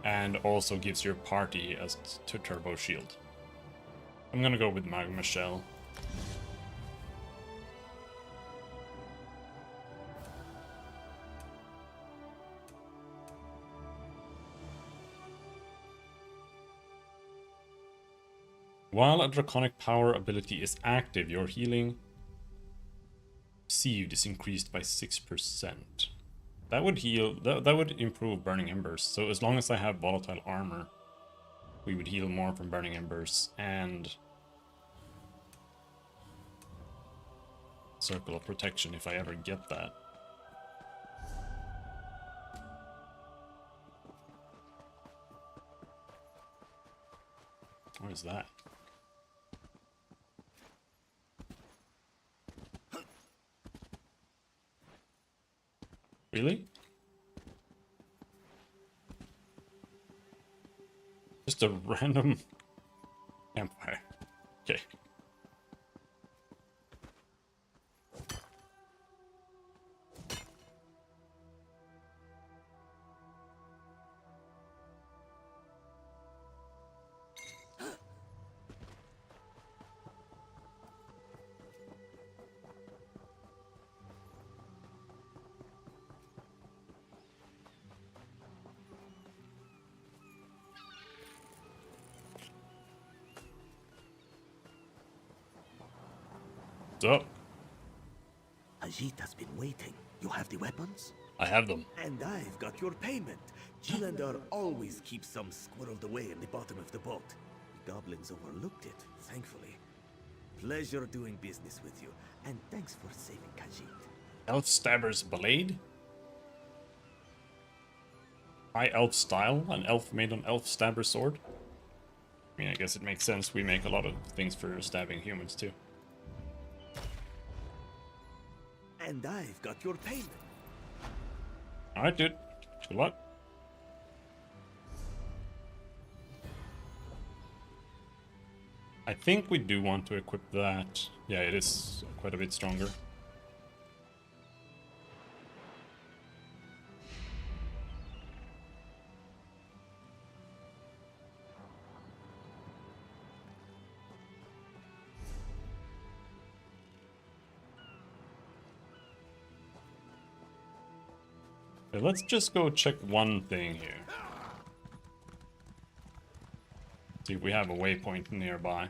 and also gives your party as to turbo shield. I'm gonna go with Magma Shell. While a Draconic Power ability is active, your healing received is increased by 6%. That would heal, that would improve Burning Embers. So as long as I have Volatile Armor, we would heal more from Burning Embers and Circle of Protection if I ever get that. What is that? Really? Just a random campfire. Okay. Up. Ajit has been waiting. You have the weapons? I have them. And I've got your payment. Jilandar always keeps some squirreled away in the bottom of the boat. The goblins overlooked it, thankfully. Pleasure doing business with you, and thanks for saving Khajiit. Elf Stabber's Blade? High Elf Style? An elf made an Elf Stabber Sword? I mean, I guess it makes sense. We make a lot of things for stabbing humans, too. And I've got your payment. Alright, dude. Good luck. I think we do want to equip that. Yeah, it is quite a bit stronger. Okay, let's just go check one thing here. See if we have a waypoint nearby.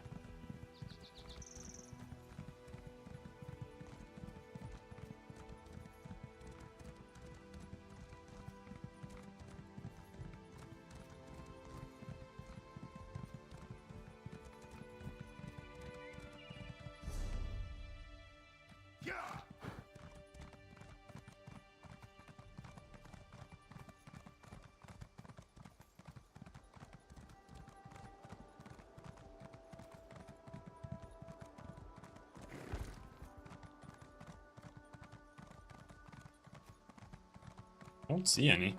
I don't see any.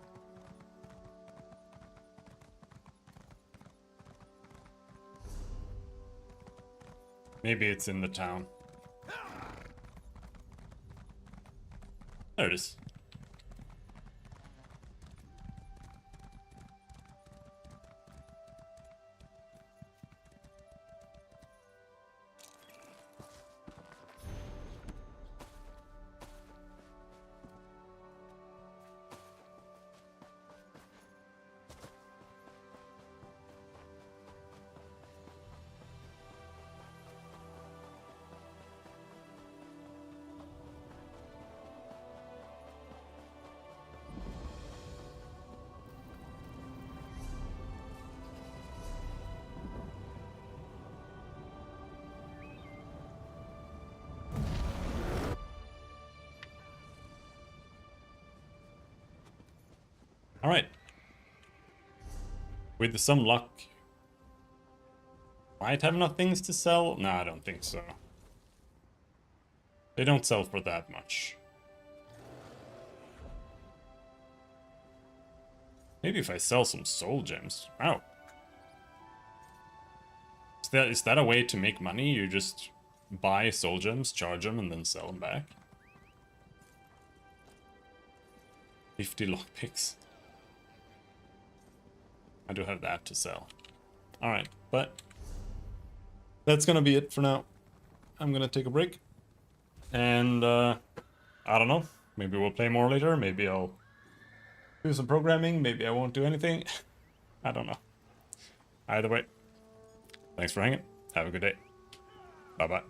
Maybe it's in the town. There it is. Alright. With some luck, might have enough things to sell? No, I don't think so. They don't sell for that much. Maybe if I sell some soul gems. Wow. Is that a way to make money? You just buy soul gems, charge them, and then sell them back? 50 lockpicks. I do have that to sell. Alright, but that's gonna be it for now. I'm gonna take a break. And, I don't know. Maybe we'll play more later. Maybe I'll do some programming. Maybe I won't do anything. I don't know. Either way, thanks for hanging. Have a good day. Bye-bye.